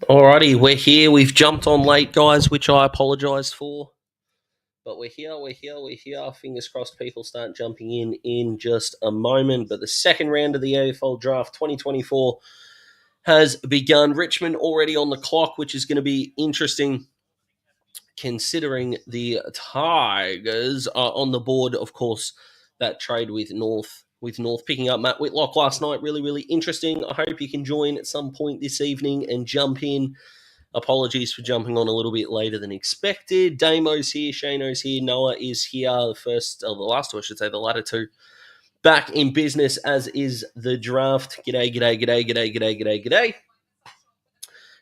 Alrighty, we're here. We've jumped on late, guys, which I apologise for. But we're here. Fingers crossed people start jumping in just a moment. But the second round of the AFL Draft 2024 has begun. Richmond already on the clock, which is going to be interesting considering the Tigers are on the board. Of course, that trade with North picking up Matt Whitlock last night. Really, really interesting. I hope you can join at some point this evening and jump in. Apologies for jumping on a little bit later than expected. Damo's here, Shano's here, Noah is here. The last two, I should say, the latter two. Back in business, as is the draft. G'day.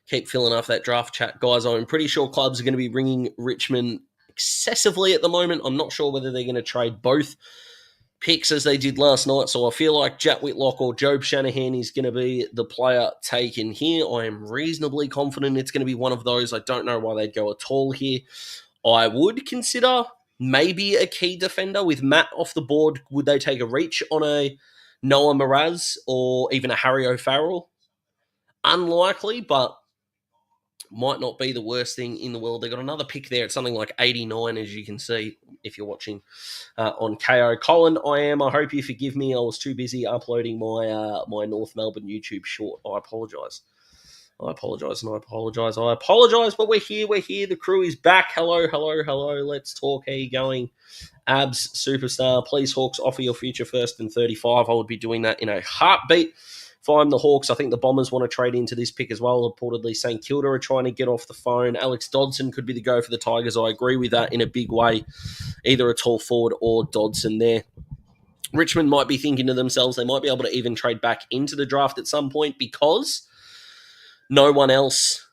Keep filling off that draft chat, guys. I'm pretty sure clubs are going to be ringing Richmond excessively at the moment. I'm not sure whether they're going to trade both picks as they did last night, so I feel like Jack Whitlock or Job Shanahan is going to be the player taken here. I am reasonably confident it's going to be one of those. I don't know why they'd go at all here. I would consider maybe a key defender with Matt off the board. Would they take a reach on a Noah Mraz or even a Harry O'Farrell? Unlikely, but might not be the worst thing in the world. They got another pick there. It's something like 89, as you can see if you're watching on KO. Colin, I hope you forgive me. I was too busy uploading my North Melbourne YouTube short. I apologise, but we're here. The crew is back. Hello. Let's talk. How you going? Abs, superstar. Please, Hawks, offer your future first and 35. I would be doing that in a heartbeat. If I'm the Hawks, I think the Bombers want to trade into this pick as well. Reportedly, St Kilda are trying to get off the phone. Alex Dodson could be the go for the Tigers. I agree with that in a big way. Either a tall forward or Dodson there. Richmond might be thinking to themselves they might be able to even trade back into the draft at some point because no one else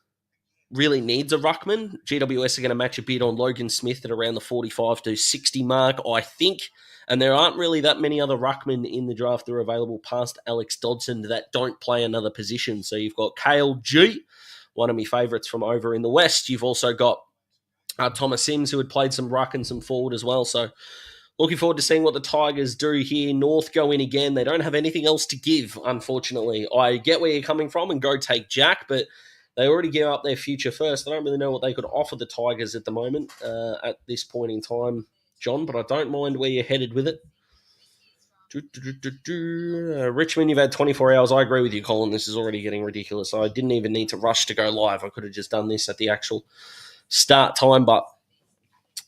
really needs a ruckman. GWS are going to match a bid on Logan Smith at around the 45 to 60 mark, I think. And there aren't really that many other ruckmen in the draft that are available past Alex Dodson that don't play another position. So you've got Kale G, one of my favourites from over in the West. You've also got Thomas Sims, who had played some ruck and some forward as well. So looking forward to seeing what the Tigers do here. North go in again. They don't have anything else to give, unfortunately. I get where you're coming from and go take Jack, but they already give up their future first. I don't really know what they could offer the Tigers at the moment, at this point in time, John, but I don't mind where you're headed with it. Richmond, you've had 24 hours. I agree with you, Colin. This is already getting ridiculous. I didn't even need to rush to go live. I could have just done this at the actual start time, but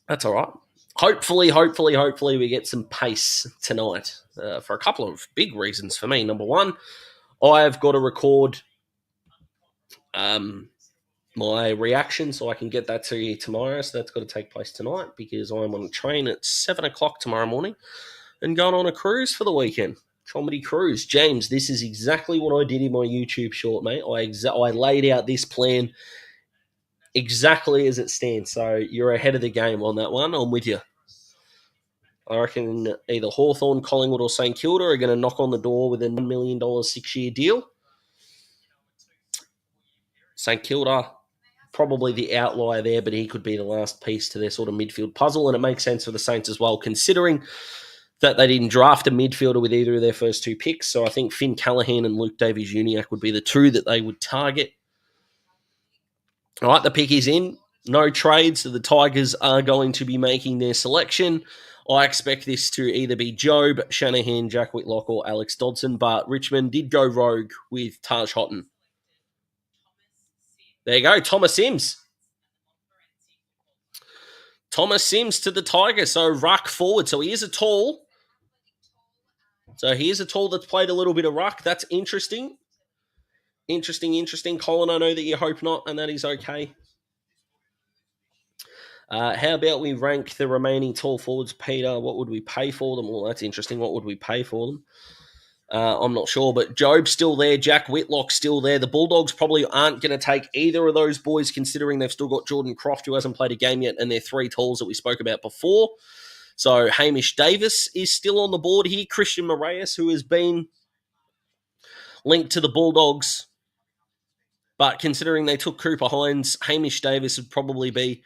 that's all right. Hopefully, we get some pace tonight for a couple of big reasons for me. Number one, I've got to record my reaction so I can get that to you tomorrow. So that's got to take place tonight because I'm on a train at 7 o'clock tomorrow morning and going on a cruise for the weekend. Comedy cruise. James, this is exactly what I did in my YouTube short, mate. I laid out this plan exactly as it stands. So you're ahead of the game on that one. I'm with you. I reckon either Hawthorn, Collingwood or St Kilda are going to knock on the door with a $1 million 6-year deal. St Kilda, probably the outlier there, but he could be the last piece to their sort of midfield puzzle, and it makes sense for the Saints as well, considering that they didn't draft a midfielder with either of their first two picks. So I think Finn Callaghan and Luke Davies-Uniacke would be the two that they would target. All right, the pick is in. No trades, so the Tigers are going to be making their selection. I expect this to either be Job, Shanahan, Jack Whitlock, or Alex Dodson, but Richmond did go rogue with Taj Houghton. There you go, Thomas Sims. Thomas Sims to the Tigers, so ruck forward. So he is a tall. That's played a little bit of ruck. That's interesting. Interesting. Colin, I know that you hope not, and that is okay. How about we rank the remaining tall forwards, Peter? What would we pay for them? Well, that's interesting. What would we pay for them? I'm not sure, but Job's still there. Jack Whitlock's still there. The Bulldogs probably aren't going to take either of those boys, considering they've still got Jordan Croft, who hasn't played a game yet, and their three talls that we spoke about before. So Hamish Davis is still on the board here. Christian Moraes, who has been linked to the Bulldogs. But considering they took Cooper Hines, Hamish Davis would probably be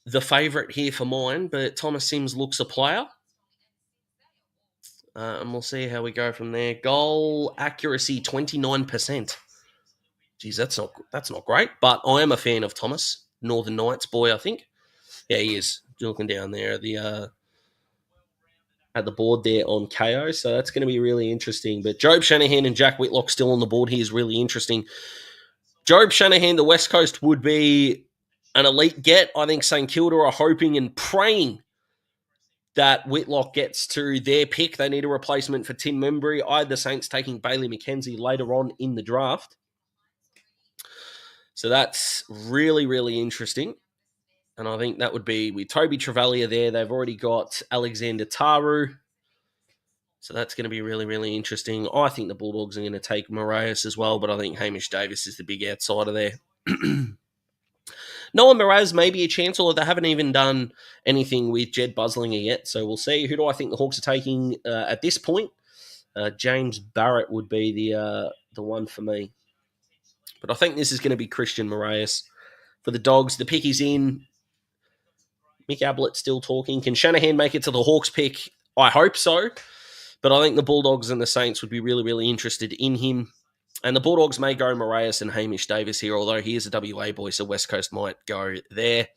the favourite here for mine. But Thomas Sims looks a player. And we'll see how we go from there. Goal accuracy, 29%. Geez, that's not great. But I am a fan of Thomas, Northern Knights boy, I think. Yeah, he is. Looking down there at the board there on KO, so that's going to be really interesting. But Job Shanahan and Jack Whitlock still on the board here is really interesting. Job Shanahan, the West Coast would be an elite get. I think St Kilda are hoping and praying that Whitlock gets to their pick. They need a replacement for Tim Membry. I had the Saints taking Bailey McKenzie later on in the draft. So that's really, really interesting. And I think that would be with Toby Travalia there. They've already got Alexander Taru. So that's going to be really, really interesting. I think the Bulldogs are going to take Moraes as well, but I think Hamish Davis is the big outsider there. Noah Mraz may be a chance, although they haven't even done anything with Jed Buslinger yet. So we'll see. Who do I think the Hawks are taking at this point? James Barrett would be the one for me. But I think this is going to be Christian Moraes. For the Dogs, the pick is in. Mick Ablett still talking. Can Shanahan make it to the Hawks pick? I hope so. But I think the Bulldogs and the Saints would be really, really interested in him. And the Bulldogs may go Moraes and Hamish Davis here, although he is a WA boy, so West Coast might go there.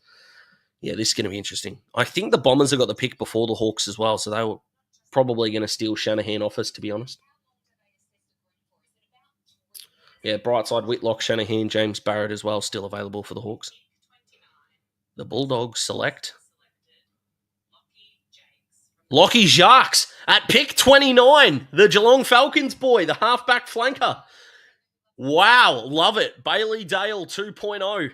Yeah, this is going to be interesting. I think the Bombers have got the pick before the Hawks as well, so they were probably going to steal Shanahan off us, to be honest. Yeah, Brightside, Whitlock, Shanahan, James Barrett as well, still available for the Hawks. The Bulldogs select Locky Jaks at pick 29, the Geelong Falcons boy, the halfback flanker. Wow, love it. Bailey Dale 2.0.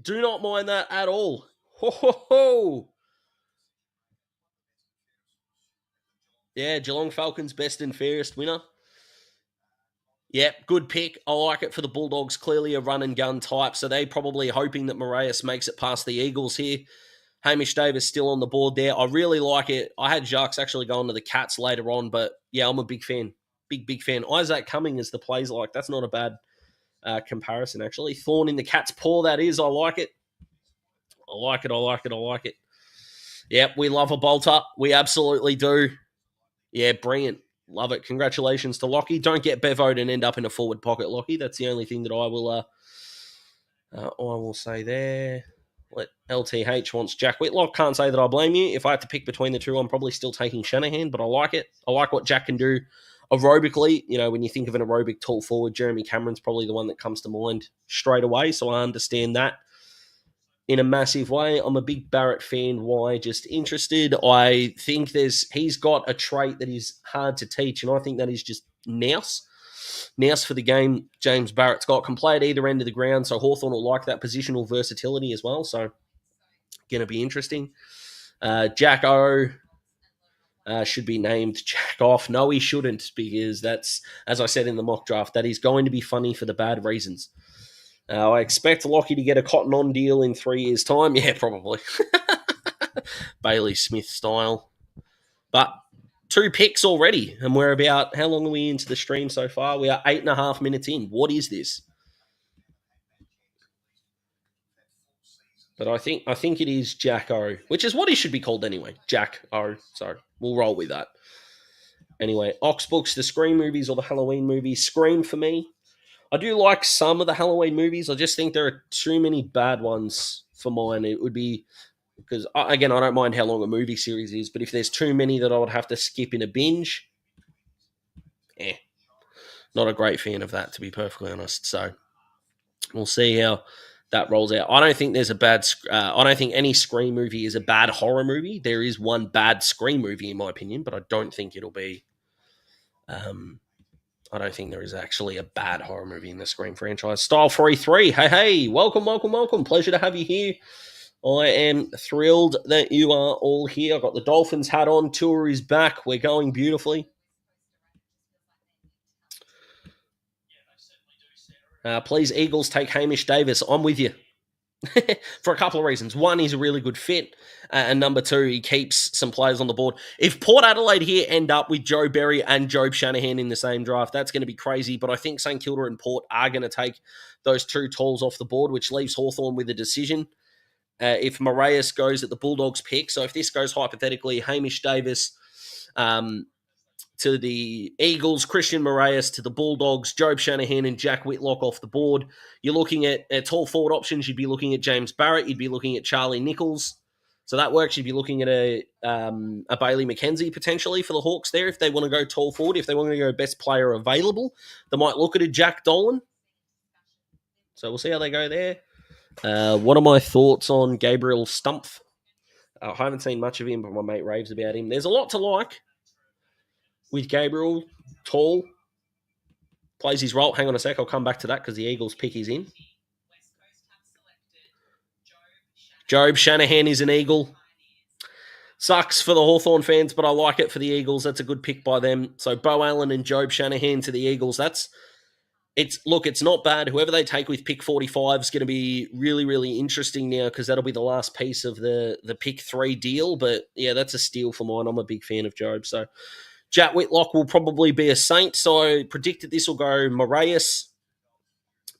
Do not mind that at all. Ho, ho, ho. Yeah, Geelong Falcons best and fairest winner. Yep, good pick. I like it for the Bulldogs. Clearly a run and gun type, so they probably hoping that Moraes makes it past the Eagles here. Hamish Davis still on the board there. I really like it. I had Jacques actually going to the Cats later on, but yeah, I'm a big fan. Big fan. Isaac Cumming as the plays like. That's not a bad comparison, actually. Thorn in the Cat's paw, that is. I like it. I like it. Yep, we love a bolter. We absolutely do. Yeah, brilliant. Love it. Congratulations to Locky. Don't get bevoed and end up in a forward pocket, Locky. That's the only thing that I will say there. Let LTH wants Jack Whitlock. Can't say that I blame you. If I had to pick between the two, I'm probably still taking Shanahan, but I like it. I like what Jack can do aerobically. You know, when you think of an aerobic tall forward, Jeremy Cameron's probably the one that comes to mind straight away, so I understand that in a massive way. I'm a big Barrett fan. Why? Just interested. I think he's got a trait that is hard to teach, and I think that is just nous. Nous for the game James Barrett's got. Can play at either end of the ground, so Hawthorn will like that positional versatility as well, so going to be interesting. Jack O should be named Jack Off. No, he shouldn't, because that's, as I said in the mock draft, that is going to be funny for the bad reasons. I expect Locky to get a cotton on deal in 3 years' time. Yeah, probably. Bailey Smith style. But 2 picks already, and we're about, how long are we into the stream so far? We are 8.5 minutes in. What is this? But I think it is Jack O, which is what he should be called anyway. Jack O. So we'll roll with that. Anyway, Oxbooks, the Scream movies or the Halloween movies. Scream for me. I do like some of the Halloween movies. I just think there are too many bad ones for mine. It would be, because, again, I don't mind how long a movie series is, but if there's too many that I would have to skip in a binge, not a great fan of that, to be perfectly honest. So we'll see how that rolls out. I don't think there's I don't think any Scream movie is a bad horror movie. There is one bad Scream movie, in my opinion, but I don't think it'll be... I don't think there is actually a bad horror movie in the Scream franchise. Style 3-3. Hey. Welcome. Pleasure to have you here. I am thrilled that you are all here. I've got the Dolphins hat on. Tour is back. We're going beautifully. Please, Eagles, take Hamish Davis. I'm with you. For a couple of reasons. One, he's a really good fit. And number 2, he keeps some players on the board. If Port Adelaide here end up with Joe Berry and Job Shanahan in the same draft, that's going to be crazy. But I think St Kilda and Port are going to take those 2 talls off the board, which leaves Hawthorn with a decision. If Moraes goes at the Bulldogs pick, so if this goes hypothetically, Hamish Davis, to the Eagles, Christian Moraes to the Bulldogs, Job Shanahan and Jack Whitlock off the board. You're looking at tall forward options. You'd be looking at James Barrett. You'd be looking at Charlie Nichols. So that works. You'd be looking at a Bailey McKenzie potentially for the Hawks there if they want to go tall forward. If they want to go best player available, they might look at a Jack Dolan. So we'll see how they go there. What are my thoughts on Gabriel Stumpf? I haven't seen much of him, but my mate raves about him. There's a lot to like with Gabriel. Tall. Plays his role. Hang on a sec. I'll come back to that because the Eagles pick is in. Job Shanahan is an Eagle. Sucks for the Hawthorn fans, but I like it for the Eagles. That's a good pick by them. So Bo Allen and Job Shanahan to the Eagles. It's not bad. Whoever they take with pick 45 is going to be really, really interesting now because that'll be the last piece of the pick 3 deal. But yeah, that's a steal for mine. I'm a big fan of Job. So Jack Whitlock will probably be a Saint. So I predicted this will go Moraes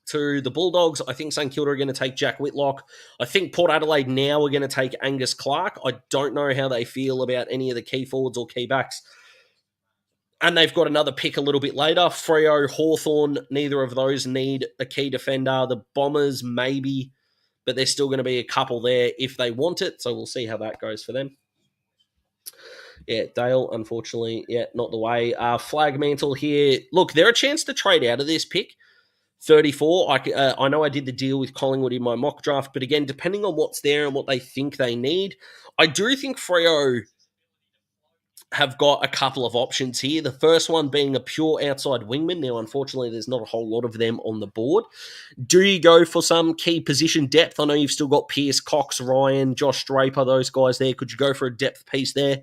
to the Bulldogs. I think St Kilda are going to take Jack Whitlock. I think Port Adelaide now are going to take Angus Clark. I don't know how they feel about any of the key forwards or key backs. And they've got another pick a little bit later. Freo, Hawthorn, neither of those need a key defender. The Bombers, maybe, but there's still going to be a couple there if they want it. So we'll see how that goes for them. Yeah, Dale, unfortunately, not the way. Flag Mantle here. Look, they're a chance to trade out of this pick. 34. I know I did the deal with Collingwood in my mock draft, but again, depending on what's there and what they think they need, I do think Freo have got a couple of options here. The first one being a pure outside wingman. Now, unfortunately, there's not a whole lot of them on the board. Do you go for some key position depth? I know you've still got Pierce, Cox, Ryan, Josh Draper, those guys there. Could you go for a depth piece there?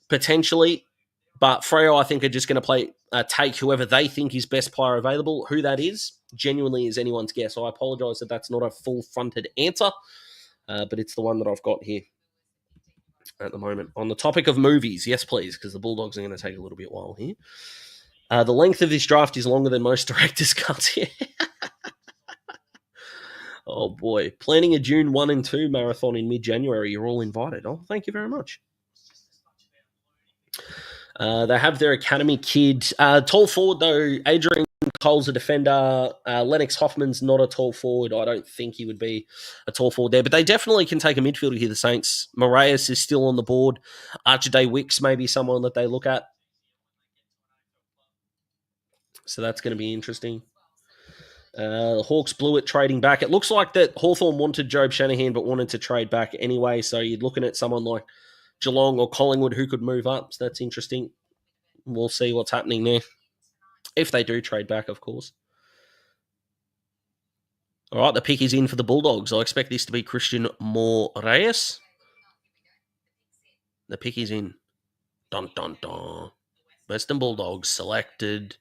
Potentially. But Freo, I think, are just going to take whoever they think is best player available. Who that is, genuinely is anyone's guess. I apologise that that's not a full-fronted answer, but it's the one that I've got here at the moment. On the topic of movies, yes, please, because the Bulldogs are going to take a little bit while here. The length of this draft is longer than most director's cuts here. Oh, boy. Planning a June 1 and 2 marathon in mid-January. You're all invited. Oh, thank you very much. They have their academy kid. Tall forward, though, Adrian Cole's a defender. Lennox Hoffman's not a tall forward. I don't think he would be a tall forward there, but they definitely can take a midfielder here, the Saints. Moraes is still on the board. Archie Wicks may be someone that they look at. So that's going to be interesting. The Hawks blew it trading back. It looks like that Hawthorn wanted Job Shanahan but wanted to trade back anyway, so you're looking at someone like Geelong or Collingwood who could move up. So that's interesting. We'll see what's happening there. If they do trade back, of course. All right, the pick is in for the Bulldogs. I expect this to be Christian Moraes. The pick is in. Dun, dun, dun. Western Bulldogs selected.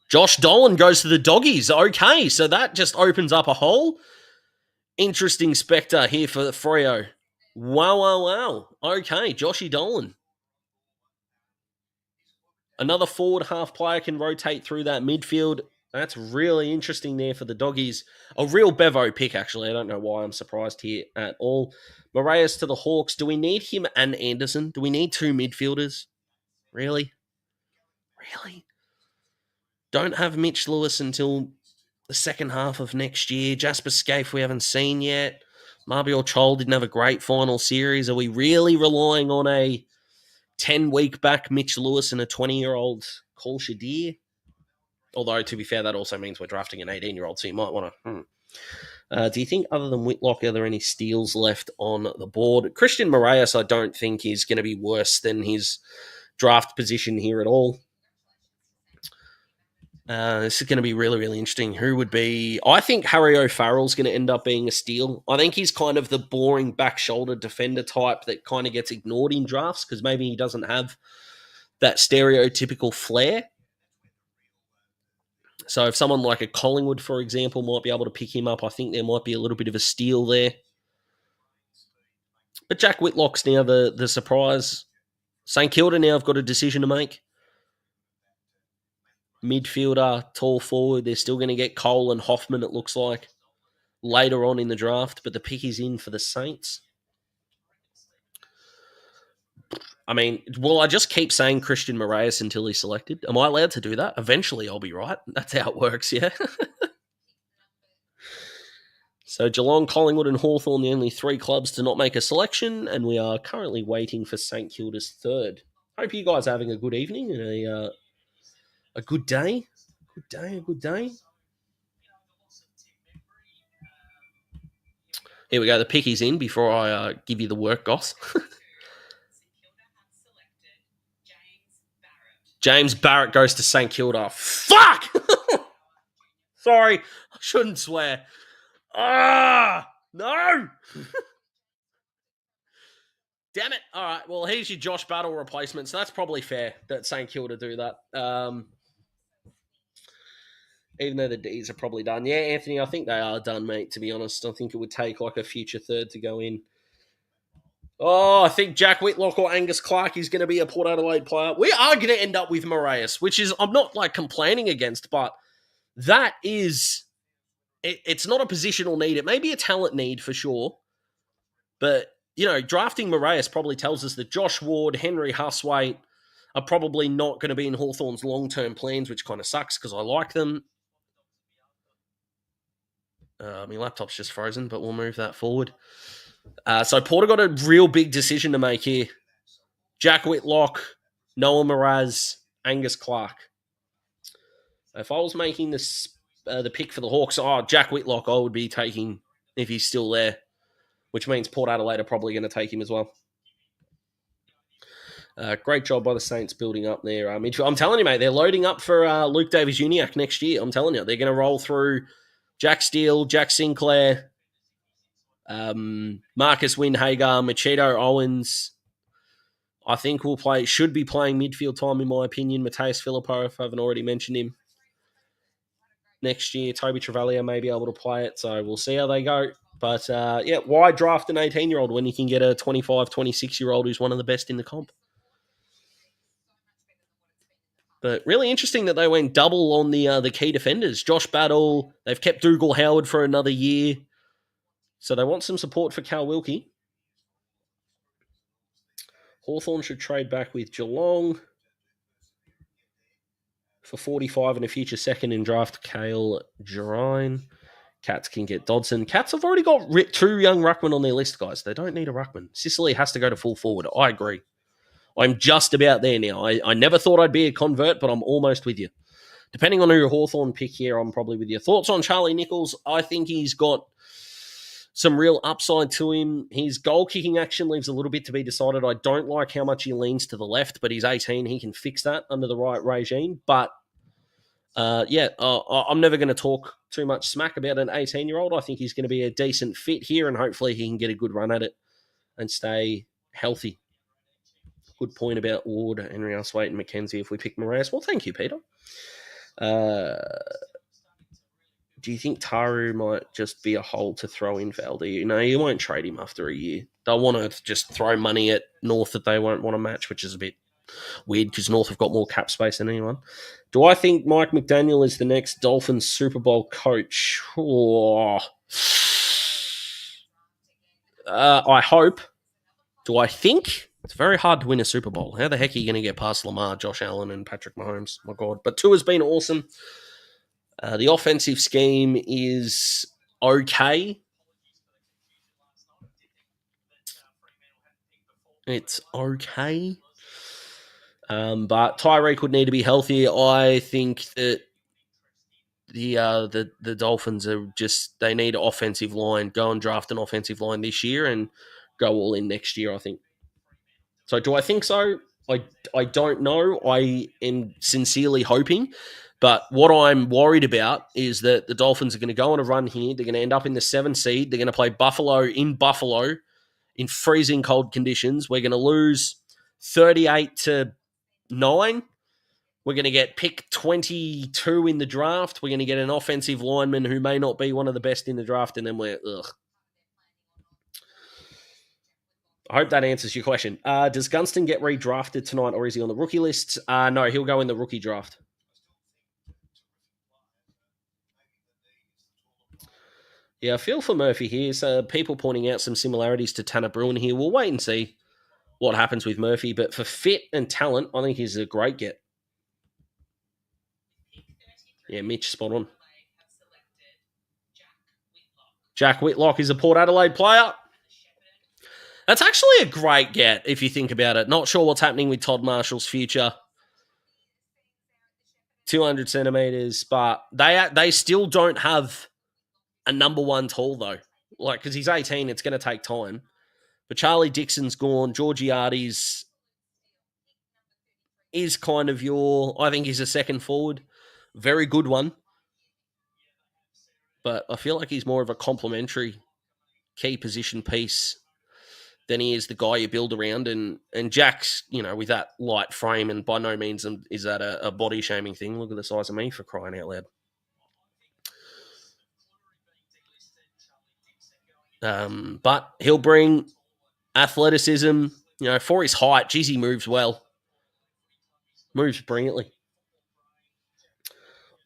Josh Dolan goes to the Doggies. Okay, so that just opens up a whole interesting spectre here for the Freo. Wow. Okay, Joshy Dolan. Another forward half player can rotate through that midfield. That's really interesting there for the Doggies. A real Bevo pick, actually. I don't know why I'm surprised here at all. Moraes to the Hawks. Do we need him and Anderson? Do we need 2 midfielders? Really? Don't have Mitch Lewis until the second half of next year. Jasper Scaife we haven't seen yet. Marbior Chol didn't have a great final series. Are we really relying on a 10-week back Mitch Lewis and a 20-year-old Cole Shadir? Although, to be fair, that also means we're drafting an 18-year-old, so you might want to... do you think, other than Whitlock, are there any steals left on the board? Christian Moraes, I don't think, is going to be worse than his draft position here at all. This is going to be really, really interesting. Who would be... I think Harry O'Farrell's going to end up being a steal. I think he's kind of the boring back-shoulder defender type that kind of gets ignored in drafts because maybe he doesn't have that stereotypical flair. So if someone like a Collingwood, for example, might be able to pick him up, I think there might be a little bit of a steal there. But Jack Whitlock's now the surprise. St Kilda now have got a decision to make. Midfielder, tall forward. They're still going to get Cole and Hoffman, it looks like, later on in the draft. But the pick is in for the Saints. I mean, will I just keep saying Christian Moraes until he's selected? Am I allowed to do that? Eventually I'll be right. That's how it works, yeah? So Geelong, Collingwood and Hawthorn, the only three clubs to not make a selection, and we are currently waiting for St Kilda's third. Hope you guys are having a good evening and a good day. A good day. Here we go. The pick is in before I give you the work, Goss. James Barrett goes to St Kilda. Fuck! Sorry, I shouldn't swear. No! Damn it. All right, well, here's your Josh Battle replacement, so that's probably fair that St Kilda do that. Even though the Dees are probably done. Yeah, Anthony, I think they are done, mate, to be honest. I think it would take like a future third to go in. Oh, I think Jack Whitlock or Angus Clark is going to be a Port Adelaide player. We are going to end up with Moraes, which is, I'm not like complaining against, but that is, it's not a positional need. It may be a talent need for sure, but, you know, drafting Moraes probably tells us that Josh Ward, Henry Huswaite are probably not going to be in Hawthorn's long-term plans, which kind of sucks because I like them. My laptop's just frozen, but we'll move that forward. So Porter got a real big decision to make here. Jack Whitlock, Noah Mraz, Angus Clark. If I was making this the pick for the Hawks, Jack Whitlock I would be taking if he's still there, which means Port Adelaide are probably going to take him as well. Great job by the Saints building up there. I'm telling you, mate, they're loading up for Luke Davies-Uniacke next year. I'm telling you, they're going to roll through Jack Steele, Jack Sinclair, Marcus Windhager, Machado Owens. I think should be playing midfield time, in my opinion. Mateus Filippo, if I haven't already mentioned him. Next year, Toby Travalia may be able to play it, so we'll see how they go. But, why draft an 18-year-old when you can get a 25, 26-year-old who's one of the best in the comp? But really interesting that they went double on the key defenders. Josh Battle, they've kept Dougal Howard for another year. So they want some support for Cal Wilkie. Hawthorn should trade back with Geelong for 45 and a future second and draft Kale Gerreyn. Cats can get Dodson. Cats have already got two young ruckmen on their list, guys. They don't need a ruckman. Sicily has to go to full forward. I agree. I'm just about there now. I never thought I'd be a convert, but I'm almost with you. Depending on who your Hawthorn pick here, I'm probably with you. Thoughts on Charlie Nichols? I think he's got some real upside to him. His goal-kicking action leaves a little bit to be decided. I don't like how much he leans to the left, but he's 18. He can fix that under the right regime. But, I'm never going to talk too much smack about an 18-year-old. I think he's going to be a decent fit here, and hopefully he can get a good run at it and stay healthy. Good point about Ward, Henry Huswaite, and McKenzie if we pick Moraes. Well, thank you, Peter. Do you think Taru might just be a hole to throw in for LDU? No, you won't trade him after a year. They'll want to just throw money at North that they won't want to match, which is a bit weird because North have got more cap space than anyone. Do I think Mike McDaniel is the next Dolphins Super Bowl coach? I hope. Do I think? It's very hard to win a Super Bowl. How the heck are you going to get past Lamar, Josh Allen, and Patrick Mahomes? My God. But Tua's been awesome. The offensive scheme is okay. It's okay. But Tyreek would need to be healthier. I think that the Dolphins are they need an offensive line. Go and draft an offensive line this year and go all in next year, I think. So do I think so? I don't know. I am sincerely hoping. But what I'm worried about is that the Dolphins are going to go on a run here. They're going to end up in the 7th seed. They're going to play Buffalo in freezing cold conditions. We're going to lose 38-9. We're going to get pick 22 in the draft. We're going to get an offensive lineman who may not be one of the best in the draft, and then I hope that answers your question. Does Gunston get redrafted tonight, or is he on the rookie list? No, he'll go in the rookie draft. Yeah, I feel for Murphy here. So people pointing out some similarities to Tanner Bruin here. We'll wait and see. what happens with Murphy. But for fit and talent, I think he's a great get. Yeah, Mitch, spot on. Jack Whitlock is a Port Adelaide player. That's actually a great get if you think about it. Not sure what's happening with Todd Marshall's future. 200 centimetres, but they still don't have a number one tall, though. Like, because he's 18, it's going to take time. But Charlie Dixon's gone. Georgiades is kind of I think he's a second forward. Very good one. But I feel like he's more of a complementary key position piece than he is the guy you build around. And Jack's, with that light frame, and by no means is that a body shaming thing. Look at the size of me, for crying out loud. But he'll bring athleticism, for his height. Geez, he moves well. Moves brilliantly.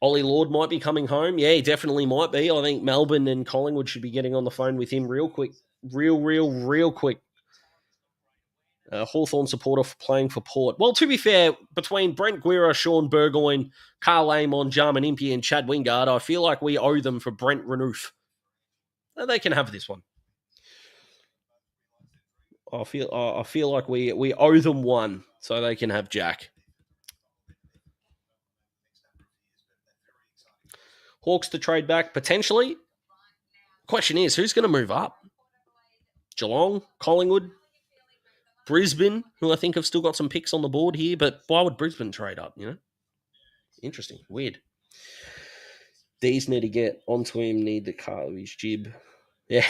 Ollie Lord might be coming home. Yeah, he definitely might be. I think Melbourne and Collingwood should be getting on the phone with him real quick. Real quick. Hawthorn supporter playing for Port. Well, to be fair, between Brent Guerra, Sean Burgoyne, Carl Amon, Jarman Impey, and Chad Wingard, I feel like we owe them for Brent Renouf. They can have this one. I feel like we owe them one, so they can have Jack. Hawks to trade back, potentially. Question is, who's going to move up? Geelong, Collingwood, Brisbane, who I think have still got some picks on the board here, but why would Brisbane trade up, Interesting. Weird. Dees need to get onto him, need the car of his jib. Yeah,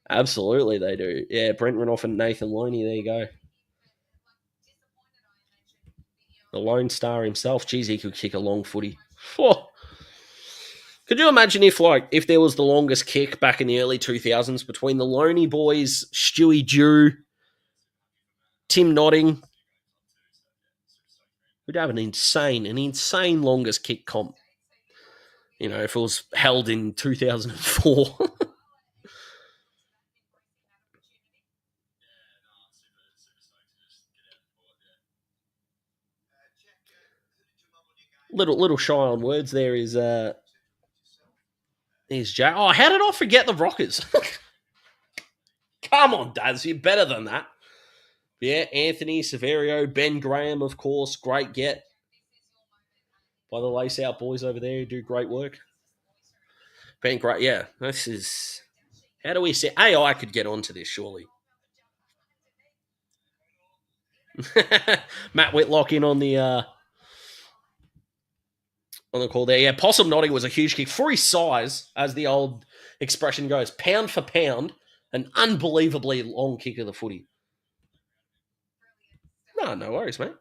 absolutely they do. Yeah, Brent Renouf and Nathan Loney, there you go. The Lone Star himself. Geez, he could kick a long footy. Oh. Could you imagine if there was the longest kick back in the early 2000s between the Loney boys, Stewie Dew, Tim Notting? We'd have an insane longest kick comp. If it was held in 2004. little shy on words there is Jack. Oh, how did I forget the Rockers? Come on, Daz, you're better than that. Yeah, Anthony, Severio, Ben Graham, of course, great get by the Lace Out boys over there who do great work. Ben Graham, yeah, this is... How do we say... AI could get onto this, surely. Matt Whitlock in on the call there. Yeah, Possum Notting was a huge kick for his size, as the old expression goes. Pound for pound, an unbelievably long kick of the footy. No worries, mate.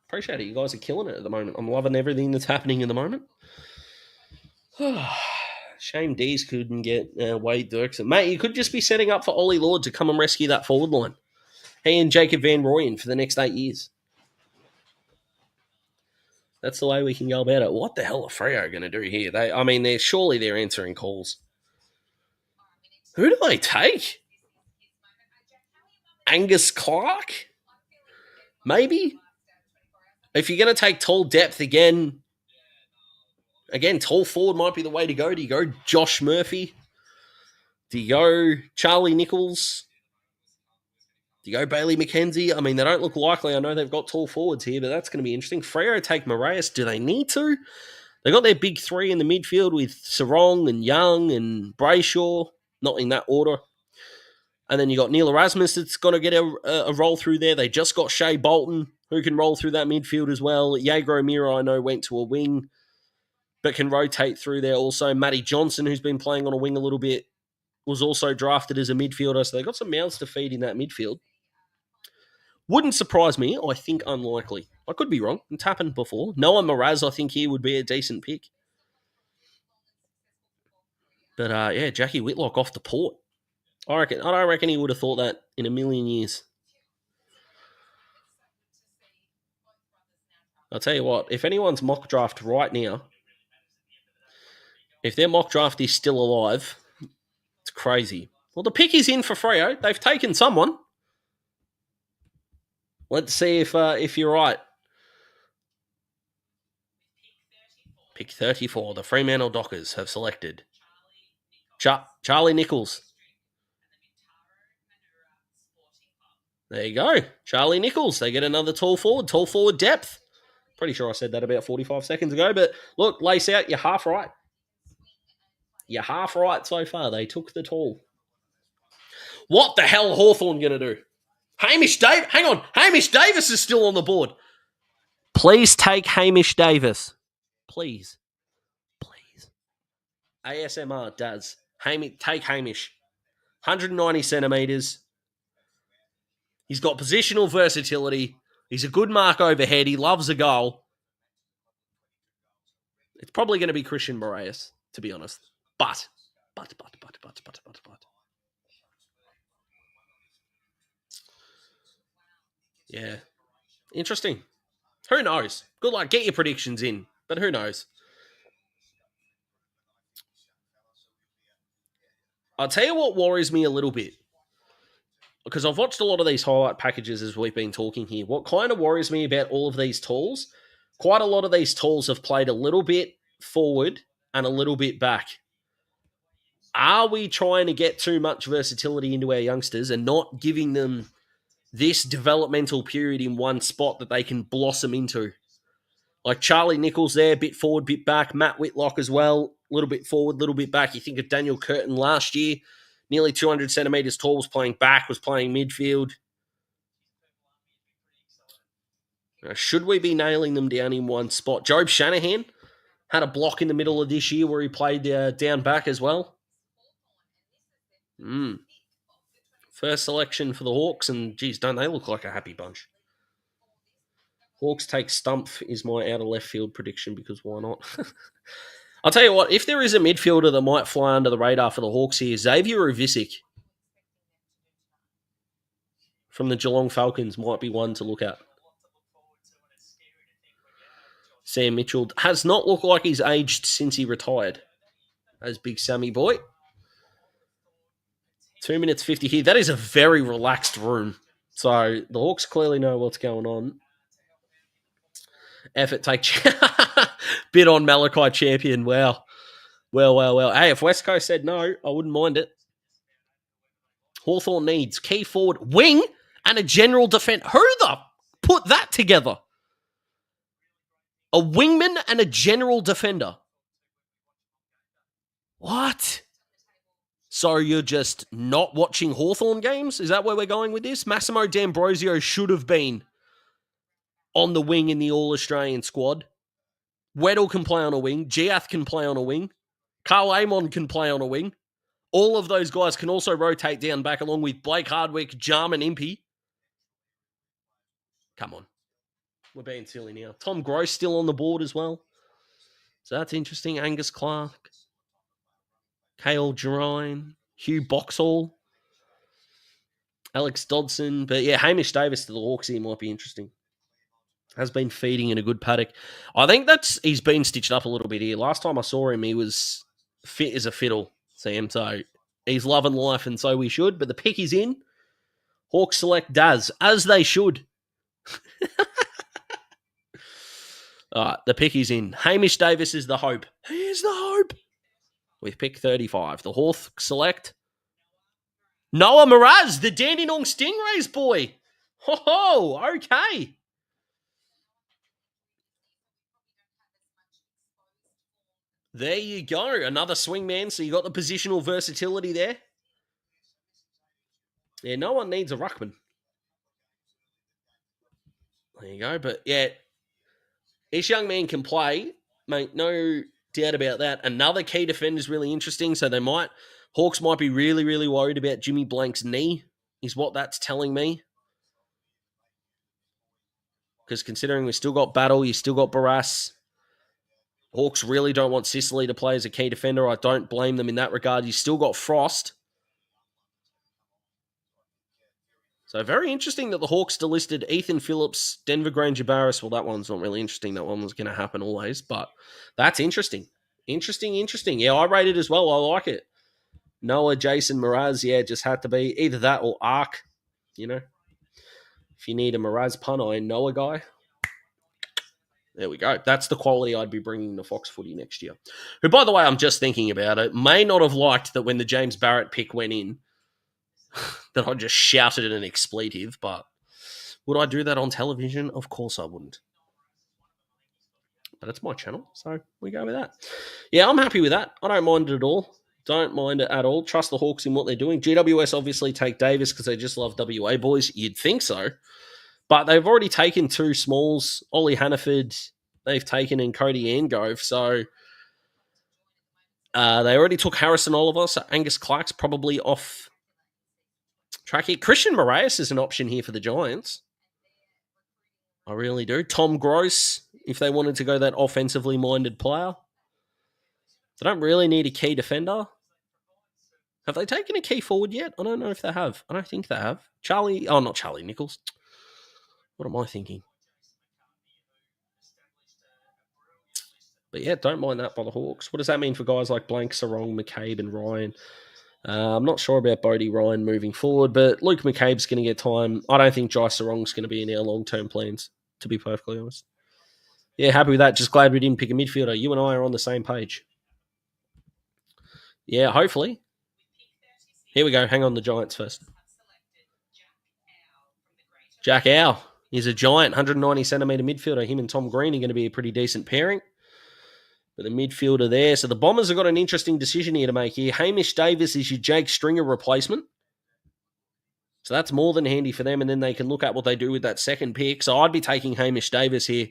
Appreciate it. You guys are killing it at the moment. I'm loving everything that's happening in the moment. Shame Dees couldn't get Wade Dirksen. Mate, you could just be setting up for Ollie Lord to come and rescue that forward line. He and Jacob Van Rooyen for the next 8 years. That's the way we can go about it. What the hell are Freo going to do here? They're answering calls. Who do they take? Angus Clark? Maybe? If you're going to take tall depth again, tall forward might be the way to go. Do you go Josh Murphy? Do you go Charlie Nichols? Do you go Bailey McKenzie? They don't look likely. I know they've got tall forwards here, but that's going to be interesting. Freo take Moraes. Do they need to? They got their big three in the midfield with Sarong and Young and Brayshaw, not in that order. And then you got Neil Erasmus that's going to get a roll through there. They just got Shea Bolton, who can roll through that midfield as well. Jaeger O'Meara, I know, went to a wing, but can rotate through there also. Matty Johnson, who's been playing on a wing a little bit, was also drafted as a midfielder. So they've got some mouths to feed in that midfield. Wouldn't surprise me. I think unlikely. I could be wrong. It's happened before. Noah Mraz, I think he would be a decent pick. But Jackie Whitlock off to Port. I don't reckon he would have thought that in a million years. I'll tell you what, if anyone's mock draft right now, if their mock draft is still alive, it's crazy. Well, the pick is in for Freo. They've taken someone. Let's see if you're right. Pick 34. The Fremantle Dockers have selected Charlie Nichols. There you go. Charlie Nichols. They get another tall forward. Tall forward depth. Pretty sure I said that about 45 seconds ago. But look, lace out. You're half right. You're half right so far. They took the tall. What the hell Hawthorn going to do? Hamish Davis. Hang on. Hamish Davis is still on the board. Please take Hamish Davis. Please. ASMR does. Take Hamish. 190 centimetres. He's got positional versatility. He's a good mark overhead. He loves a goal. It's probably going to be Christian Moraes, to be honest. But. Yeah. Interesting. Who knows? Good luck. Get your predictions in. But who knows? I'll tell you what worries me a little bit. Because I've watched a lot of these highlight packages as we've been talking here. What kind of worries me about all of these tools, quite a lot of these tools have played a little bit forward and a little bit back. Are we trying to get too much versatility into our youngsters and not giving them this developmental period in one spot that they can blossom into? Like Charlie Nichols there, bit forward, bit back. Matt Whitlock as well, a little bit forward, little bit back. You think of Daniel Curtin last year, nearly 200 centimetres tall, was playing back, was playing midfield. Should we be nailing them down in one spot? Job Shanahan had a block in the middle of this year where he played down back as well. First selection for the Hawks, and geez, don't they look like a happy bunch? Hawks take Stumpf is my out of left field prediction because why not? I'll tell you what, if there is a midfielder that might fly under the radar for the Hawks here, Xavier Uvisic from the Geelong Falcons might be one to look at. Sam Mitchell has not looked like he's aged since he retired as Big Sammy boy. 2 minutes 50 here. That is a very relaxed room. So the Hawks clearly know what's going on. Effort take bit on Malachi Champion. Wow. Well. Hey, if West Coast said no, I wouldn't mind it. Hawthorn needs key forward, wing, and a general defence. Who the put that together? A wingman and a general defender. What? So you're just not watching Hawthorn games? Is that where we're going with this? Massimo D'Ambrosio should have been on the wing in the All-Australian squad. Weddle can play on a wing. Giath can play on a wing. Carl Amon can play on a wing. All of those guys can also rotate down back along with Blake Hardwick, Jarman Impey. Come on. We're being silly now. Tom Gross still on the board as well. So that's interesting. Angus Clark. Kale Gerreyn. Hugh Boxshall. Alex Dodson. But yeah, Hamish Davis to the Hawks here might be interesting. Has been feeding in a good paddock. I think he's been stitched up a little bit here. Last time I saw him, he was fit as a fiddle, Sam. So he's loving life, and so we should. But the pick is in. Hawks select Daz, as they should. All right, the pick is in. Hamish Davis is the hope. He is the hope. With pick 35. The Hawks select Noah Mraz, the Dandenong Stingrays boy. Ho, okay. There you go. Another swingman. So you got the positional versatility there. Yeah, no one needs a ruckman. There you go. But yeah, this young man can play, mate. No doubt about that. Another key defender is really interesting. So Hawks might be really, really worried about Jimmy Blank's knee, is what that's telling me. Because considering we've still got Battle, you still got Barras. Hawks really don't want Sicily to play as a key defender. I don't blame them in that regard. You still got Frost. So very interesting that the Hawks delisted Ethan Phillips, Denver Granger Barras. Well, that one's not really interesting. That one was going to happen always, but that's interesting. Interesting. Yeah, I rate it as well. I like it. Noah, Jason, Mraz, yeah, just had to be either that or Ark, If you need a Mraz pun, I know a guy. There we go. That's the quality I'd be bringing to Fox Footy next year. Who, by the way, I'm just thinking about it, may not have liked that when the James Barrett pick went in, that I just shouted an expletive, but would I do that on television? Of course I wouldn't. But it's my channel, so we go with that. Yeah, I'm happy with that. I don't mind it at all. Don't mind it at all. Trust the Hawks in what they're doing. GWS obviously take Davis because they just love WA boys. You'd think so. But they've already taken 2 smalls. Ollie Hannaford, they've taken in Cody Angove. So they already took Harrison Oliver. So Angus Clark's probably off track here. Christian Moraes is an option here for the Giants. I really do. Tom Gross, if they wanted to go that offensively minded player. They don't really need a key defender. Have they taken a key forward yet? I don't know if they have. I don't think they have. Not Charlie Nichols. What am I thinking? But yeah, don't mind that by the Hawks. What does that mean for guys like Blank, Sarong, McCabe, and Ryan? I'm not sure about Bodie Ryan moving forward, but Luke McCabe's going to get time. I don't think Jai Sarong's going to be in our long-term plans, to be perfectly honest. Yeah, happy with that. Just glad we didn't pick a midfielder. You and I are on the same page. Yeah, hopefully. Here we go. Hang on, the Giants first. Jack Howe. He's a giant, 190-centimetre midfielder. Him and Tom Green are going to be a pretty decent pairing. But the midfielder there. So the Bombers have got an interesting decision here to make here. Hamish Davis is your Jake Stringer replacement. So that's more than handy for them. And then they can look at what they do with that second pick. So I'd be taking Hamish Davis here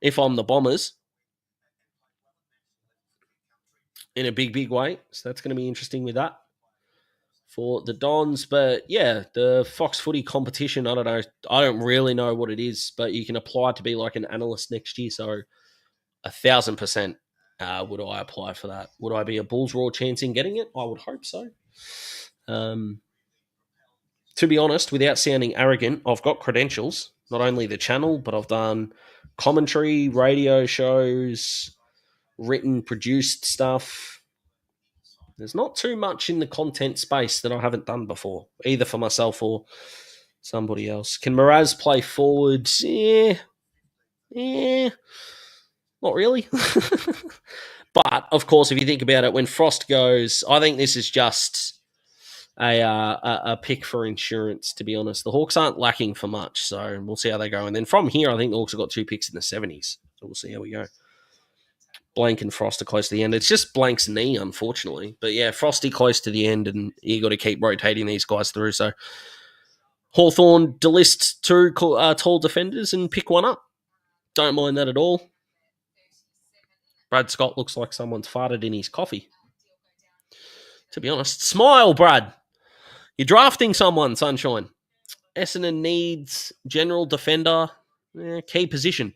if I'm the Bombers. In a big, big way. So that's going to be interesting with that for the Dons. But yeah, the Fox Footy competition, I don't know. I don't really know what it is, but you can apply to be like an analyst next year. So 1,000% would I apply for that. Would I be a Bulls Raw chance in getting it? I would hope so. To be honest, without sounding arrogant, I've got credentials. Not only the channel, but I've done commentary, radio shows, written, produced stuff. There's not too much in the content space that I haven't done before, either for myself or somebody else. Can Mraz play forwards? Yeah. Not really. But, of course, if you think about it, when Frost goes, I think this is just a pick for insurance, to be honest. The Hawks aren't lacking for much, so we'll see how they go. And then from here, I think the Hawks have got 2 picks in the 70s. So we'll see how we go. Blank and Frost are close to the end. It's just Blank's knee, unfortunately. But yeah, Frosty close to the end, and you got to keep rotating these guys through. So Hawthorn delist 2 tall defenders and pick one up. Don't mind that at all. Brad Scott looks like someone's farted in his coffee. To be honest, smile, Brad. You're drafting someone, Sunshine. Essendon needs general defender, key position.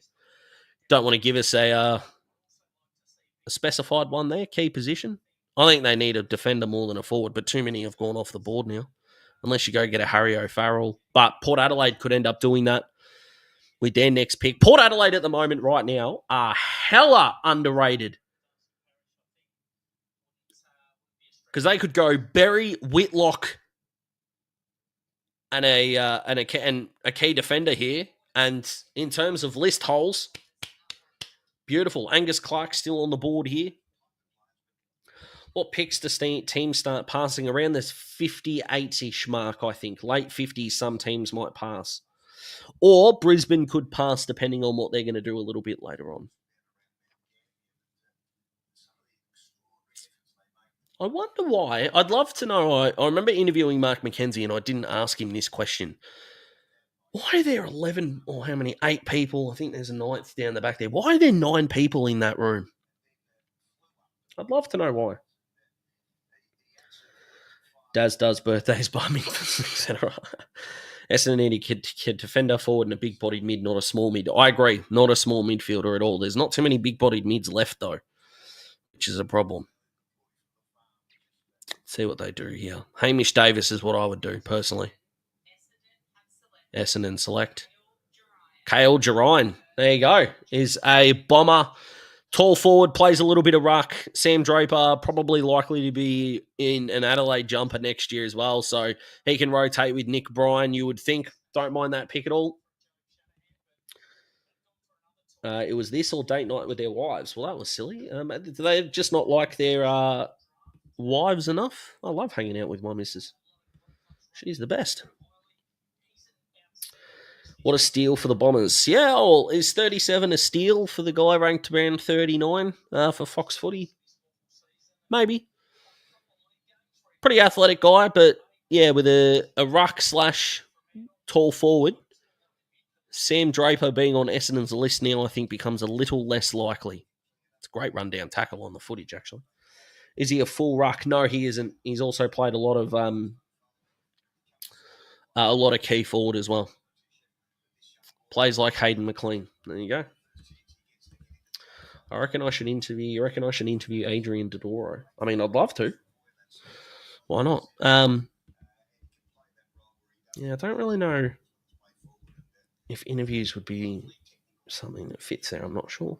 Don't want to give us a specified one there, key position. I think they need a defender more than a forward, but too many have gone off the board now. Unless you go get a Harry O'Farrell. But Port Adelaide could end up doing that with their next pick. Port Adelaide at the moment right now are hella underrated. Because they could go Berry, Whitlock, and a key defender here. And in terms of list holes, beautiful. Angus Clark still on the board here. What picks does teams start passing around this 58-ish mark, I think. Late 50s, some teams might pass. Or Brisbane could pass depending on what they're going to do a little bit later on. I wonder why. I'd love to know. I remember interviewing Mark McKenzie and I didn't ask him this question. Why are there 11 or how many? 8 people? I think there's a 9th down the back there. Why are there 9 people in that room? I'd love to know why. Daz does birthdays, bar mitzvahs, etc. Essendon need a kid defender, forward, and a big-bodied mid, not a small mid. I agree, not a small midfielder at all. There's not too many big-bodied mids left, though, which is a problem. Let's see what they do here. Hamish Davis is what I would do, personally. Essendon select. Kale Gerreyn, there you go, is a bomber. Tall forward, plays a little bit of ruck. Sam Draper, probably likely to be in an Adelaide jumper next year as well, so he can rotate with Nick Bryan, you would think. Don't mind that pick at all. It was this or date night with their wives. Well, that was silly. Do they just not like their wives enough? I love hanging out with my missus. She's the best. What a steal for the Bombers. Yeah, well, is 37 a steal for the guy ranked around 39 for Fox Footy? Maybe. Pretty athletic guy, but yeah, with a ruck / tall forward. Sam Draper being on Essendon's list now, I think, becomes a little less likely. It's a great rundown tackle on the footage, actually. Is he a full ruck? No, he isn't. He's also played a lot of key forward as well. Plays like Hayden McLean. There you go. I reckon I should interview. You reckon I should interview Adrian Dodoro? I mean, I'd love to. Why not? Yeah, I don't really know if interviews would be something that fits there. I'm not sure.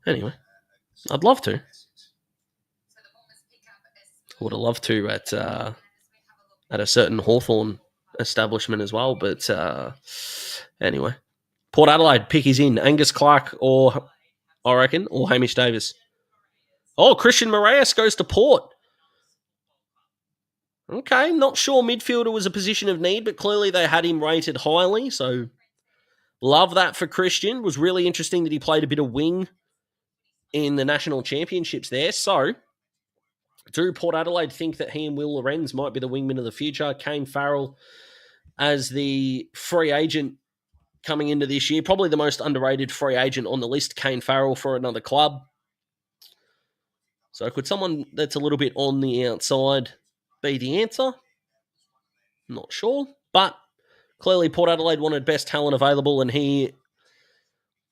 Anyway, I'd love to. I would have loved to at a certain Hawthorn establishment as well. But anyway, Port Adelaide pick is in. Angus Clark or I reckon, or Hamish Davis. Oh, Christian Moraes goes to Port. Okay, not sure midfielder was a position of need, but clearly they had him rated highly, so love that for Christian. Was really interesting that he played a bit of wing in the national championships there. So, do Port Adelaide think that he and Will Lorenz might be the wingmen of the future? Kane Farrell as the free agent coming into this year, probably the most underrated free agent on the list, Kane Farrell for another club. So could someone that's a little bit on the outside be the answer? Not sure. But clearly Port Adelaide wanted best talent available, and he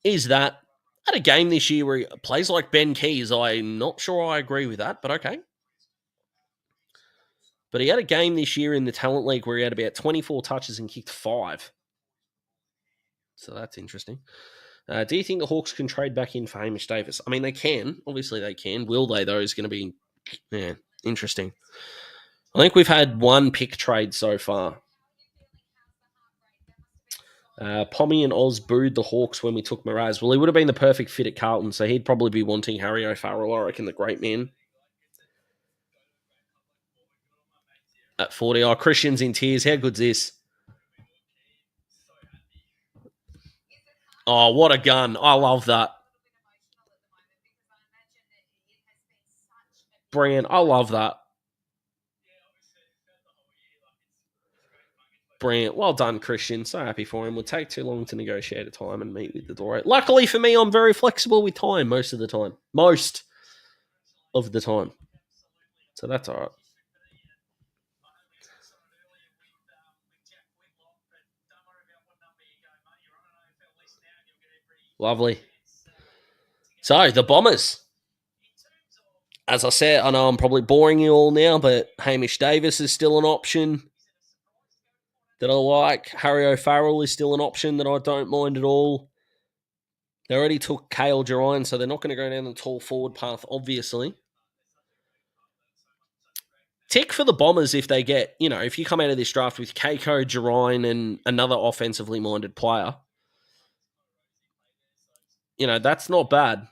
is that. Had a game this year where he plays like Ben Keys. I'm not sure I agree with that, but okay. But he had a game this year in the Talent League where he had about 24 touches and kicked 5. So that's interesting. Do you think the Hawks can trade back in for Hamish Davis? I mean, they can. Obviously, they can. Will they, though, is going to be interesting. I think we've had one pick trade so far. Pommy and Oz booed the Hawks when we took Mraz. Well, he would have been the perfect fit at Carlton, so he'd probably be wanting Harry O'Farrell, I reckon, the great man. At 40. Oh, Christian's in tears. How good's this? Oh, what a gun. I love that. Brilliant. I love that. Brilliant. Well done, Christian. So happy for him. Would take too long to negotiate a time and meet with the door. Luckily for me, I'm very flexible with time most of the time. Most of the time. So that's all right. Lovely. So, the Bombers. As I said, I know I'm probably boring you all now, but Hamish Davis is still an option that I like. Harry O'Farrell is still an option that I don't mind at all. They already took Kale Gerreyn, so they're not going to go down the tall forward path, obviously. Tick for the Bombers if they get, if you come out of this draft with Keiko, Gerreyn, and another offensively minded player. That's not bad.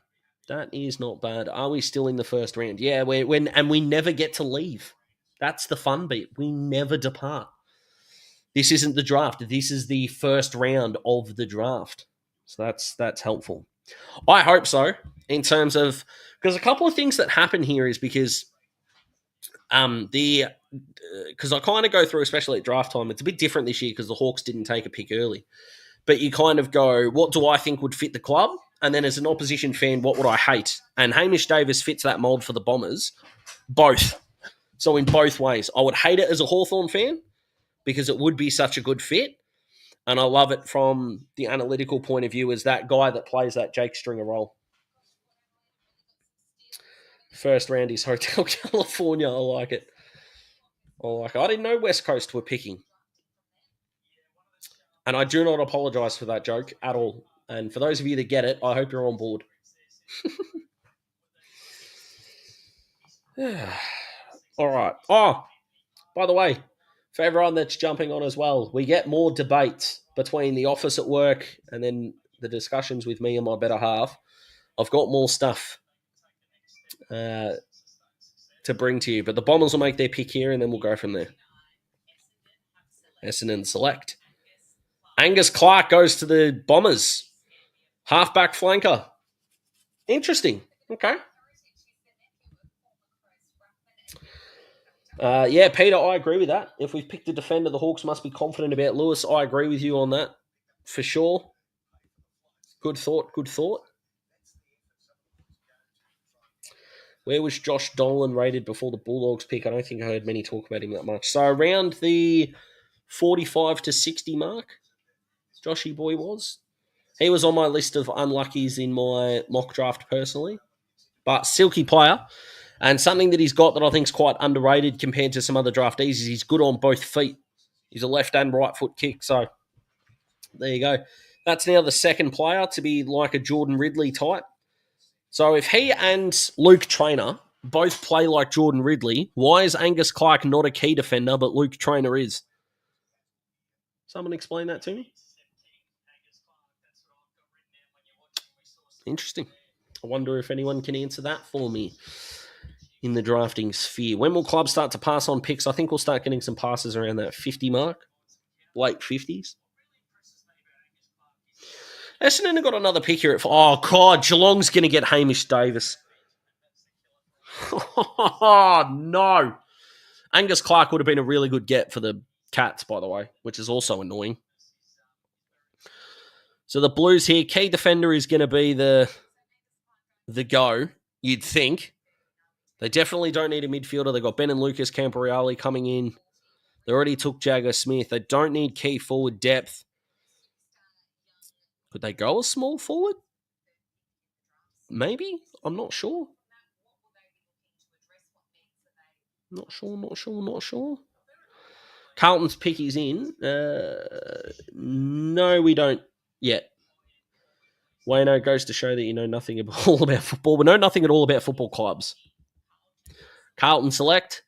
That is not bad. Are we still in the first round? Yeah, and we never get to leave. That's the fun bit. We never depart. This isn't the draft. This is the first round of the draft. So that's helpful. I hope so, in terms of, because a couple of things that happen here is because because I kind of go through, especially at draft time, it's a bit different this year because the Hawks didn't take a pick early. But you kind of go, what do I think would fit the club? And then as an opposition fan, what would I hate? And Hamish Davis fits that mould for the Bombers. Both. So in both ways. I would hate it as a Hawthorn fan because it would be such a good fit. And I love it from the analytical point of view as that guy that plays that Jake Stringer role. First round is Hotel California. I like it. I didn't know West Coast were picking. And I do not apologise for that joke at all. And for those of you that get it, I hope you're on board. All right. Oh, by the way, For everyone that's jumping on as well, we get more debates between the office at work and then the discussions with me and my better half. I've got more stuff to bring to you, but the Bombers will make their pick here and then we'll go from there. Essendon select. Angus Clark goes to the Bombers. Halfback flanker. Interesting. Okay. Yeah, Peter, I agree with that. If we've picked a defender, the Hawks must be confident about Lewis. I agree with you on that, for sure. Good thought, good thought. Where was Josh Dolan rated before the Bulldogs pick? I don't think I heard many talk about him that much. So around the 45 to 60 mark, Joshy boy was. He was on my list of unluckies in my mock draft personally. But silky player. And something that he's got that I think is quite underrated compared to some other draftees is he's good on both feet. He's a left and right foot kick. So there you go. That's now the second player to be like a Jordan Ridley type. So if he and Luke Traynor both play like Jordan Ridley, why is Angus Clark not a key defender, but Luke Traynor is? Someone explain that to me. Interesting. I wonder if anyone can answer that for me in the drafting sphere. When will clubs start to pass on picks? I think we'll start getting some passes around that 50 mark, late 50s. Essendon have got another pick here. Oh, God, Geelong's going to get Hamish Davis. Oh, no. Angus Clark would have been a really good get for the Cats, by the way, which is also annoying. So the Blues here, key defender is going to be the go, you'd think. They definitely don't need a midfielder. They've got Ben and Lucas Camporeale coming in. They already took Jagger Smith. They don't need key forward depth. Could they go a small forward? Maybe. I'm not sure. Not sure. Carlton's pick is in. No, we don't yet. Wayno goes to show that you know nothing all about football. We know nothing at all about football clubs. Carlton select.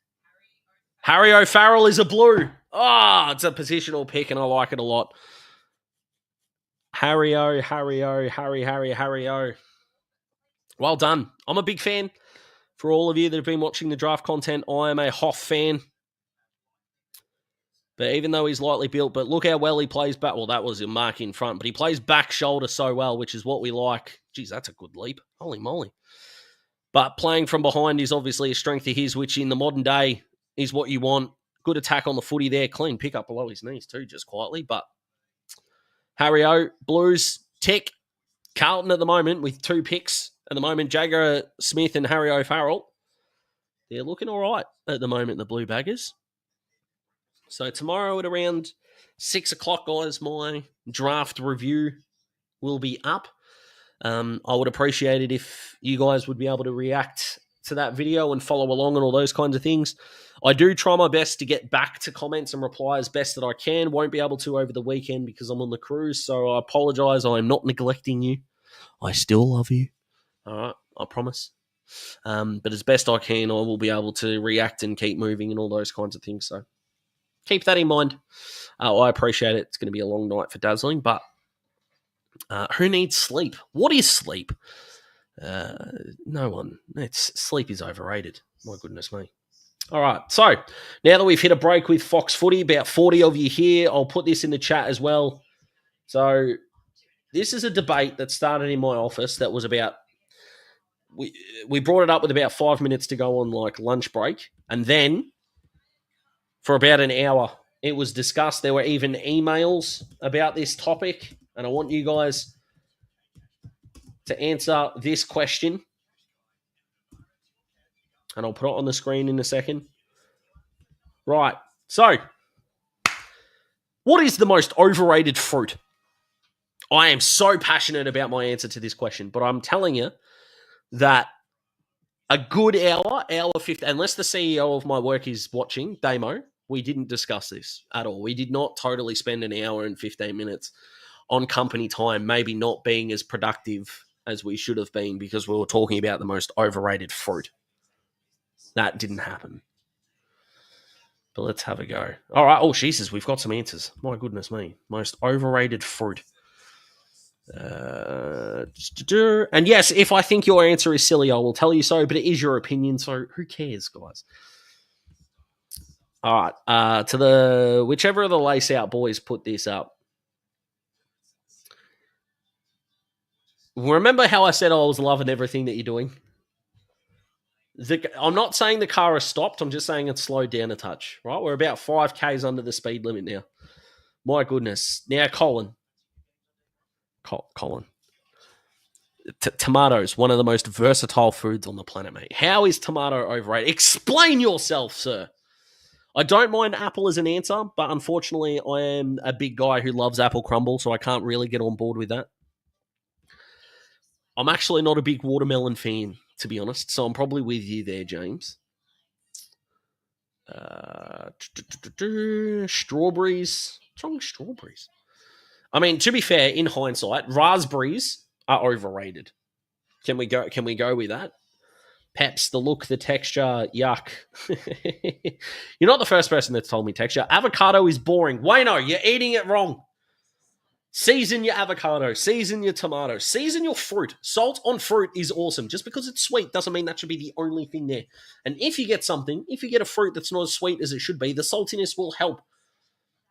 Harry O'Farrell is a blue. Ah, it's a positional pick and I like it a lot. Harry O. Well done. I'm a big fan. For all of you that have been watching the draft content, I am a Hoff fan. But even though he's lightly built, but look how well he plays back. Well, that was a mark in front, but he plays back shoulder so well, which is what we like. Geez, that's a good leap. Holy moly. But playing from behind is obviously a strength of his, which in the modern day is what you want. Good attack on the footy there. Clean pick up below his knees too, just quietly. But Harry O, Blues, tick. Carlton at the moment with 2 picks. At the moment, Jagger Smith and Harry O'Farrell. They're looking all right at the moment, the Blue Baggers. So tomorrow at around 6 o'clock, guys, my draft review will be up. I would appreciate it if you guys would be able to react to that video and follow along and all those kinds of things. I do try my best to get back to comments and reply as best that I can. Won't be able to over the weekend because I'm on the cruise, so I apologise. I'm not neglecting you. I still love you. All right, I promise. But as best I can, I will be able to react and keep moving and all those kinds of things. So keep that in mind. I appreciate it. It's going to be a long night for Dazzling, but who needs sleep? What is sleep? No one. Sleep is overrated. My goodness me. All right, so now that we've hit a break with Fox Footy, about 40 of you here, I'll put this in the chat as well. So this is a debate that started in my office that was about, we brought it up with about 5 minutes to go on like lunch break, and then for about an hour it was discussed. There were even emails about this topic, and I want you guys to answer this question. And I'll put it on the screen in a second. Right. So, what is the most overrated fruit? I am so passionate about my answer to this question, but I'm telling you that a good hour 50, unless the CEO of my work is watching, Damo, we didn't discuss this at all. We did not totally spend an hour and 15 minutes on company time, maybe not being as productive as we should have been because we were talking about the most overrated fruit. That didn't happen. But let's have a go. All right. Oh, Jesus, we've got some answers. My goodness me. Most overrated fruit. And yes, if I think your answer is silly, I will tell you so, but it is your opinion, so who cares, guys? All right. To the whichever of the lace out boys put this up. Remember how I said I was loving everything that you're doing? I'm not saying the car has stopped. I'm just saying it's slowed down a touch, right? We're about 5Ks under the speed limit now. My goodness. Now, Colin. Tomatoes, one of the most versatile foods on the planet, mate. How is tomato overrated? Explain yourself, sir. I don't mind apple as an answer, but unfortunately, I am a big guy who loves apple crumble, so I can't really get on board with that. I'm actually not a big watermelon fan, to be honest, so I'm probably with you there, James. Strawberries. What's wrong with strawberries? I mean, to be fair, in hindsight, raspberries are overrated. Can we go with that? Peps, the look, the texture, yuck. You're not the first person that's told me texture. Avocado is boring. Wayno, you're eating it wrong. Season your avocado. Season your tomato. Season your fruit. Salt on fruit is awesome. Just because it's sweet doesn't mean that should be the only thing there. And if you get a fruit that's not as sweet as it should be, the saltiness will help.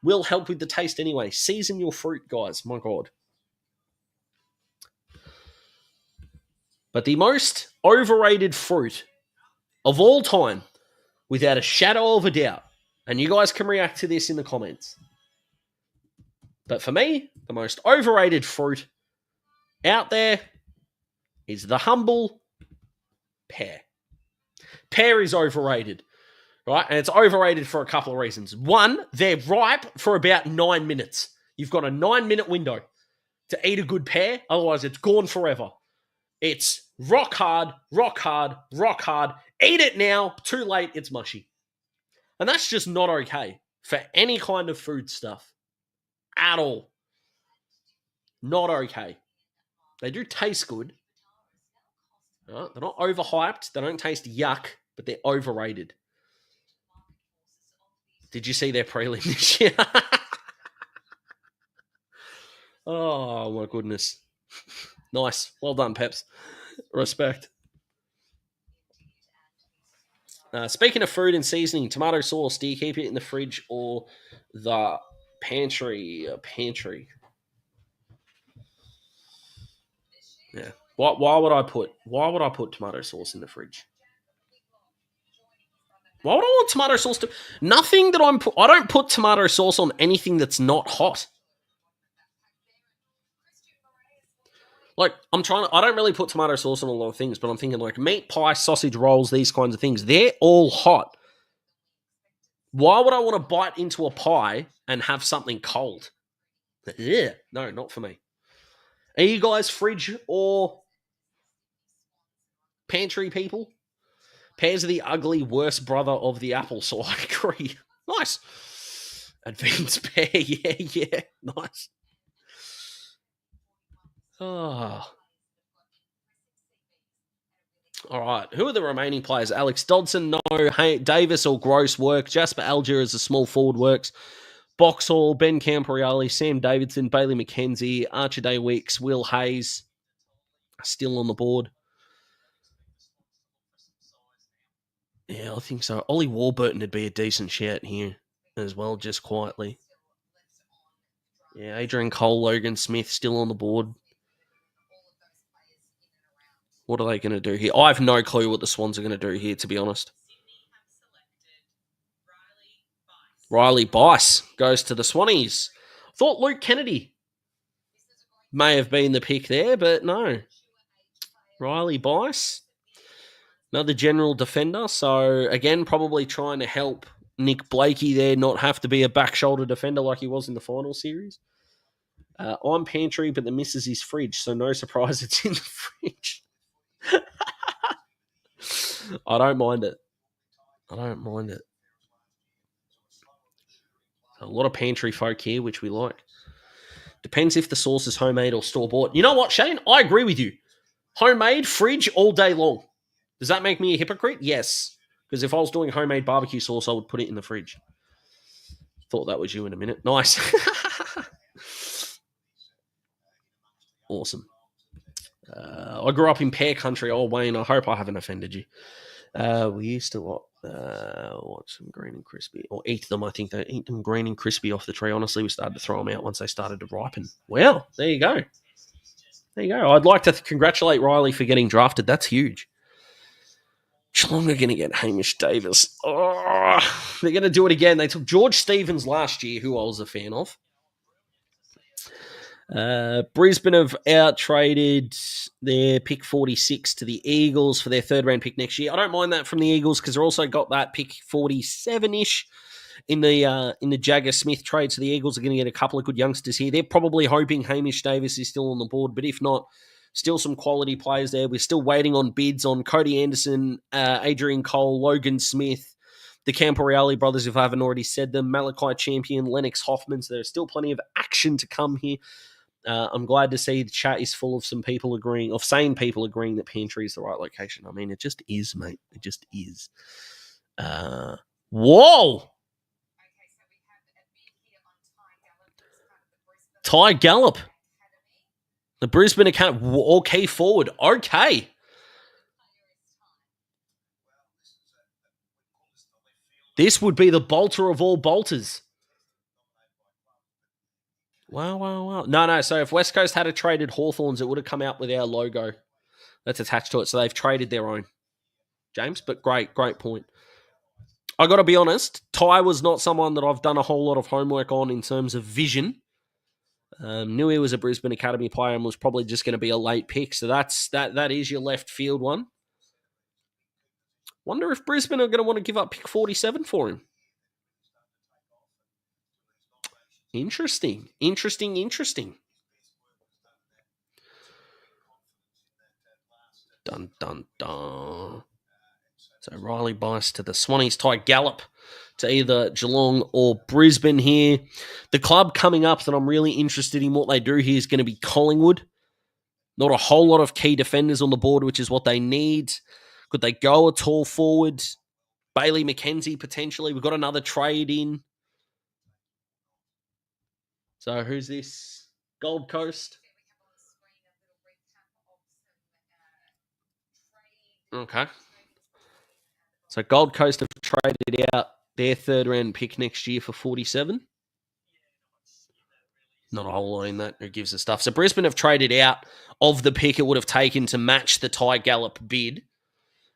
Will help with the taste anyway. Season your fruit, guys. My God. But the most overrated fruit of all time, without a shadow of a doubt, and you guys can react to this in the comments, but for me, the most overrated fruit out there is the humble pear. Pear is overrated, right? And it's overrated for a couple of reasons. One, they're ripe for about 9 minutes. You've got a 9-minute window to eat a good pear. Otherwise, it's gone forever. It's rock hard, rock hard, rock hard. Eat it now. Too late. It's mushy. And that's just not okay for any kind of food stuff at all. Not okay. They do taste good. Right? They're not overhyped. They don't taste yuck, but they're overrated. Did you see their prelim this year? Oh, my goodness. Nice. Well done, Peps. Respect. Speaking of food and seasoning, tomato sauce, do you keep it in the fridge or the pantry? Yeah. Why would I put tomato sauce in the fridge? Why would I want tomato sauce to... Nothing that I don't put tomato sauce on anything that's not hot. Like, I don't really put tomato sauce on a lot of things, but I'm thinking like meat pie, sausage rolls, these kinds of things. They're all hot. Why would I want to bite into a pie and have something cold? Yeah, no, not for me. Are you guys fridge or pantry people? Pears are the ugly worst brother of the apple, so I agree. Nice. Advanced pear, yeah, nice. Oh. All right. Who are the remaining players? Alex Dodson, no. Davis or Gross work. Jasper Alger as a small forward works. Boxhall, Ben Camporeale, Sam Davidson, Bailey McKenzie, Archer Day Wicks, Will Hayes, still on the board. Yeah, I think so. Ollie Warburton would be a decent shout here as well, just quietly. Yeah, Adrian Cole, Logan Smith, still on the board. What are they going to do here? I have no clue what the Swans are going to do here, to be honest. Riley Bice goes to the Swannies. Thought Luke Kennedy may have been the pick there, but no. Riley Bice, another general defender. So, again, probably trying to help Nick Blakey there not have to be a back shoulder defender like he was in the final series. I'm pantry, but the missus is fridge, so no surprise it's in the fridge. I don't mind it. A lot of pantry folk here, which we like. Depends if the sauce is homemade or store-bought. You know what, Shane? I agree with you. Homemade, fridge, all day long. Does that make me a hypocrite? Yes. Because if I was doing homemade barbecue sauce, I would put it in the fridge. Thought that was you in a minute. Nice. Awesome. I grew up in pear country. Oh, Wayne, I hope I haven't offended you. We used to watch some green and crispy, or eat them. I think they eat them green and crispy off the tree. Honestly, we started to throw them out once they started to ripen. Well, there you go. There you go. I'd like to congratulate Riley for getting drafted. That's huge. Geelong are going to get Hamish Davis. Oh, they're going to do it again. They took George Stevens last year, who I was a fan of. Brisbane have out-traded their pick 46 to the Eagles for their third-round pick next year. I don't mind that from the Eagles because they've also got that pick 47-ish in the Jagger Smith trade. So the Eagles are going to get a couple of good youngsters here. They're probably hoping Hamish Davis is still on the board, but if not, still some quality players there. We're still waiting on bids on Cody Anderson, Adrian Cole, Logan Smith, the Camporeale brothers, if I haven't already said them, Malachi Champion, Lennox Hoffman. So there's still plenty of action to come here. I'm glad to see the chat is full of some people agreeing, of sane people agreeing that Pantry is the right location. I mean, it just is, mate. It just is. Whoa! Ty Gallop. The Brisbane account. Okay, forward. Okay. This would be the bolter of all bolters. Wow. No. So if West Coast had traded Hawthorns, it would have come out with our logo that's attached to it. So they've traded their own, James. But great point. I got to be honest, Ty was not someone that I've done a whole lot of homework on in terms of vision. Knew he was a Brisbane Academy player and was probably just going to be a late pick. So that is your left field one. Wonder if Brisbane are going to want to give up pick 47 for him. Interesting. Dun, dun, dun. So Riley Bice to the Swannies, Ty Gallop to either Geelong or Brisbane here. The club coming up that I'm really interested in what they do here is going to be Collingwood. Not a whole lot of key defenders on the board, which is what they need. Could they go a tall forward? Bailey McKenzie, potentially. We've got another trade in. So who's this? Gold Coast. Okay. So Gold Coast have traded out their third-round pick next year for 47. Not a whole lot in that. Who gives the stuff? So Brisbane have traded out of the pick it would have taken to match the Ty Gallop bid,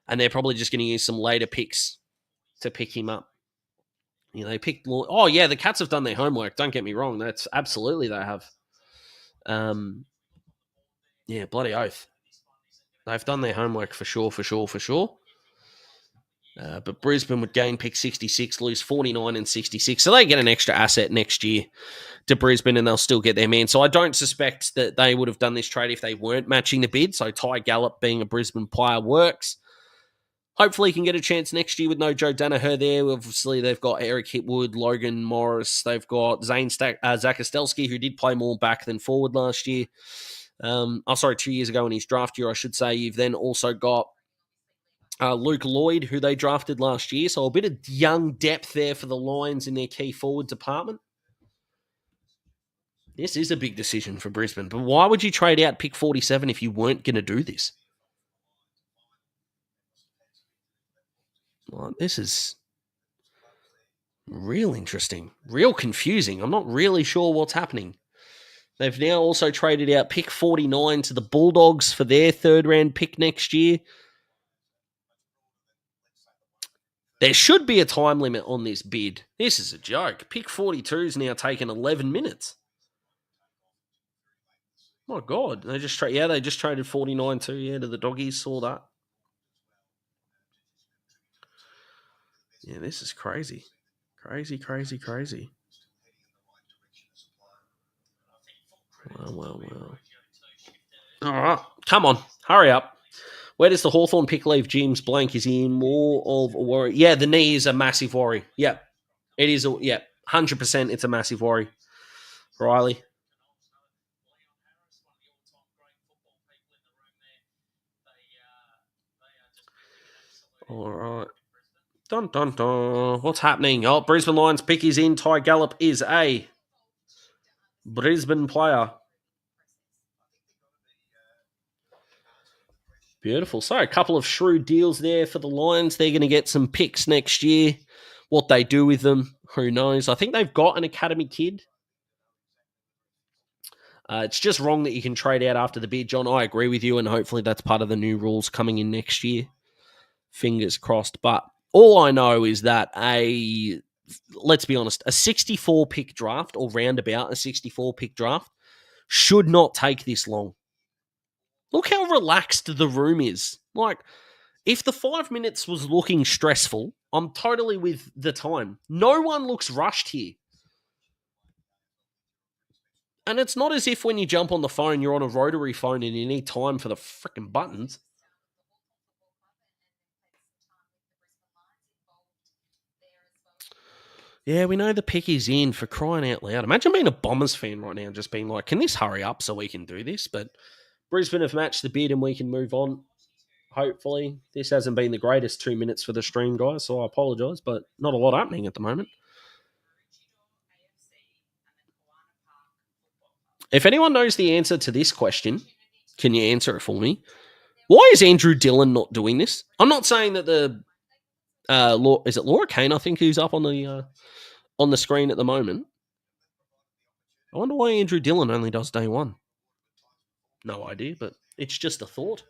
and they're probably just going to use some later picks to pick him up. You know, they picked. Oh yeah, the Cats have done their homework. Don't get me wrong. That's absolutely they have. Yeah, bloody oath. They've done their homework for sure. But Brisbane would gain pick 66, lose 49 and 66. So they get an extra asset next year to Brisbane and they'll still get their man. So I don't suspect that they would have done this trade if they weren't matching the bid. So Ty Gallop being a Brisbane player works. Hopefully he can get a chance next year with no Joe Danaher there. Obviously, they've got Eric Hitwood, Logan Morris. They've got Zach Ostelski, who did play more back than forward last year. 2 years ago in his draft year, I should say. You've then also got Luke Lloyd, who they drafted last year. So a bit of young depth there for the Lions in their key forward department. This is a big decision for Brisbane. But why would you trade out pick 47 if you weren't going to do this? Well, this is real interesting, real confusing. I'm not really sure what's happening. They've now also traded out pick 49 to the Bulldogs for their third-round pick next year. There should be a time limit on this bid. This is a joke. Pick 42 is now taking 11 minutes. My God. They just traded 49 too, to the Doggies. Saw that. Yeah, this is crazy. Crazy. Well. All right. Come on. Hurry up. Where does the Hawthorn pick leave James blank? Is he in more of a worry? Yeah, the knee is a massive worry. Yep. It is. 100% it's a massive worry. Riley. All right. Dun, dun, dun. What's happening? Oh, Brisbane Lions pick is in. Ty Gallop is a Brisbane player. Beautiful. So a couple of shrewd deals there for the Lions. They're going to get some picks next year. What they do with them, who knows? I think they've got an academy kid. It's just wrong that you can trade out after the bid, John. I agree with you, and hopefully that's part of the new rules coming in next year. Fingers crossed. But all I know is that let's be honest, a 64 pick draft or roundabout a 64 pick draft should not take this long. Look how relaxed the room is. Like, if the 5 minutes was looking stressful, I'm totally with the time. No one looks rushed here. And it's not as if when you jump on the phone, you're on a rotary phone and you need time for the freaking buttons. Yeah, we know the pick is in, for crying out loud. Imagine being a Bombers fan right now and just being like, can this hurry up so we can do this? But Brisbane have matched the bid and we can move on. Hopefully. This hasn't been the greatest 2 minutes for the stream, guys, so I apologise, but not a lot happening at the moment. If anyone knows the answer to this question, can you answer it for me? Why is Andrew Dillon not doing this? I'm not saying that the is it Laura Kane, I think, who's up on the screen at the moment. I wonder why Andrew Dillon only does day one. No idea, but it's just a thought.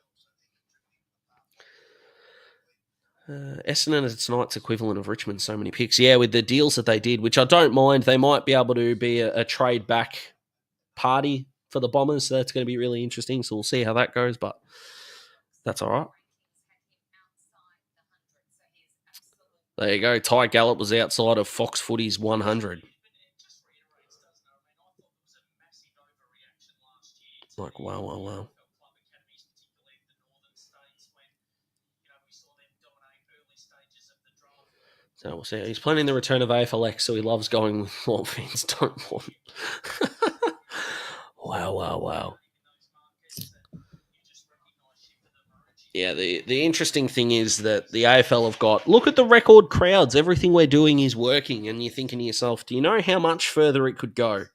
Essendon is tonight's equivalent of Richmond, so many picks. Yeah, with the deals that they did, which I don't mind, they might be able to be a trade back party for the Bombers, so that's going to be really interesting. So we'll see how that goes, but that's all right. There you go. Ty Gallop was outside of Fox Footy's 100. Like, wow. So we'll see. He's planning the return of AFLX, so he loves going with what fans don't want. Wow. Yeah, the interesting thing is that the AFL have got, look at the record crowds. Everything we're doing is working. And you're thinking to yourself, do you know how much further it could go?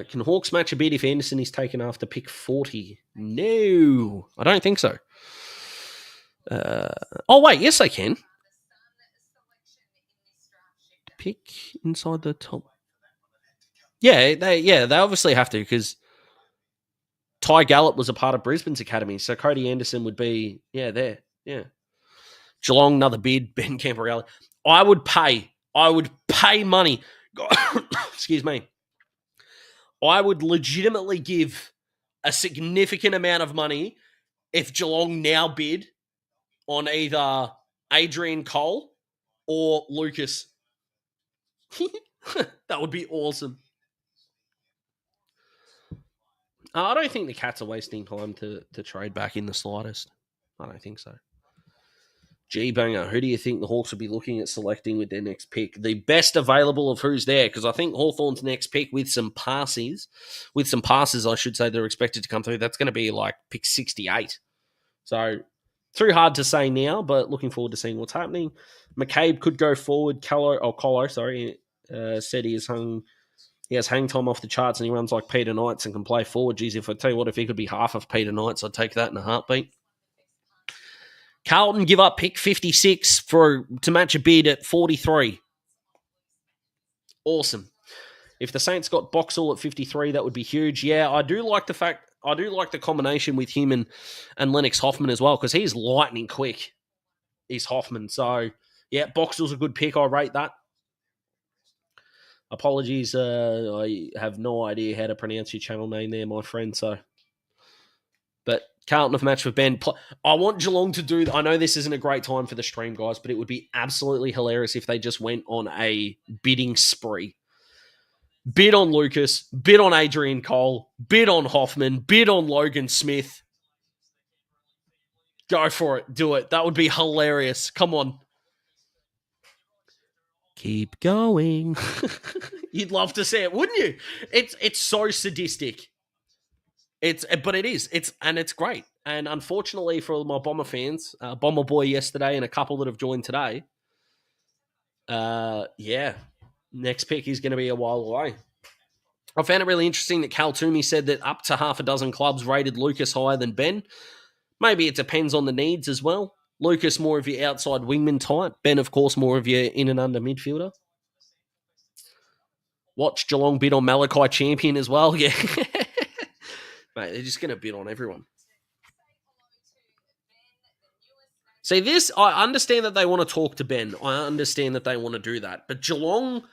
Can Hawks match a bid if Anderson is taken after pick 40? No, I don't think so. Oh, wait, yes, they can. Pick inside the top. Yeah, they obviously have to, because Ty Gallop was a part of Brisbane's academy, so Cody Anderson would be, there. Yeah. Geelong, another bid, Ben Camporelli. I would pay money. Excuse me. I would legitimately give a significant amount of money if Geelong now bid on either Adrian Cole or Lucas. That would be awesome. I don't think the Cats are wasting time to trade back in the slightest. I don't think so. G-Banger, who do you think the Hawks will be looking at selecting with their next pick? The best available of who's there, because I think Hawthorn's next pick with some passes, I should say, they're expected to come through, that's going to be like pick 68. So, too hard to say now, but looking forward to seeing what's happening. McCabe could go forward. Colo, said he has hang time off the charts and he runs like Peter Knights and can play forward. Geez, if I tell you what, if he could be half of Peter Knights, I'd take that in a heartbeat. Carlton give up pick 56 to match a bid at 43. Awesome. If the Saints got Boxall at 53, that would be huge. Yeah, I do like the combination with him and Lennox Hoffman as well, because he's lightning quick. He's Hoffman. So, yeah, Boxall's a good pick. I rate that. Apologies, I have no idea how to pronounce your channel name there, my friend. But Carlton have matched with Ben. I want Geelong to do... I know this isn't a great time for the stream, guys, but it would be absolutely hilarious if they just went on a bidding spree. Bid on Lucas, bid on Adrian Cole, bid on Hoffman, bid on Logan Smith. Go for it. Do it. That would be hilarious. Come on. Keep going. You'd love to see it, wouldn't you? It's so sadistic. But it is. It's great. And unfortunately for my Bomber fans, Bomber Boy yesterday and a couple that have joined today, yeah, next pick is going to be a while away. I found it really interesting that Cal Toomey said that up to half a dozen clubs rated Lucas higher than Ben. Maybe it depends on the needs as well. Lucas more of your outside wingman type. Ben, of course, more of your in and under midfielder. Watch Geelong bid on Malachi Champion as well. Yeah. Mate, they're just going to bid on everyone. See, this, I understand that they want to talk to Ben. I understand that they want to do that. But Geelong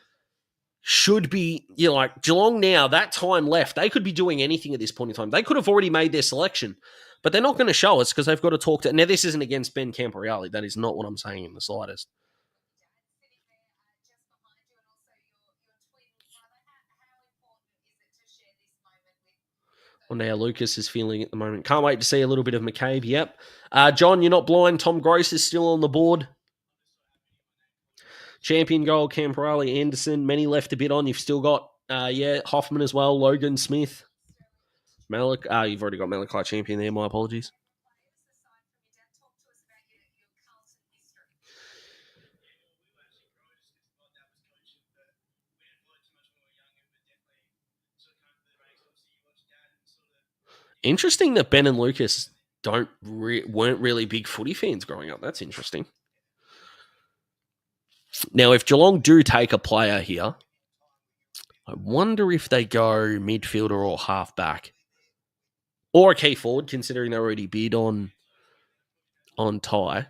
should be, Geelong now, that time left, they could be doing anything at this point in time. They could have already made their selection, but they're not going to show us because they've got to talk to. Now, this isn't against Ben Camporeale. That is not what I'm saying in the slightest. Well, now Lucas is feeling at the moment. Can't wait to see a little bit of McCabe. Yep. John, you're not blind. Tom Gross is still on the board. Champion goal, Camporeale, Anderson. Many left a bit on. You've still got, Hoffman as well, Logan Smith. You've already got Malachi Champion there. My apologies. Interesting that Ben and Lucas weren't really big footy fans growing up. That's interesting. Now, if Geelong do take a player here, I wonder if they go midfielder or halfback. Or a key forward, considering they already bid on Ty.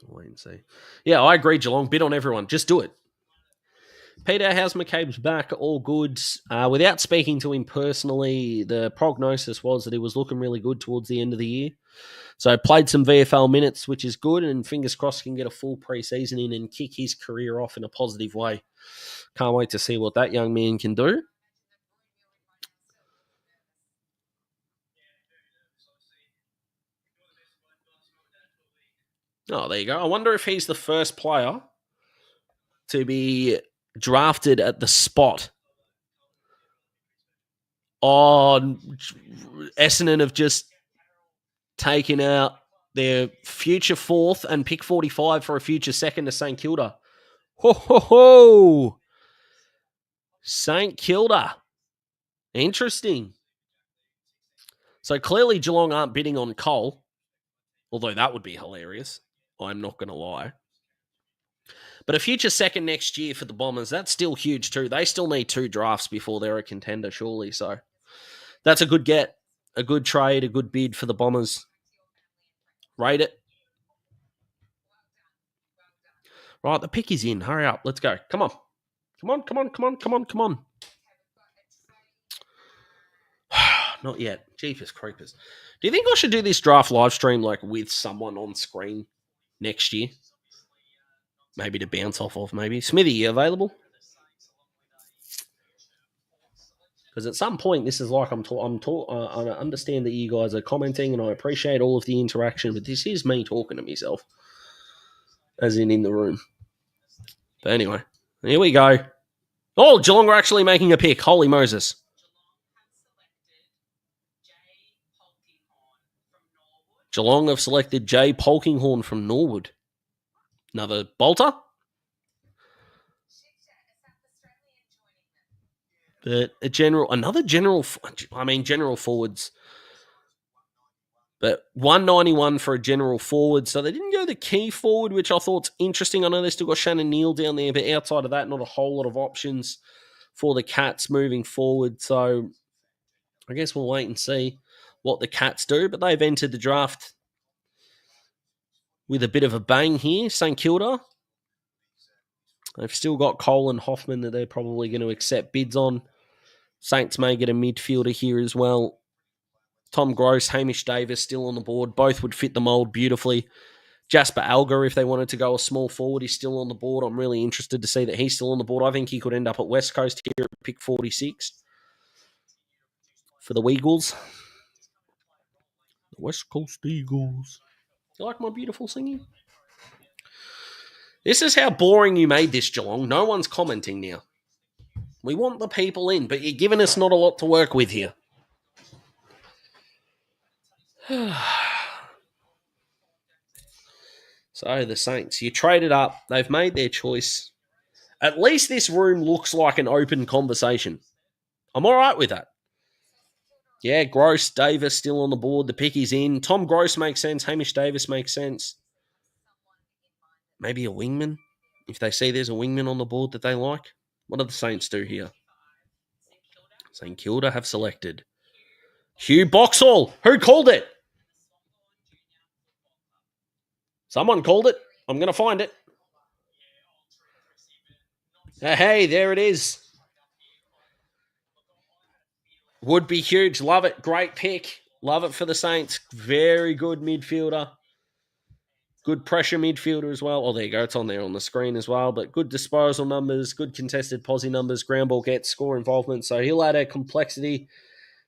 Wait and see. Yeah, I agree, Geelong. Bid on everyone. Just do it. Peter, how's McCabe's back? All good. Without speaking to him personally, the prognosis was that he was looking really good towards the end of the year. So played some VFL minutes, which is good, and fingers crossed can get a full pre-season in and kick his career off in a positive way. Can't wait to see what that young man can do. Oh, there you go. I wonder if he's the first player to be drafted at the spot. Essendon have just taken out their future fourth and pick 45 for a future second to St Kilda. Ho, ho, ho! St Kilda. Interesting. So clearly Geelong aren't bidding on Cole, although that would be hilarious. I'm not going to lie. But a future second next year for the Bombers, that's still huge too. They still need 2 drafts before they're a contender, surely. So that's a good get, a good trade, a good bid for the Bombers. Rate it. Right, the pick is in. Hurry up. Let's go. Come on. Come on, come on, come on, come on, come on. Not yet. Jeepers creepers. Do you think I should do this draft live stream with someone on screen next year? Maybe to bounce off of, maybe. Smithy, you available? Because at some point, this is like I understand that you guys are commenting, and I appreciate all of the interaction, but this is me talking to myself, as in the room. But anyway, here we go. Oh, Geelong are actually making a pick. Holy Moses. Geelong have selected Jay Polkinghorne from Norwood. Another bolter. But general forwards. But 191 for a general forward. So they didn't go the key forward, which I thought's interesting. I know they still got Shannon Neal down there, but outside of that, not a whole lot of options for the Cats moving forward. So I guess we'll wait and see what the Cats do. But they've entered the draft with a bit of a bang here. St Kilda. They've still got Cole and Hoffman that they're probably going to accept bids on. Saints may get a midfielder here as well. Tom Gross, Hamish Davis still on the board. Both would fit the mould beautifully. Jasper Alger, if they wanted to go a small forward, he's still on the board. I'm really interested to see that he's still on the board. I think he could end up at West Coast here at pick 46 for the Weagles. The West Coast Eagles. You like my beautiful singing? This is how boring you made this, Geelong. No one's commenting now. We want the people in, but you're giving us not a lot to work with here. So the Saints, you traded up. They've made their choice. At least this room looks like an open conversation. I'm all right with that. Yeah, Gross, Davis still on the board. The pick is in. Tom Gross makes sense. Hamish Davis makes sense. Maybe a wingman, if they see there's a wingman on the board that they like. What do the Saints do here? St Kilda have selected Hugh Boxshall. Who called it? Someone called it. I'm going to find it. Hey, there it is. Would be huge. Love it. Great pick. Love it for the Saints. Very good midfielder. Good pressure midfielder as well. Oh, there you go. It's on there on the screen as well. But good disposal numbers, good contested posse numbers, ground ball gets, score involvement. So he'll add a complexity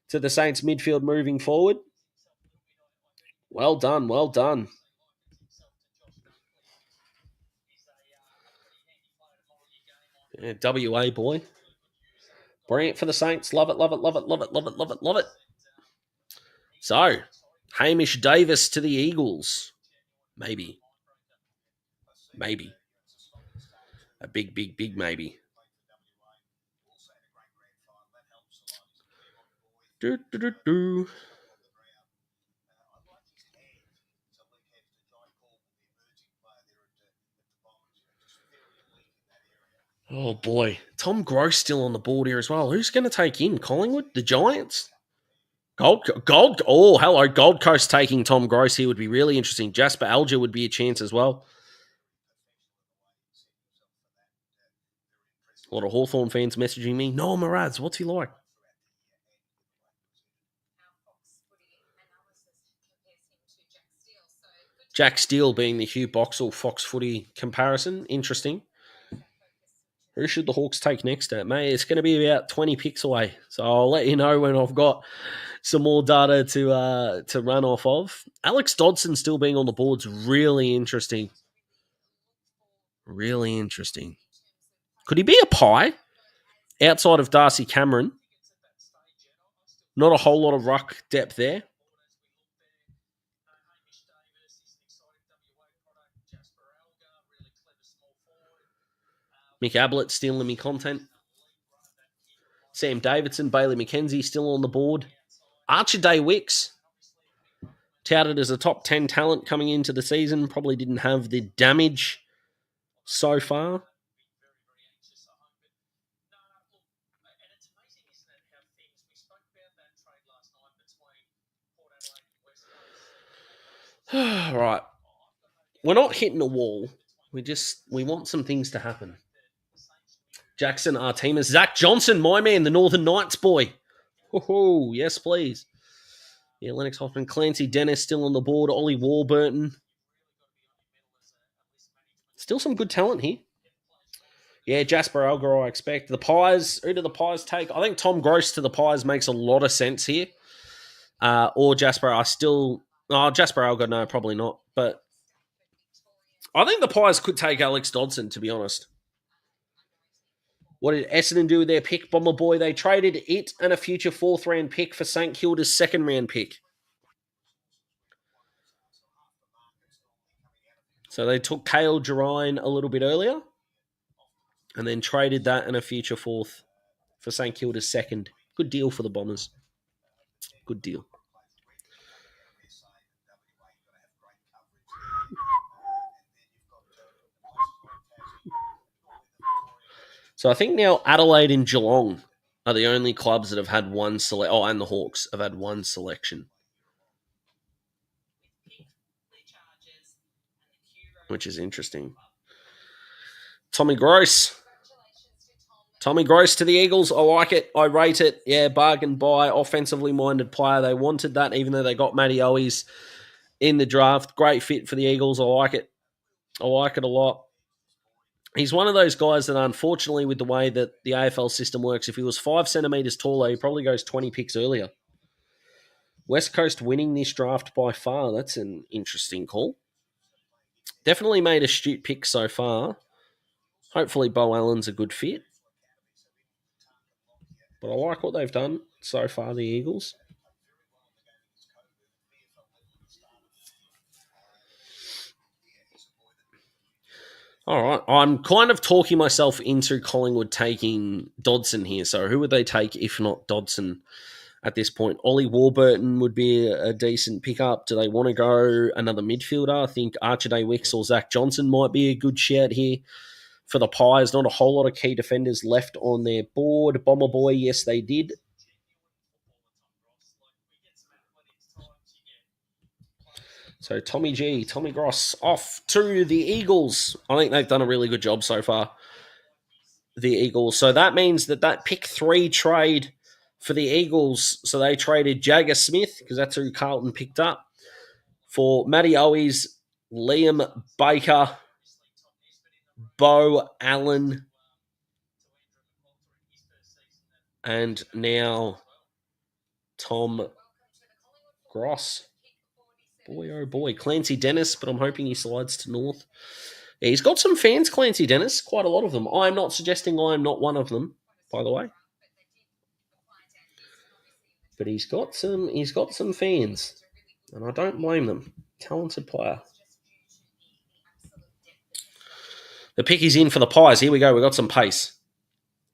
to the Saints midfield moving forward. Well done. Well done. Yeah, WA boy. Brilliant for the Saints. Love it, love it, love it, love it, love it, love it, love it. So, Hamish Davis to the Eagles. Maybe. Maybe. A big, big, big maybe. Do, do, do, do. Oh boy. Tom Gross still on the board here as well. Who's going to take in? Collingwood? The Giants? Gold. Oh, hello. Gold Coast taking Tom Gross here would be really interesting. Jasper Alger would be a chance as well. A lot of Hawthorn fans messaging me. Noah Mraz, what's he like? Jack Steele being the Hugh Boxshall Fox footy comparison. Interesting. Who should the Hawks take next at? Mate, it's going to be about 20 picks away. So I'll let you know when I've got some more data to run off of. Alex Dodson still being on the board's really interesting. Really interesting. Could he be a pie outside of Darcy Cameron? Not a whole lot of ruck depth there. Mick Ablett stealing me content. Sam Davidson, Bailey McKenzie still on the board. Archer Day Wicks, touted as a top 10 talent coming into the season, probably didn't have the damage so far. Right. We're not hitting a wall. We want some things to happen. Jackson Artemis. Zack Johnson, my man, the Northern Knights boy. Oh, yes, please. Yeah, Lennox Hoffman, Clancy Dennis still on the board. Ollie Warburton. Still some good talent here. Yeah, Jasper Alger, I expect. The Pies, who do the Pies take? I think Tom Gross to the Pies makes a lot of sense here. Or Jasper, Jasper Alger, no, probably not. But I think the Pies could take Alex Dodson, to be honest. What did Essendon do with their pick, Bomber Boy? They traded it and a future 4th round pick for St Kilda's 2nd round pick. So they took Kale Gerreyn a little bit earlier and then traded that and a future 4th for St Kilda's 2nd. Good deal for the Bombers. Good deal. So I think now Adelaide and Geelong are the only clubs that have had one select. Oh, and the Hawks have had one selection, which is interesting. Tommy Gross to the Eagles. I like it. I rate it. Yeah, bargain buy, offensively minded player. They wanted that, even though they got Matty Owies in the draft. Great fit for the Eagles. I like it. I like it a lot. He's one of those guys that, unfortunately, with the way that the AFL system works, if he was 5 centimetres taller, he probably goes 20 picks earlier. West Coast winning this draft by far. That's an interesting call. Definitely made astute picks so far. Hopefully Bo Allen's a good fit. But I like what they've done so far, the Eagles. All right. I'm kind of talking myself into Collingwood taking Dodson here. So who would they take if not Dodson at this point? Ollie Warburton would be a decent pickup. Do they want to go another midfielder? I think Archie Wicks or Zack Johnson might be a good shout here for the Pies. Not a whole lot of key defenders left on their board. Bomber Boy, yes, they did. So Tommy Gross, off to the Eagles. I think they've done a really good job so far, the Eagles. So that means that pick 3 trade for the Eagles, so they traded Jagger Smith, because that's who Carlton picked up, for Matty Owies, Liam Baker, Bo Allen, and now Tom Gross. Boy, oh boy. Clancy Dennis, but I'm hoping he slides to North. Yeah, he's got some fans, Clancy Dennis, quite a lot of them. I'm not suggesting I'm not one of them, by the way. But he's got some fans, and I don't blame them. Talented player. The pick is in for the Pies. Here we go. We've got some pace.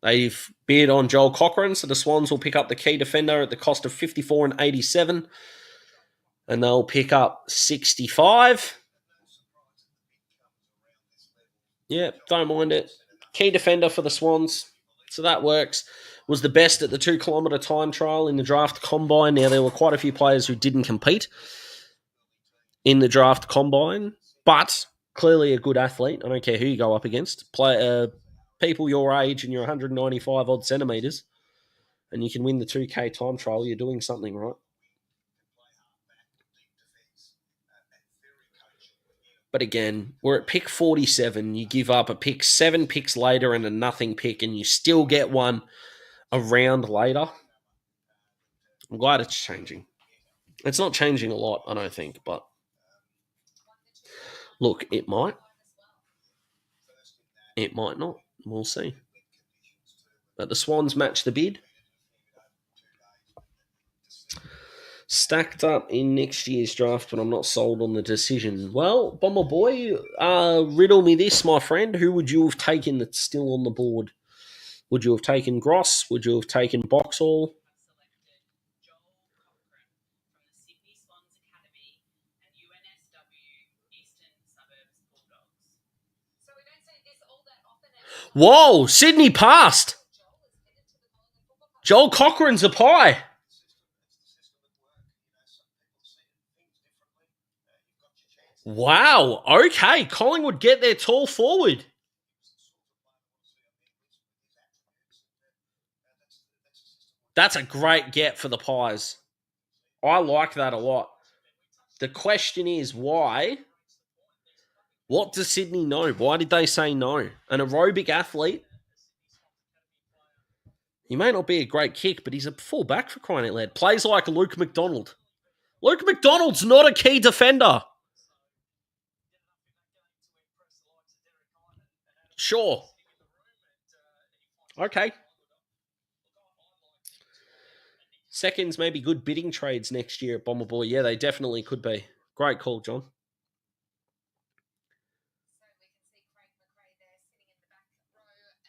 They've bid on Joel Cochran, so the Swans will pick up the key defender at the cost of 54 and 87. And they'll pick up 65. Yeah, don't mind it. Key defender for the Swans. So that works. Was the best at the 2 kilometre time trial in the draft combine. Now, there were quite a few players who didn't compete in the draft combine, but clearly a good athlete. I don't care who you go up against. People your age and you're 195 odd centimetres, and you can win the 2K time trial, you're doing something right. But again, we're at pick 47. You give up a pick 7 picks later and a nothing pick, and you still get one a round later. I'm glad it's changing. It's not changing a lot, I don't think, but look, it might. It might not. We'll see. But the Swans match the bid. Stacked up in next year's draft, but I'm not sold on the decision. Well, Bomber Boy, riddle me this, my friend. Who would you have taken that's still on the board? Would you have taken Gross? Would you have taken Boxhall? Whoa, Sydney passed. Joel Cochran's a pie. Wow, okay. Collingwood get their tall forward. That's a great get for the Pies. I like that a lot. The question is why? What does Sydney know? Why did they say no? An aerobic athlete. He may not be a great kick, but he's a fullback for crying out loud. Plays like Luke McDonald. Luke McDonald's not a key defender. Sure. Okay. Seconds may be good bidding trades next year at Bomber Boy. Yeah, they definitely could be. Great call, John.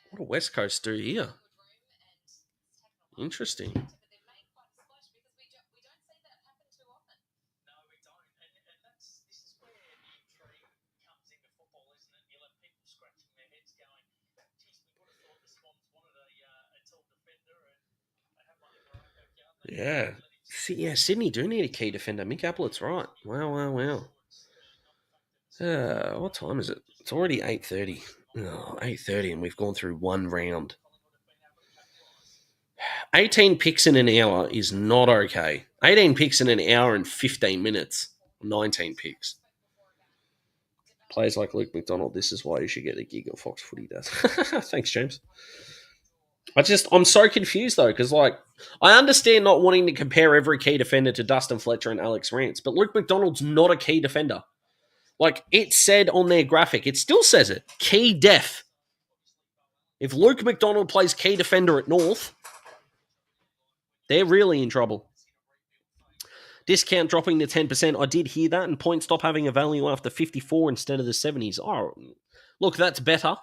What do West Coast do here? Interesting. Yeah. Sydney do need a key defender. Mick Applett's right. Wow. What time is it? It's already 8:30. 8:30, and we've gone through one round. 18 picks in an hour is not okay. 18 picks in an hour and 15 minutes. 19 picks. Plays like Luke McDonald. This is why you should get a gig at Fox Footy does. Thanks, James. I'm so confused though, because I understand not wanting to compare every key defender to Dustin Fletcher and Alex Rance, but Luke McDonald's not a key defender. Like, it said on their graphic, it still says it, key def. If Luke McDonald plays key defender at North, they're really in trouble. Discount dropping to 10%. I did hear that, and point stop having a value after 54 instead of the 70s. Oh, look, that's better.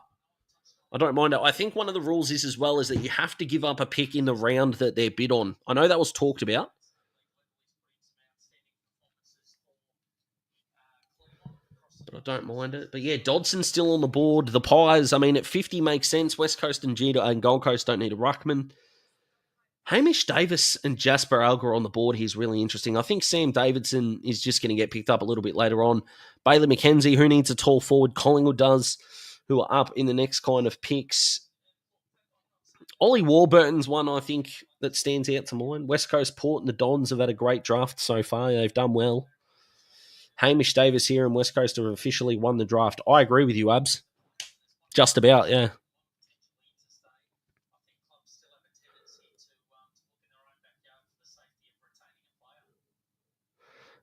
I don't mind it. I think one of the rules is as well is that you have to give up a pick in the round that they're bid on. I know that was talked about. But I don't mind it. But yeah, Dodson's still on the board. The Pies, I mean, at 50 makes sense. West Coast and Gold Coast don't need a ruckman. Hamish Davis and Jasper Alger on the board here is really interesting. I think Sam Davidson is just going to get picked up a little bit later on. Bailey McKenzie, who needs a tall forward? Collingwood does, who are up in the next kind of picks. Ollie Warburton's one, I think, that stands out to mind. West Coast Port and the Dons have had a great draft so far. They've done well. Hamish Davis here and West Coast have officially won the draft. I agree with you, Abs. Just about, yeah.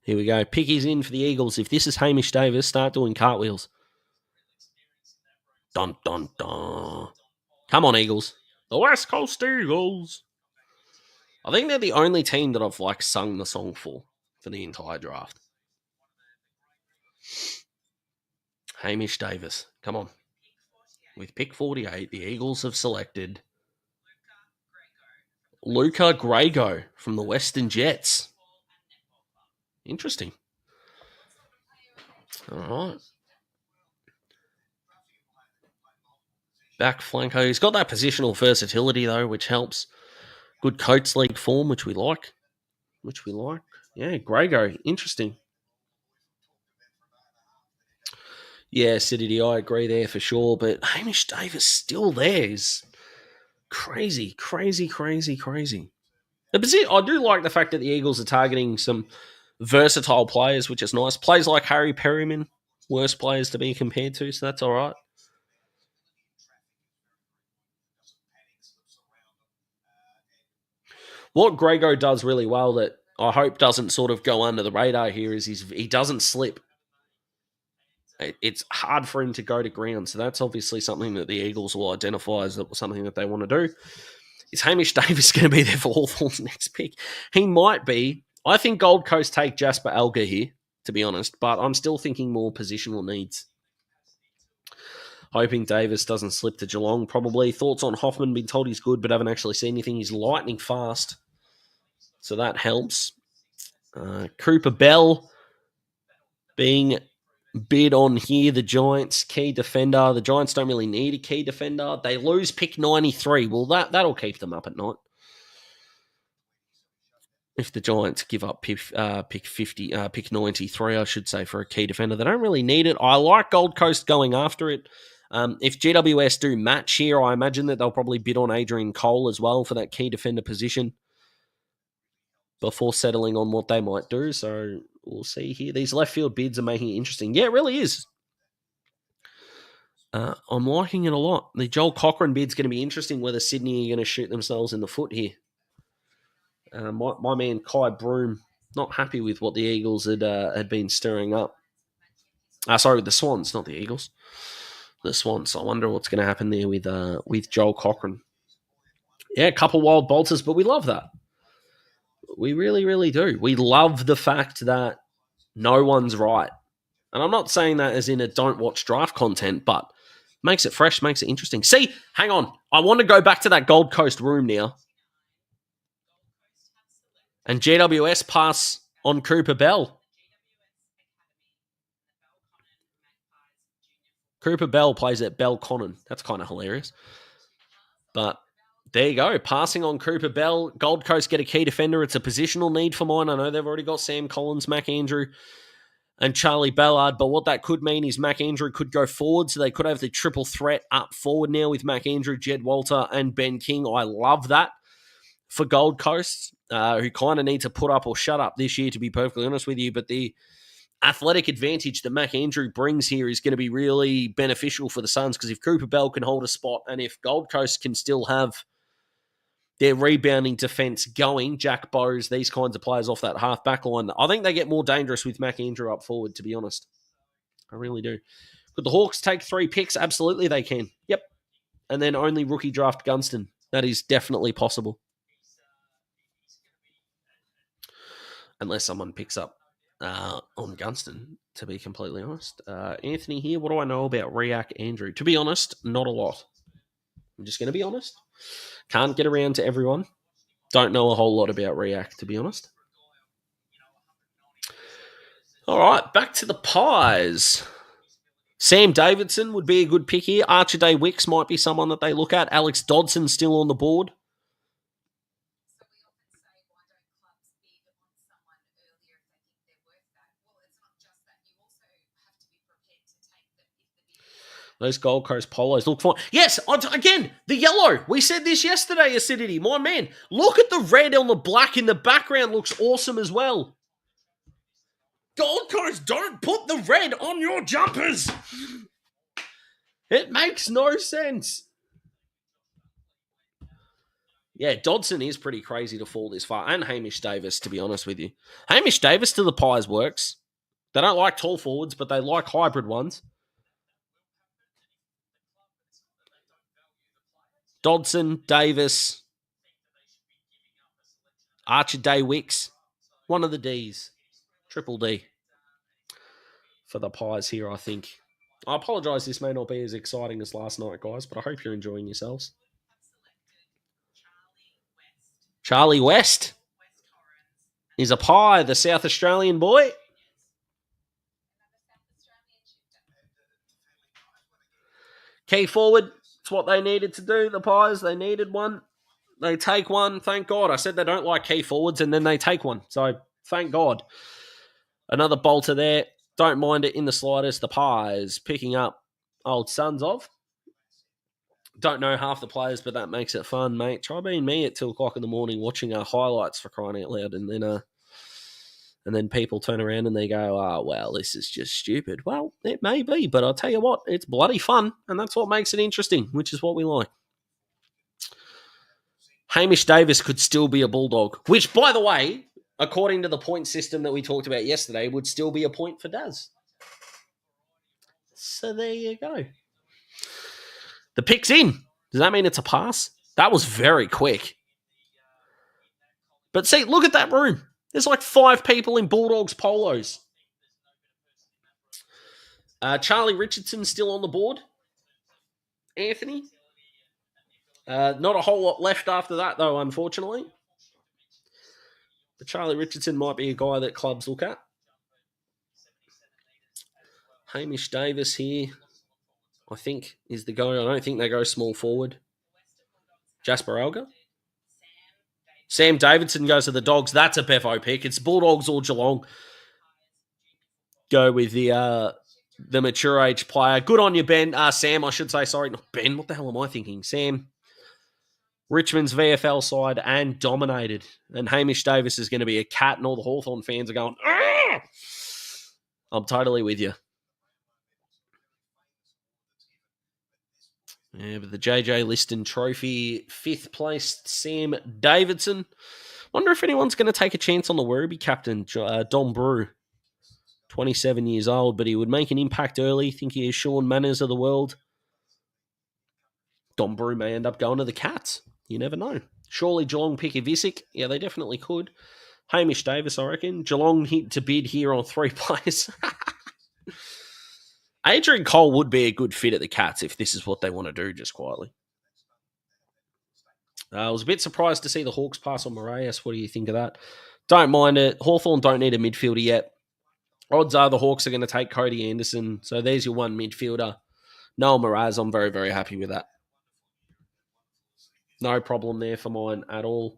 Here we go. Picky's in for the Eagles. If this is Hamish Davis, start doing cartwheels. Dun, dun, dun. Come on, Eagles. The West Coast Eagles. I think they're the only team that I've sung the song for the entire draft. Hamish Davis. Come on. With pick 48, the Eagles have selected Luca Grego from the Western Jets. Interesting. All right. Back flanker. He's got that positional versatility, though, which helps. Good Coates League form, which we like. Yeah, Grego. Interesting. Yeah, Acidity, I agree there for sure. But Hamish Davis still there is crazy. I do like the fact that the Eagles are targeting some versatile players, which is nice. Players like Harry Perryman, worst players to be compared to, so that's all right. What Grego does really well that I hope doesn't sort of go under the radar here is he doesn't slip. It's hard for him to go to ground, so that's obviously something that the Eagles will identify as something that they want to do. Is Hamish Davis going to be there for Hawthorn's next pick? He might be. I think Gold Coast take Jasper Alger here, to be honest, but I'm still thinking more positional needs. Hoping Davis doesn't slip to Geelong, probably. Thoughts on Hoffman? Been told he's good, but haven't actually seen anything. He's lightning fast, so that helps. Cooper Bell being bid on here. The Giants, key defender. The Giants don't really need a key defender. They lose pick 93. Well, that'll keep them up at night. If the Giants give up pick 93, I should say, for a key defender. They don't really need it. I like Gold Coast going after it. If GWS do match here, I imagine that they'll probably bid on Adrian Cole as well for that key defender position before settling on what they might do. So we'll see here. These left field bids are making it interesting. Yeah, it really is. I'm liking it a lot. The Joel Cochran bid's going to be interesting, whether Sydney are going to shoot themselves in the foot here. My man Kai Broom, not happy with what the Eagles had been stirring up. Sorry, the Swans, not the Eagles. The Swans. I wonder what's going to happen there with Joel Cochran. Yeah, a couple wild bolters, but we love that. We really, really do. We love the fact that no one's right. And I'm not saying that as in a don't watch draft content, but makes it fresh, makes it interesting. See, hang on. I want to go back to that Gold Coast room now. And GWS pass on Cooper Bell. Cooper Bell plays at Belconnen. That's kind of hilarious. But there you go. Passing on Cooper Bell. Gold Coast get a key defender. It's a positional need for mine. I know they've already got Sam Collins, Mac Andrew, and Charlie Ballard. But what that could mean is Mac Andrew could go forward. So they could have the triple threat up forward now with Mac Andrew, Jed Walter, and Ben King. I love that for Gold Coast, who kind of need to put up or shut up this year, to be perfectly honest with you. But the athletic advantage that Mac Andrew brings here is going to be really beneficial for the Suns, because if Cooper Bell can hold a spot and if Gold Coast can still have their rebounding defense going, Jack Bowes, these kinds of players off that half back line, I think they get more dangerous with Mac Andrew up forward, to be honest. I really do. Could the Hawks take 3 picks? Absolutely they can. Yep. And then only rookie draft Gunston. That is definitely possible. Unless someone picks up on Gunston, to be completely honest. Anthony here, what do I know about Riak Andrew? To be honest, not a lot. I'm just going to be honest. Can't get around to everyone. Don't know a whole lot about Riak, to be honest. All right, back to the Pies. Sam Davidson would be a good pick here. Archie Wicks might be someone that they look at. Alex Dodson still on the board. Those Gold Coast polos look fine. Yes, again, the yellow. We said this yesterday, Acidity. My man, look at the red on the black in the background. Looks awesome as well. Gold Coast, don't put the red on your jumpers. It makes no sense. Yeah, Dodson is pretty crazy to fall this far. And Hamish Davis, to be honest with you. Hamish Davis to the Pies works. They don't like tall forwards, but they like hybrid ones. Dodson, Davis, Archie Wicks. One of the D's. Triple D. For the Pies here, I think. I apologise, this may not be as exciting as last night, guys, but I hope you're enjoying yourselves. Charlie West is a Pie, the South Australian boy. Key forward, it's what they needed to do, the Pies. They needed one. They take one, thank God. I said they don't like key forwards, and then they take one. So, thank God. Another bolter there. Don't mind it in the slightest. The Pies picking up old sons of. Don't know half the players, but that makes it fun, mate. Try being me at 2 o'clock in the morning watching highlights for crying out loud, and then people turn around and they go, "Oh, well, this is just stupid." Well, it may be, but I'll tell you what, it's bloody fun, and that's what makes it interesting, which is what we like. Hamish Davis could still be a Bulldog, which, by the way, according to the point system that we talked about yesterday, would still be a point for Daz. So there you go. The pick's in. Does that mean it's a pass? That was very quick. But see, look at that room. There's like 5 people in Bulldogs polos. Charlie Richardson still on the board. Anthony. Not a whole lot left after that, though, unfortunately. But Charlie Richardson might be a guy that clubs look at. Hamish Davis here, I think, is the guy. I don't think they go small forward. Jasper Alga. Sam Davidson goes to the Dogs. That's a Bevo pick. It's Bulldogs or Geelong. Go with the mature age player. Good on you, Ben. Sam, I should say. Sorry, not Ben. What the hell am I thinking? Sam. Richmond's VFL side and dominated. And Hamish Davis is going to be a cat, and all the Hawthorn fans are going, "Argh!" I'm totally with you. Yeah, but the JJ Liston Trophy, 5th placed Sam Davidson. Wonder if anyone's going to take a chance on the Werribee captain, Dom Brew. 27 years old, but he would make an impact early. Think he is Sean Manners of the world. Dom Brew may end up going to the Cats. You never know. Surely Geelong pick Ivisic. Yeah, they definitely could. Hamish Davis, I reckon. Geelong hit to bid here on 3 players. Adrian Cole would be a good fit at the Cats if this is what they want to do, just quietly. I was a bit surprised to see the Hawks pass on Moraes. What do you think of that? Don't mind it. Hawthorn don't need a midfielder yet. Odds are the Hawks are going to take Cody Anderson. So there's your one midfielder. Noah Mraz, I'm very, very happy with that. No problem there for mine at all.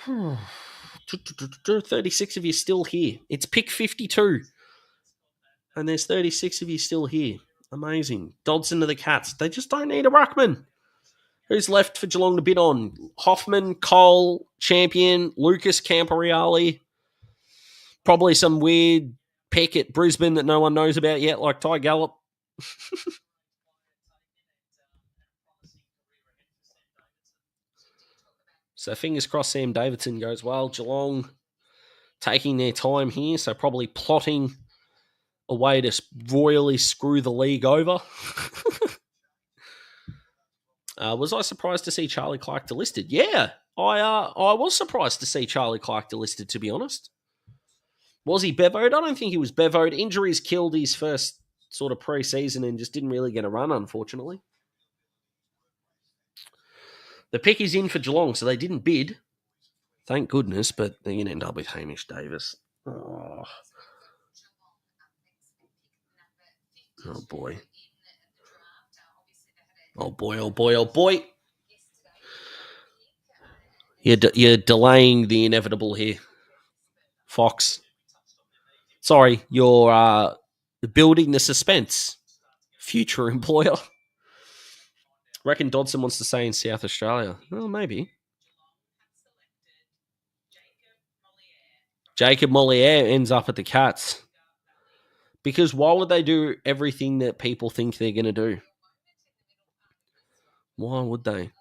36 of you still here. It's pick 52. And there's 36 of you still here. Amazing. Dodson to the Cats. They just don't need a ruckman. Who's left for Geelong to bid on? Hoffman, Cole, Champion, Lucas Camporeale. Probably some weird pick at Brisbane that no one knows about yet, like Ty Gallop. So fingers crossed Sam Davidson goes well. Geelong taking their time here, so probably plotting a way to royally screw the league over. Was I surprised to see Charlie Clark delisted? Yeah, I was surprised to see Charlie Clark delisted, to be honest. Was he bevoed? I don't think he was bevoed. Injuries killed his first sort of pre-season and just didn't really get a run, unfortunately. The pick is in for Geelong, so they didn't bid. Thank goodness, but they're going to end up with Hamish Davis. Oh boy. Oh boy, oh boy, oh boy. You're delaying the inevitable here, Fox. Sorry, you're building the suspense, future employer. Reckon Dodson wants to stay in South Australia. Well, maybe. Jacob Mollier ends up at the Cats. Because why would they do everything that people think they're going to do? Why would they?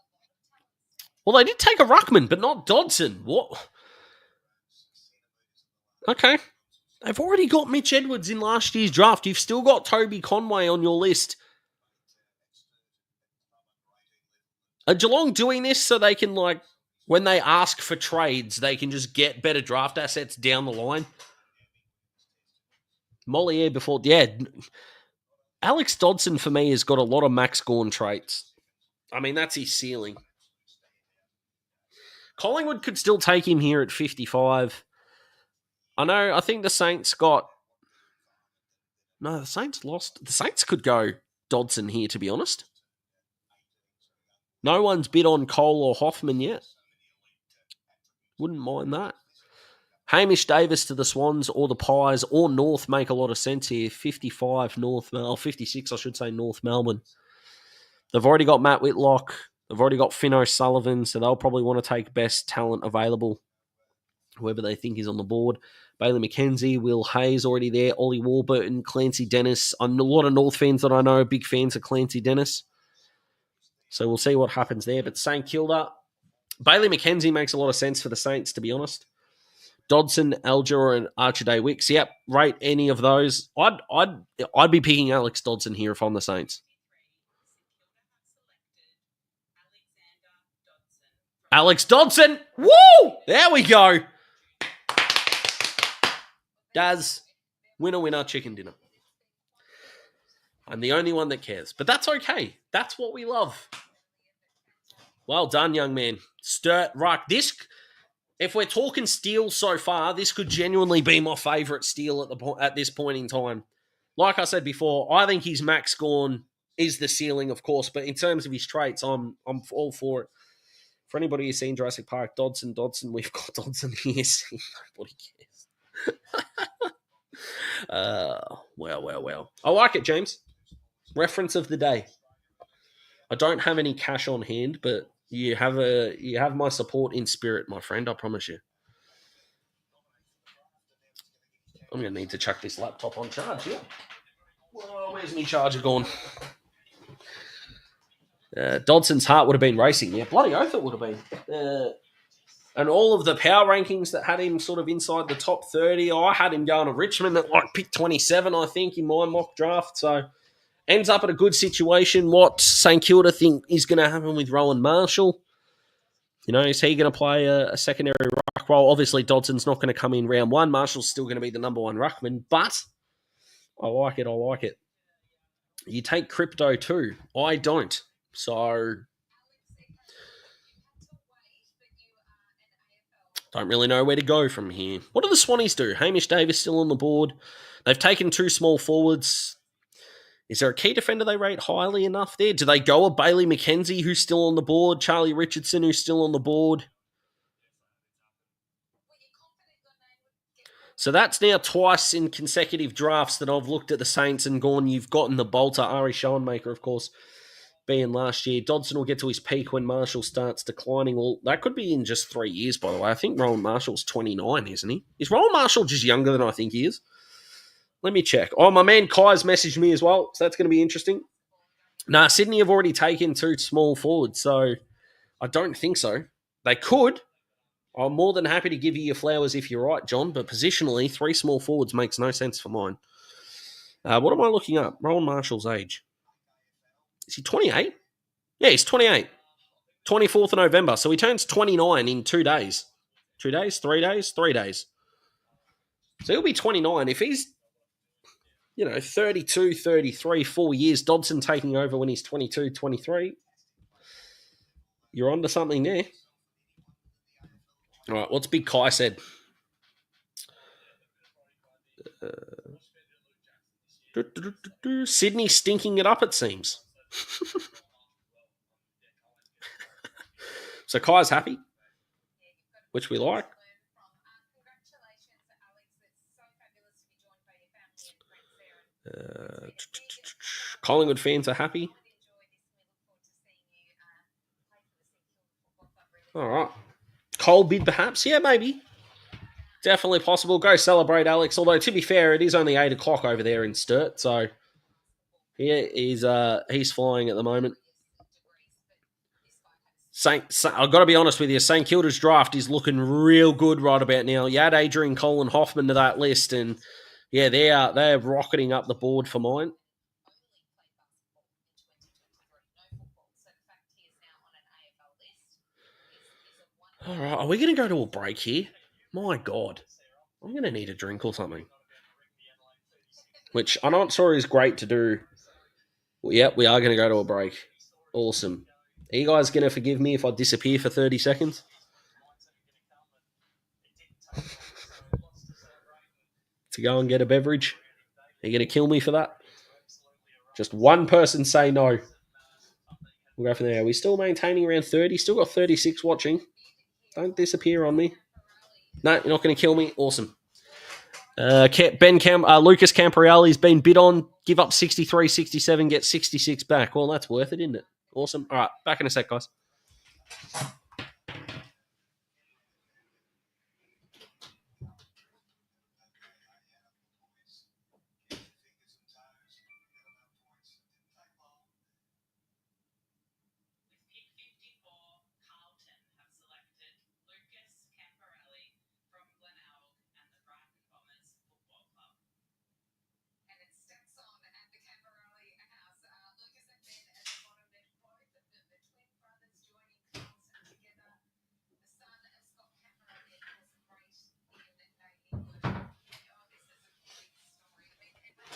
Well, they did take a ruckman, but not Dodson. What? Okay. They've already got Mitch Edwards in last year's draft. You've still got Toby Conway on your list. Are Geelong doing this so they can, like, when they ask for trades, they can just get better draft assets down the line? Mollier before, yeah. Alex Dodson, for me, has got a lot of Max Gawn traits. I mean, that's his ceiling. Collingwood could still take him here at 55. I think the Saints got... No, the Saints lost. The Saints could go Dodson here, to be honest. No one's bid on Cole or Hoffman yet. Wouldn't mind that. Hamish Davis to the Swans or the Pies or North make a lot of sense here. 55 North, 56 I should say, North Melbourne. They've already got Matt Whitlock. They've already got Finn O'Sullivan, so they'll probably want to take best talent available, whoever they think is on the board. Bailey McKenzie, Will Hayes already there, Ollie Warburton, Clancy Dennis. A lot of North fans that I know are big fans of Clancy Dennis. So we'll see what happens there. But St Kilda, Bailey McKenzie makes a lot of sense for the Saints, to be honest. Dodson, Alger, and Archie Wicks. Yep, rate any of those. I'd be picking Alex Dodson here if I'm the Saints. Alex Dodson! Woo! There we go. Daz, winner, winner, chicken dinner. I'm the only one that cares. But that's okay. That's what we love. Well done, young man. Sturt, ruck. This, if we're talking steal so far, this could genuinely be my favourite steal at this point in time. Like I said before, I think his Max Gawn is the ceiling, of course, but in terms of his traits, I'm all for it. For anybody who's seen Jurassic Park, Dodson, we've got Dodson here. Nobody cares. Well. I like it, James. Reference of the day. I don't have any cash on hand, but you have my support in spirit, my friend. I promise you. I'm going to need to chuck this laptop on charge. Yeah. Whoa, where's my charger gone? Dodson's heart would have been racing. Yeah, bloody oath it would have been. And all of the power rankings that had him sort of inside the top 30, I had him going to Richmond at like pick 27, I think, in my mock draft. So ends up at a good situation. What St Kilda think is going to happen with Rowan Marshall? You know, is he going to play a secondary ruck role? Obviously, Dodson's not going to come in round one. Marshall's still going to be the number one ruckman, but I like it. You take crypto too. I don't. So don't really know where to go from here. What do the Swannies do? Hamish Davis still on the board. They've taken two small forwards. Is there a key defender they rate highly enough there? Do they go a Bailey McKenzie who's still on the board? Charlie Richardson who's still on the board? So that's now twice in consecutive drafts that I've looked at the Saints and gone, you've gotten the bolter. Ari Schoenmaker, of course, being last year. Dodson will get to his peak when Marshall starts declining. Well, that could be in just 3 years, by the way. I think Rowan Marshall's 29, isn't he? Is Rowan Marshall just younger than I think he is? Let me check. Oh, my man Kai's messaged me as well, so that's going to be interesting. Nah, Sydney have already taken two small forwards, so I don't think so. They could. I'm more than happy to give you your flowers if you're right, John, but positionally, three small forwards makes no sense for mine. What am I looking up? Rowan Marshall's age. Is he 28? Yeah, he's 28. 24th of November. So he turns 29 in 2 days. 2 days? 3 days? 3 days. So he'll be 29. If he's, 32, 33, 4 years, Dodson taking over when he's 22, 23, you're onto something there. All right, what's Big Kai said? Sydney stinking it up, it seems. So Kai's happy, which we like. Collingwood fans are happy. All right. Cold bid, perhaps? Yeah, maybe. Definitely possible. Go celebrate, Alex. Although, to be fair, it is only 8 o'clock over there in Sturt, so he's flying at the moment. I've got to be honest with you, St Kilda's draft is looking real good right about now. You add Adrian Cole and Hoffman to that list, and yeah, they're rocketing up the board for mine. All right, are we going to go to a break here? My God, I'm going to need a drink or something. Which I'm not sure is great to do. Well, yep, we are going to go to a break. Awesome. Are you guys going to forgive me if I disappear for 30 seconds? To go and get a beverage? Are you going to kill me for that? Just one person say no. We'll go from there. Are we still maintaining around 30? Still got 36 watching. Don't disappear on me. No, you're not going to kill me. Awesome. Lucas Camprielli's been bid on. Give up 63, 67, get 66 back. Well, that's worth it, isn't it? Awesome. All right, back in a sec, guys.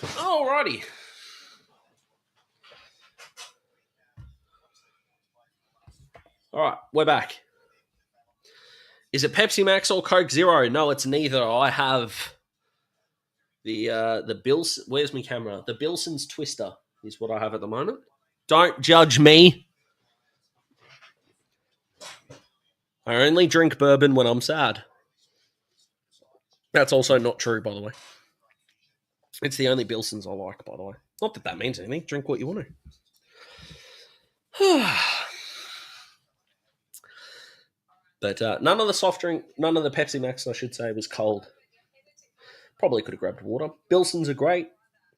Alrighty. All right, we're back. Is it Pepsi Max or Coke Zero? No, it's neither. I have the Bills. Where's my camera? The Bilson's Twister is what I have at the moment. Don't judge me. I only drink bourbon when I'm sad. That's also not true, by the way. It's the only Bilsons I like, by the way. Not that means anything. Drink what you want to. But none of the soft drink, none of the Pepsi Max, I should say, was cold. Probably could have grabbed water. Bilsons are great.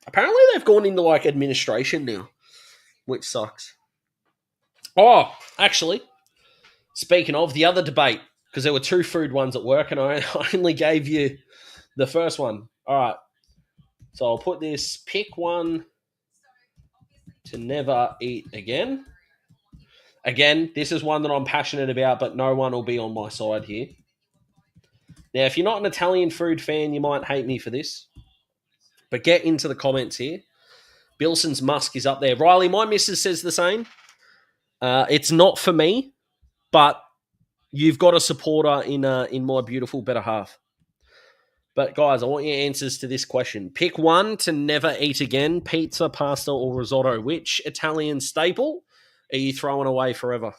Apparently they've gone into like administration now, which sucks. Oh, actually, speaking of the other debate, because there were 2 food ones at work and I only gave you the first one. All right. So I'll put this pick one to never eat again. Again, this is one that I'm passionate about, but no one will be on my side here. Now, if you're not an Italian food fan, you might hate me for this. But get into the comments here. Bilson's Musk is up there. Riley, my missus says the same. It's not for me, but you've got a supporter in my beautiful better half. But guys, I want your answers to this question. Pick one to never eat again: pizza, pasta, or risotto. Which Italian staple are you throwing away forever?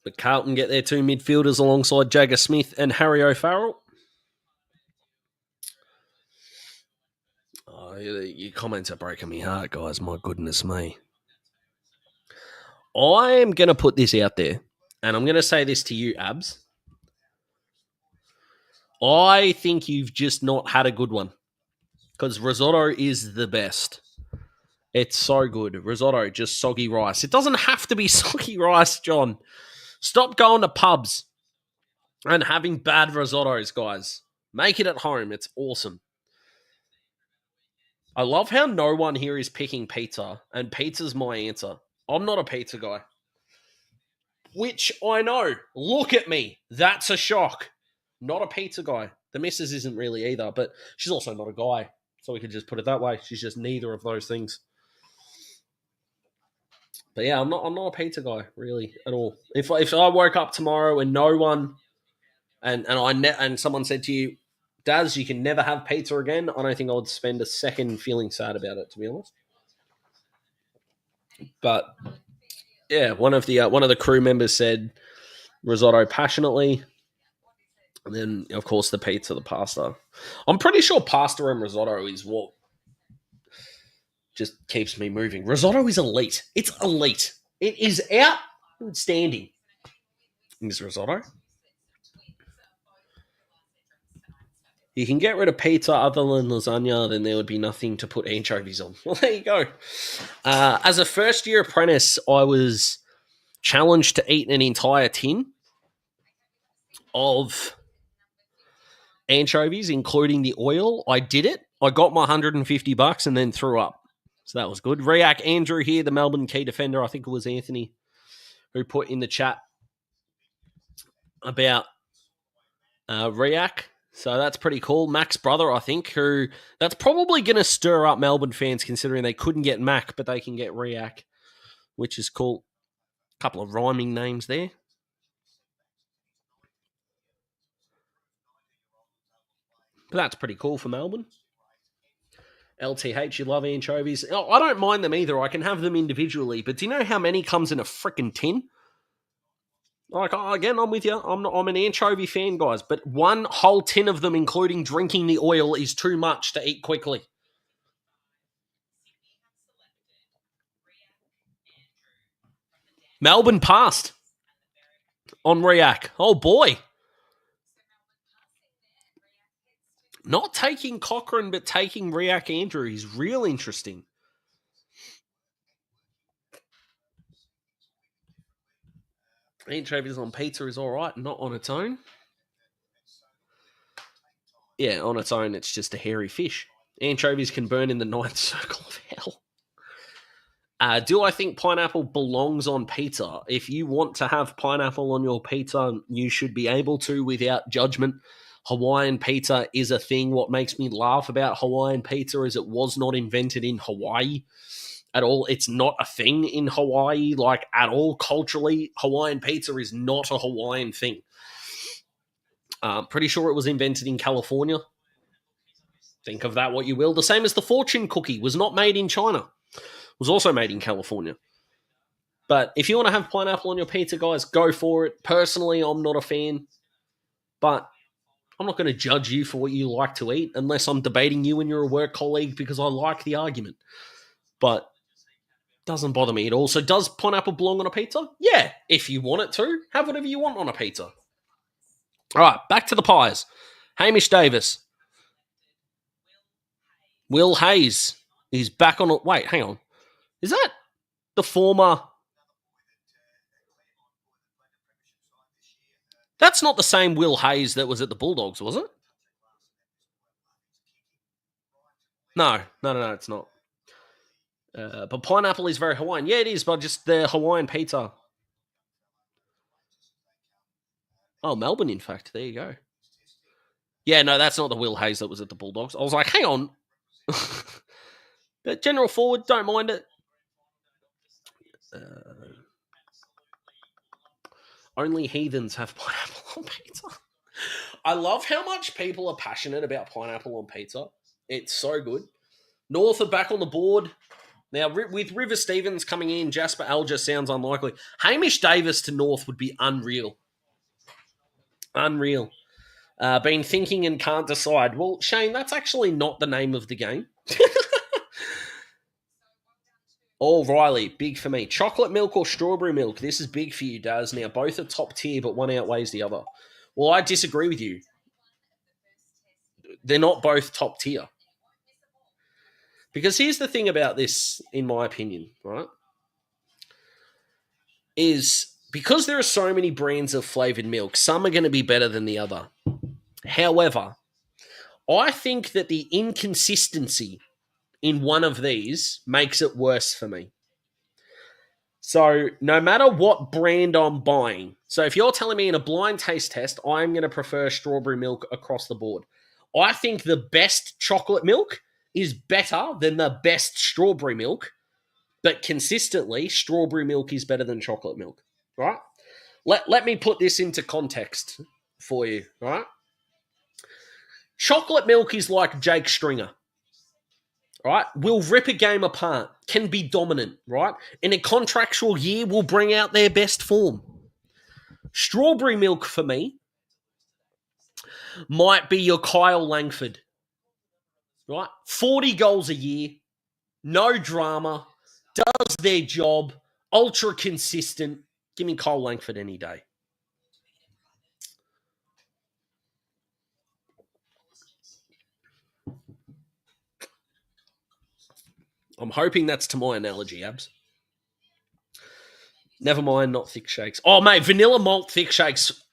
But Carlton get their 2 midfielders alongside Jagger Smith and Harry O'Farrell. Oh, your comments are breaking me heart, guys. My goodness me. I'm going to put this out there, and I'm going to say this to you, Abs. I think you've just not had a good one, because risotto is the best. It's so good. Risotto, just soggy rice. It doesn't have to be soggy rice, John. Stop going to pubs and having bad risottos, guys. Make it at home. It's awesome. I love how no one here is picking pizza, and pizza's my answer. I'm not a pizza guy. Which I know. Look at me. That's a shock. Not a pizza guy. The missus isn't really either, but she's also not a guy. So we could just put it that way. She's just neither of those things. But yeah, I'm not a pizza guy, really, at all. If I woke up tomorrow and no one and someone said to you, Daz, you can never have pizza again, I don't think I would spend a second feeling sad about it, to be honest. But yeah, one of the crew members said risotto passionately, and then of course the pizza, the pasta. I'm pretty sure pasta and risotto is what just keeps me moving. Risotto is elite. It's elite. It is outstanding. Is risotto? You can get rid of pizza other than lasagna, then there would be nothing to put anchovies on. Well, there you go. As a first-year apprentice, I was challenged to eat an entire tin of anchovies, including the oil. I did it. I got my $150 and then threw up. So that was good. React Andrew here, the Melbourne key defender. I think it was Anthony who put in the chat about React. So that's pretty cool. Mac's brother, I think, who that's probably going to stir up Melbourne fans considering they couldn't get Mac, but they can get React, which is cool. A couple of rhyming names there. But that's pretty cool for Melbourne. LTH, you love anchovies. Oh, I don't mind them either. I can have them individually, but do you know how many comes in a freaking tin? Like, again, I'm with you. I'm an anchovy fan, guys, but one whole tin of them, including drinking the oil, is too much to eat quickly. Melbourne passed on React. Oh, boy. Not taking Cochran, but taking React Andrew is real interesting. Anchovies on pizza is all right, not on its own. Yeah, on its own, it's just a hairy fish. Anchovies can burn in the ninth circle of hell. Do I think pineapple belongs on pizza? If you want to have pineapple on your pizza, you should be able to without judgment. Hawaiian pizza is a thing. What makes me laugh about Hawaiian pizza is it was not invented in Hawaii at all. It's not a thing in Hawaii, like at all. Culturally, Hawaiian pizza is not a Hawaiian thing. Pretty sure it was invented in California. Think of that what you will. The same as the fortune cookie was not made in China. It was also made in California. But if you want to have pineapple on your pizza, guys, go for it. Personally, I'm not a fan. But I'm not going to judge you for what you like to eat unless I'm debating you and you're a work colleague because I like the argument. But doesn't bother me at all. So does pineapple belong on a pizza? Yeah, if you want it to. Have whatever you want on a pizza. All right, back to the pies. Hamish Davis. Will Hayes is back on. Wait, hang on. Is that the former? That's not the same Will Hayes that was at the Bulldogs, was it? No, it's not. But pineapple is very Hawaiian. Yeah, it is, but just the Hawaiian pizza. Oh, Melbourne, in fact. There you go. Yeah, no, that's not the Will Hayes that was at the Bulldogs. I was like, hang on. But general forward, don't mind it. Only heathens have pineapple on pizza. I love how much people are passionate about pineapple on pizza. It's so good. North are back on the board. Now, with River Stevens coming in, Jasper Alger sounds unlikely. Hamish Davis to North would be unreal. Unreal. Been thinking and can't decide. Well, Shane, that's actually not the name of the game. Oh, Riley, big for me. Chocolate milk or strawberry milk? This is big for you, Daz. Now, both are top tier, but one outweighs the other. Well, I disagree with you. They're not both top tier. Because here's the thing about this, in my opinion, right? Is because there are so many brands of flavored milk, some are going to be better than the other. However, I think that the inconsistency in one of these makes it worse for me. So no matter what brand I'm buying, so if you're telling me in a blind taste test, I'm going to prefer strawberry milk across the board. I think the best chocolate milk is better than the best strawberry milk, but consistently, strawberry milk is better than chocolate milk, right? Let me put this into context for you, right? Chocolate milk is like Jake Stringer, right? Will rip a game apart, can be dominant, right? In a contractual year, will bring out their best form. Strawberry milk, for me, might be your Kyle Langford, right? 40 goals a year, no drama, does their job, ultra consistent. Give me Kyle Langford any day. I'm hoping that's to my analogy, Abs. Never mind, not thick shakes. Oh, mate, vanilla malt thick shakes.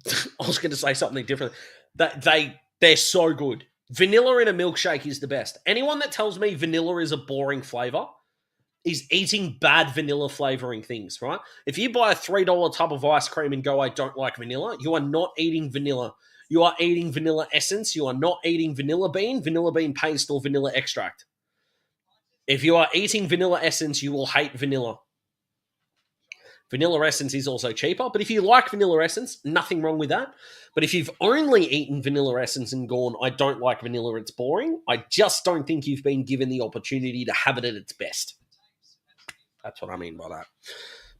I was going to say something different. They're so good. Vanilla in a milkshake is the best. Anyone that tells me vanilla is a boring flavor is eating bad vanilla flavoring things, right? If you buy a $3 tub of ice cream and go, I don't like vanilla, you are not eating vanilla. You are eating vanilla essence. You are not eating vanilla bean paste, or vanilla extract. If you are eating vanilla essence, you will hate vanilla. Vanilla essence is also cheaper, but if you like vanilla essence, nothing wrong with that. But if you've only eaten vanilla essence and gone, I don't like vanilla, it's boring, I just don't think you've been given the opportunity to have it at its best. That's what I mean by that.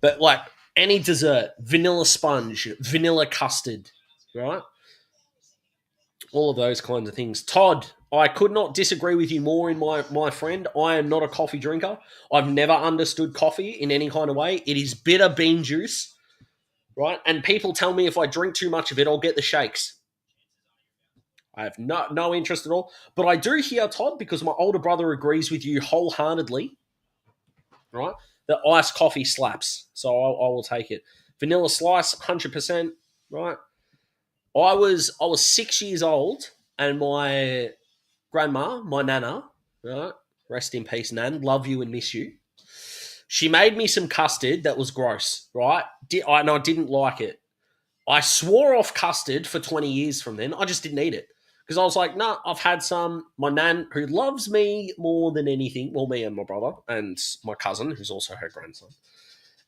But like any dessert, vanilla sponge, vanilla custard, right? All of those kinds of things. Todd, I could not disagree with you more, in my friend. I am not a coffee drinker. I've never understood coffee in any kind of way. It is bitter bean juice, right? And people tell me if I drink too much of it, I'll get the shakes. I have no interest at all. But I do hear, Todd, because my older brother agrees with you wholeheartedly, right, that iced coffee slaps. So I will take it. Vanilla slice, 100%, right? I was 6 years old, and my grandma, my nana, right, rest in peace, Nan, love you and miss you. She made me some custard that was gross, right? I didn't like it. I swore off custard for 20 years from then. I just didn't eat it. Because I was like, nah, I've had some. My nan, who loves me more than anything, well, me and my brother, and my cousin, who's also her grandson,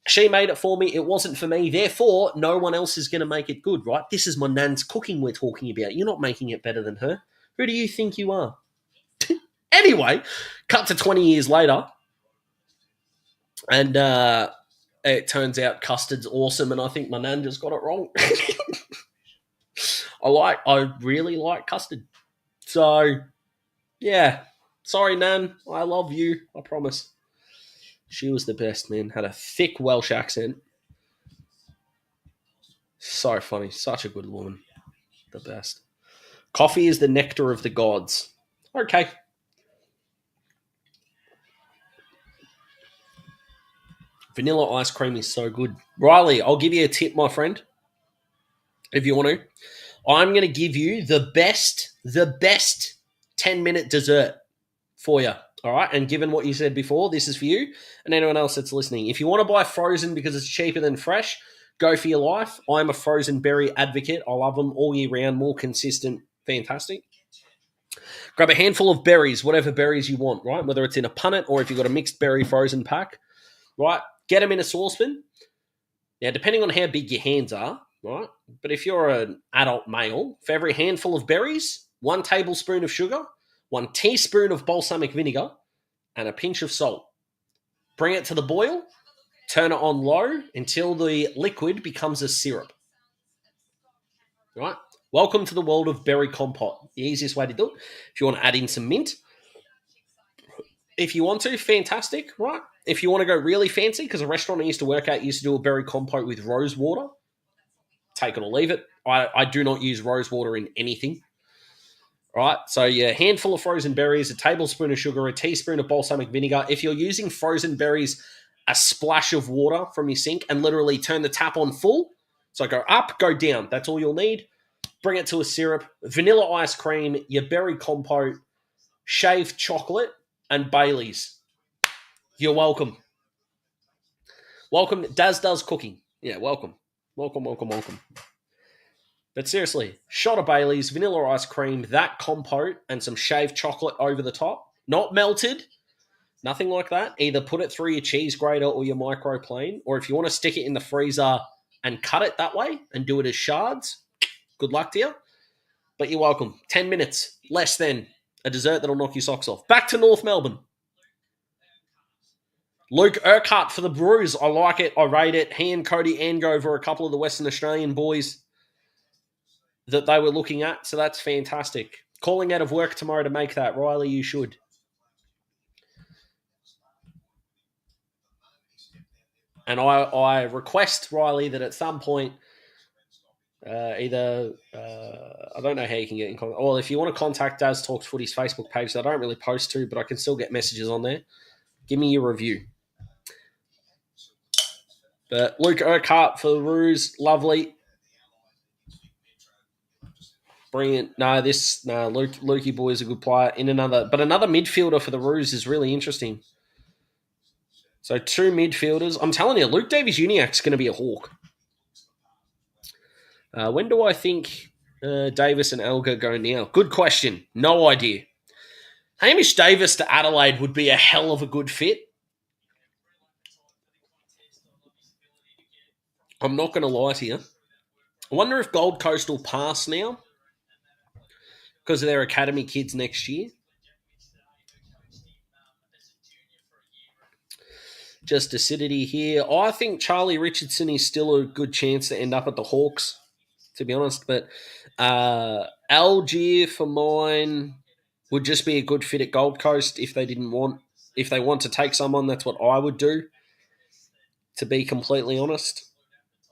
she made it for me. It wasn't for me. Therefore, no one else is going to make it good, right? This is my nan's cooking we're talking about. You're not making it better than her. Who do you think you are? Anyway, cut to 20 years later, and it turns out custard's awesome, and I think my nan just got it wrong. I really like custard. So, yeah. Sorry, Nan. I love you. I promise. She was the best, man. Had a thick Welsh accent. So funny. Such a good woman. The best. Coffee is the nectar of the gods. Okay. Vanilla ice cream is so good. Riley, I'll give you a tip, my friend, if you want to. I'm going to give you the best 10-minute dessert for you. All right. And given what you said before, this is for you and anyone else that's listening. If you want to buy frozen because it's cheaper than fresh, go for your life. I'm a frozen berry advocate. I love them all year round, more consistent, fantastic. Grab a handful of berries, whatever berries you want, right? Whether it's in a punnet or if you've got a mixed berry frozen pack, right? Get them in a saucepan. Now, depending on how big your hands are, right? But if you're an adult male, for every handful of berries, 1 tablespoon of sugar, 1 teaspoon of balsamic vinegar, and a pinch of salt. Bring it to the boil, turn it on low until the liquid becomes a syrup. Right? Welcome to the world of berry compote. The easiest way to do it. If you want to add in some mint, if you want to, fantastic, right? If you want to go really fancy, because a restaurant I used to work at used to do a berry compote with rose water, take it or leave it. I do not use rose water in anything. All right, so a handful of frozen berries, a tablespoon of sugar, a teaspoon of balsamic vinegar. If you're using frozen berries a splash of water from your sink and literally turn the tap on full. So go up, go down. That's all you'll need. Bring it to a syrup, vanilla ice cream, your berry compote, shaved chocolate, and Baileys. You're welcome. Welcome. Daz does cooking. Yeah, welcome. Welcome, welcome, welcome. But seriously, shot of Baileys, vanilla ice cream, that compote, and some shaved chocolate over the top. Not melted. Nothing like that. Either put it through your cheese grater or your microplane, or if you want to stick it in the freezer and cut it that way and do it as shards, good luck to you. But you're welcome. 10 minutes, less than a dessert that'll knock your socks off. Back to North Melbourne. Luke Urquhart for the Brews. I like it. I rate it. He and Cody Angover are a couple of the Western Australian boys that they were looking at, so that's fantastic. Calling out of work tomorrow to make that. Riley, you should. And I request, Riley, that at some point, I don't know how you can get in contact. Well, if you want to contact Daz Talks Footy's Facebook page, that I don't really post to, but I can still get messages on there. Give me your review. But Luke Urquhart for the Roos, lovely. Brilliant. Lukey boy is a good player. Another midfielder for the Roos is really interesting. So 2 midfielders. I'm telling you, Luke Davies-Uniacke's going to be a hawk. When do I think Davis and Elgar go now? Good question. No idea. Hamish Davis to Adelaide would be a hell of a good fit. I'm not going to lie to you. I wonder if Gold Coast will pass now because of their academy kids next year. Just acidity here. I think Charlie Richardson is still a good chance to end up at the Hawks, to be honest. But Algier, for mine, would just be a good fit at Gold Coast if they want to take someone. That's what I would do, to be completely honest.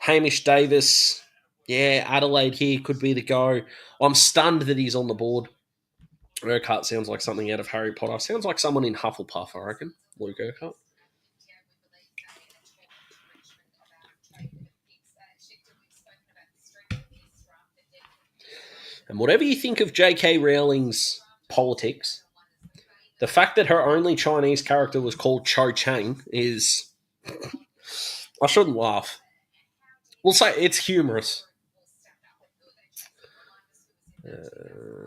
Hamish Davis, yeah, Adelaide here could be the go. I'm stunned that he's on the board. Urquhart sounds like something out of Harry Potter. Sounds like someone in Hufflepuff, I reckon. Luke Urquhart. And whatever you think of J.K. Rowling's politics, the fact that her only Chinese character was called Cho Chang is... I shouldn't laugh. We'll say it's humorous.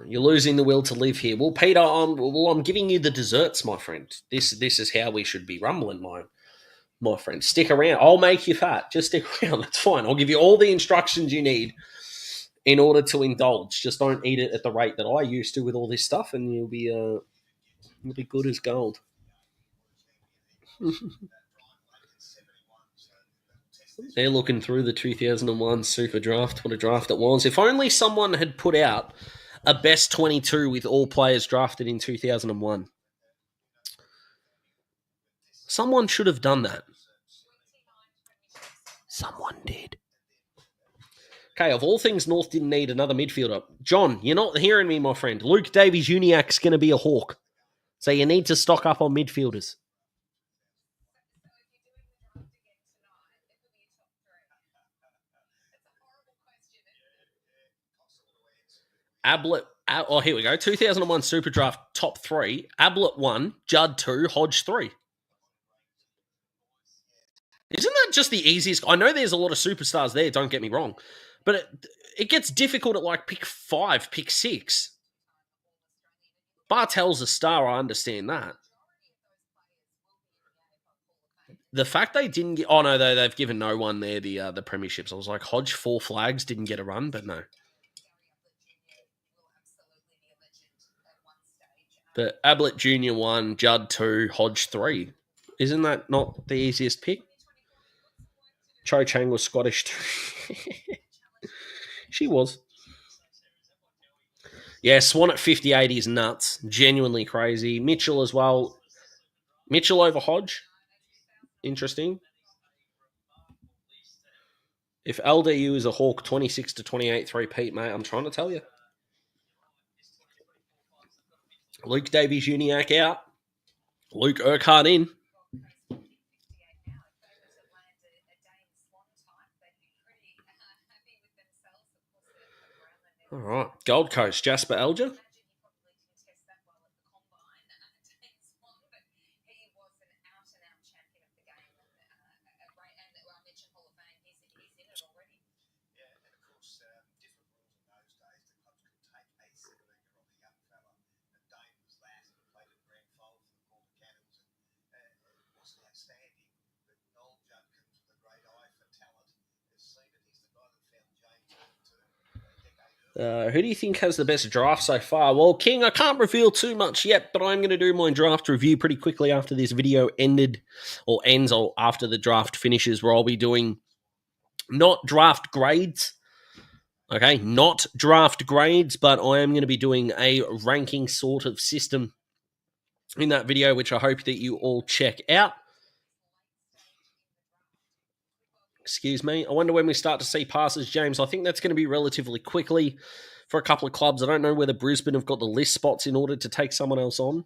You're losing the will to live here. Well, Peter, I'm giving you the desserts, my friend. This is how we should be rumbling, my friend. Stick around. I'll make you fat. Just stick around. That's fine. I'll give you all the instructions you need in order to indulge. Just don't eat it at the rate that I used to with all this stuff, and you'll be good as gold. They're looking through the 2001 Super Draft. What a draft it was. If only someone had put out a best 22 with all players drafted in 2001. Someone should have done that. Someone did. Okay, of all things, North didn't need another midfielder. John, you're not hearing me, my friend. Luke Davies-Uniacke's going to be a hawk. So you need to stock up on midfielders. Ablett, here we go. 2001 Super Draft top 3. Ablett 1, Judd 2, Hodge 3. Isn't that just the easiest? I know there's a lot of superstars there, don't get me wrong. But it gets difficult at like pick 5, pick 6. Bartel's a star, I understand that. The fact they didn't get... Oh, no, they've given no one there the premierships. I was like, Hodge 4 flags, didn't get a run, but no. But Ablett Jr. 1, Judd 2, Hodge 3. Isn't that not the easiest pick? Cho Chang was Scottish too. She was. Yeah, Swan at 58 is nuts. Genuinely crazy. Mitchell as well. Mitchell over Hodge. Interesting. If LDU is a hawk, 26 to 28 3-peat, mate, I'm trying to tell you. Luke Davies-Uniacke out. Luke Urquhart in. All right. Gold Coast, Jasper Alger. Who do you think has the best draft so far? Well, King, I can't reveal too much yet, but I'm going to do my draft review pretty quickly after this video ends, or after the draft finishes, where I'll be doing not draft grades. Okay, not draft grades, but I am going to be doing a ranking sort of system in that video, which I hope that you all check out. Excuse me. I wonder when we start to see passes, James. I think that's going to be relatively quickly for a couple of clubs. I don't know whether Brisbane have got the list spots in order to take someone else on.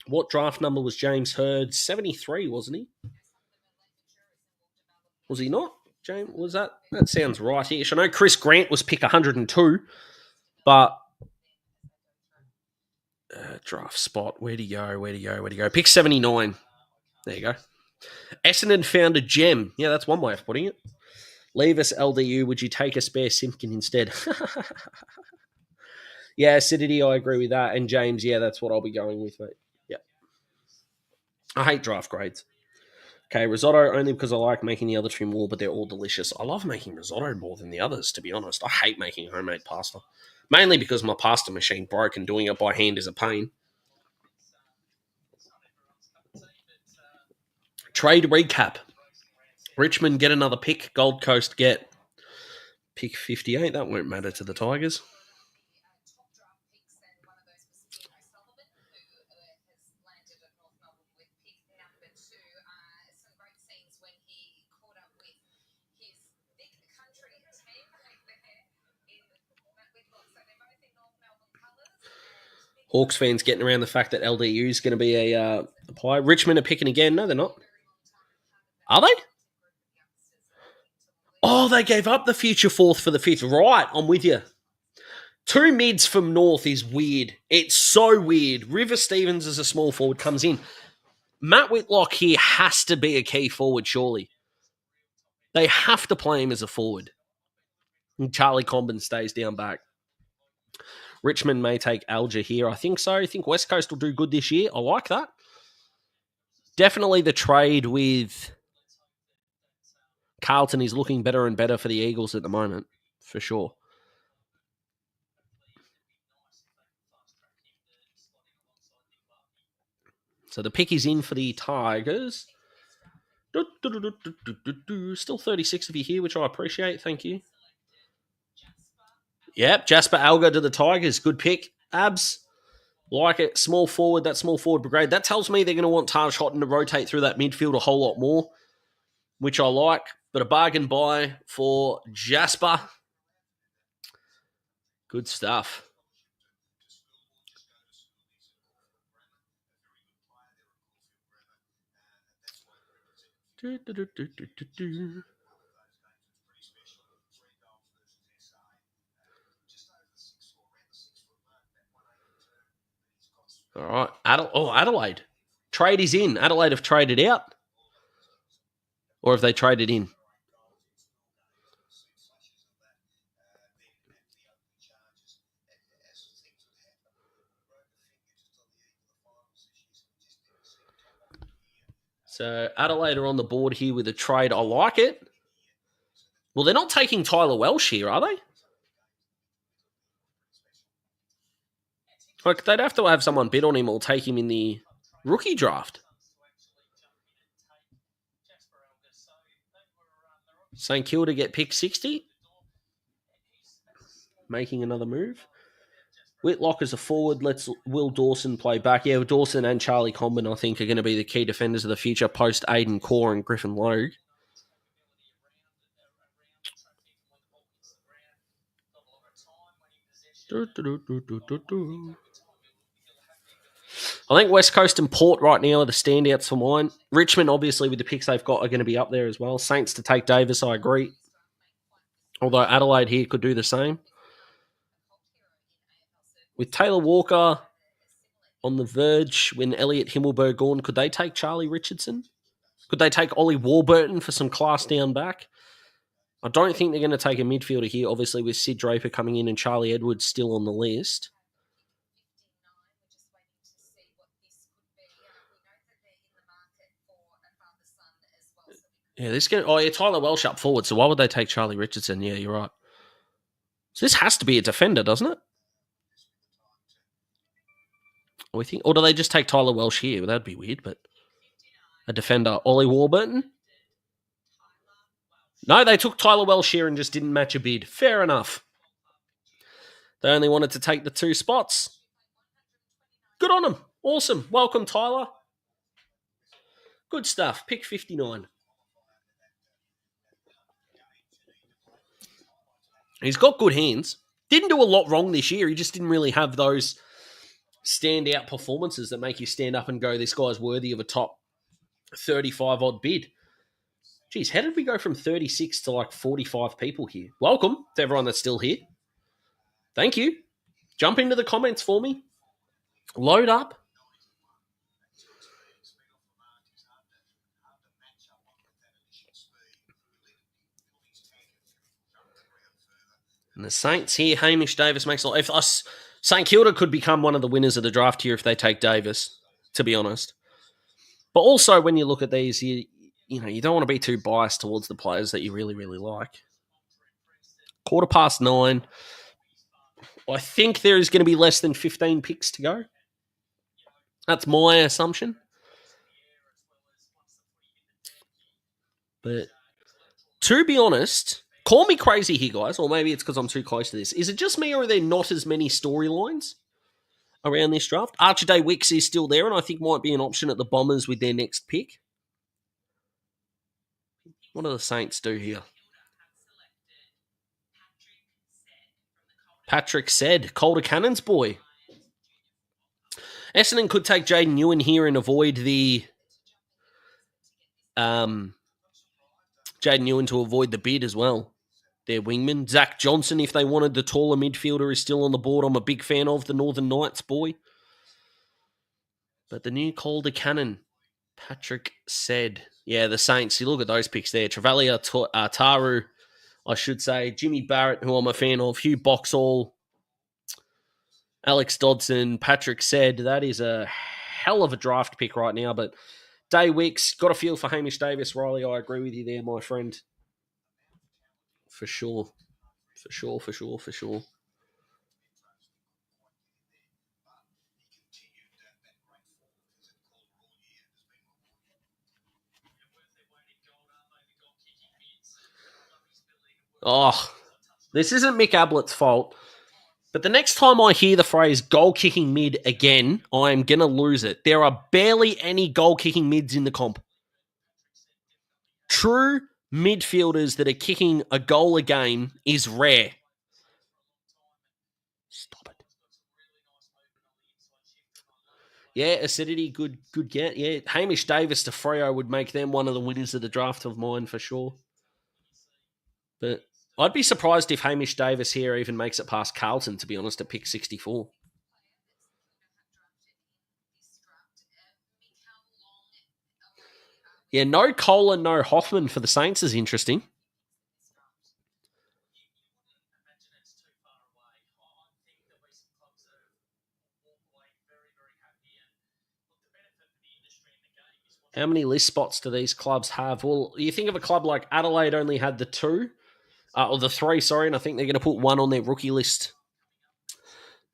What draft number was James Hird? 73, wasn't he? Was he not? James, was that? That sounds right-ish. I know Chris Grant was pick 102, but draft spot. Where'd he go? Pick 79. There you go. Essendon found a gem. Yeah, that's one way of putting it. Leave us LDU. Would you take a spare Simpkin instead? Yeah, acidity, I agree with that. And James, yeah, that's what I'll be going with, mate. Yeah. I hate draft grades. Okay, risotto only because I like making the other two more, but they're all delicious. I love making risotto more than the others, to be honest. I hate making homemade pasta. Mainly because my pasta machine broke and doing it by hand is a pain. Trade recap. Richmond get another pick. Gold Coast get pick 58. That won't matter to the Tigers. Hawks fans getting around the fact that LDU is going to be a play. Richmond are picking again. No, they're not. Are they? Oh, they gave up the future fourth for the fifth. Right, I'm with you. Two mids from North is weird. It's so weird. River Stevens as a small forward comes in. Matt Whitlock here has to be a key forward, surely. They have to play him as a forward. And Charlie Comben stays down back. Richmond may take Alger here. I think so. I think West Coast will do good this year. I like that. Definitely the trade with Carlton is looking better and better for the Eagles at the moment, for sure. So the pick is in for the Tigers. Still 36 of you here, which I appreciate. Thank you. Yep, Jasper Alger to the Tigers. Good pick. Abs. Like it. Small forward, that small forward brigade. That tells me they're going to want Taj Houghton to rotate through that midfield a whole lot more, which I like. But a bargain buy for Jasper. Good stuff. All right. Adelaide. Trade is in. Adelaide have traded out. Or have they traded in? So Adelaide are on the board here with a trade. I like it. Well, they're not taking Tyler Welsh here, are they? Like, they'd have to have someone bid on him or take him in the rookie draft. St Kilda get pick 60. Making another move. Whitlock as a forward. Let's Will Dawson play back. Yeah, Dawson and Charlie Comben, I think, are going to be the key defenders of the future post Aiden Core and Griffin Logue. I think West Coast and Port right now are the standouts for mine. Richmond, obviously, with the picks they've got, are going to be up there as well. Saints to take Davis, I agree. Although Adelaide here could do the same. With Taylor Walker on the verge, when Elliot Himmelberg gone, could they take Charlie Richardson? Could they take Ollie Warburton for some class down back? I don't think they're going to take a midfielder here, obviously, with Sid Draper coming in and Charlie Edwards still on the list. Yeah, this going. Oh, yeah, Tyler Welsh up forward. So why would they take Charlie Richardson? Yeah, you're right. So this has to be a defender, doesn't it? We think, or do they just take Tyler Welsh here? Well, that'd be weird, but a defender, Ollie Warburton. No, they took Tyler Welsh here and just didn't match a bid. Fair enough. They only wanted to take the 2 spots. Good on them. Awesome. Welcome, Tyler. Good stuff. Pick 59. He's got good hands. Didn't do a lot wrong this year. He just didn't really have those standout performances that make you stand up and go, this guy's worthy of a top 35-odd bid. Geez, how did we go from 36 to like 45 people here? Welcome to everyone that's still here. Thank you. Jump into the comments for me. Load up. And the Saints here, Hamish Davis makes a lot. If us, St Kilda could become one of the winners of the draft here if they take Davis, to be honest. But also, when you look at these, you don't want to be too biased towards the players that you really, really like. 9:15. I think there is going to be less than 15 picks to go. That's my assumption. But to be honest, call me crazy here, guys, or maybe it's because I'm too close to this. Is it just me, or are there not as many storylines around this draft? Archie Wicks is still there, and I think might be an option at the Bombers with their next pick. What do the Saints do here? Patrick said, Calder Cannons boy. Essendon could take Jayden Ewan here and avoid the Jayden Ewan to avoid the bid as well. Their wingman. Zack Johnson, if they wanted the taller midfielder, is still on the board. I'm a big fan of the Northern Knights boy. But the new Calder Cannon, Patrick said, yeah, the Saints, you look at those picks there. Travalia, Taru, I should say. Jimmy Barrett, who I'm a fan of. Hugh Boxshall. Alex Dodson. Patrick said, that is a hell of a draft pick right now. But Day Wicks, got a feel for Hamish Davis. Riley, I agree with you there, my friend. For sure. For sure. Oh, this isn't Mick Ablett's fault. But the next time I hear the phrase goal-kicking mid again, I'm going to lose it. There are barely any goal-kicking mids in the comp. True midfielders that are kicking a goal a game is rare. Stop it. Yeah, acidity, good get. Yeah, Hamish Davis to Freo would make them one of the winners of the draft of mine for sure. But I'd be surprised if Hamish Davis here even makes it past Carlton, to be honest, at pick 64. Yeah, no Cole and no Hoffman for the Saints is interesting. How many list spots do these clubs have? Well, you think of a club like Adelaide only had the 2, or the 3, sorry, and I think they're going to put 1 on their rookie list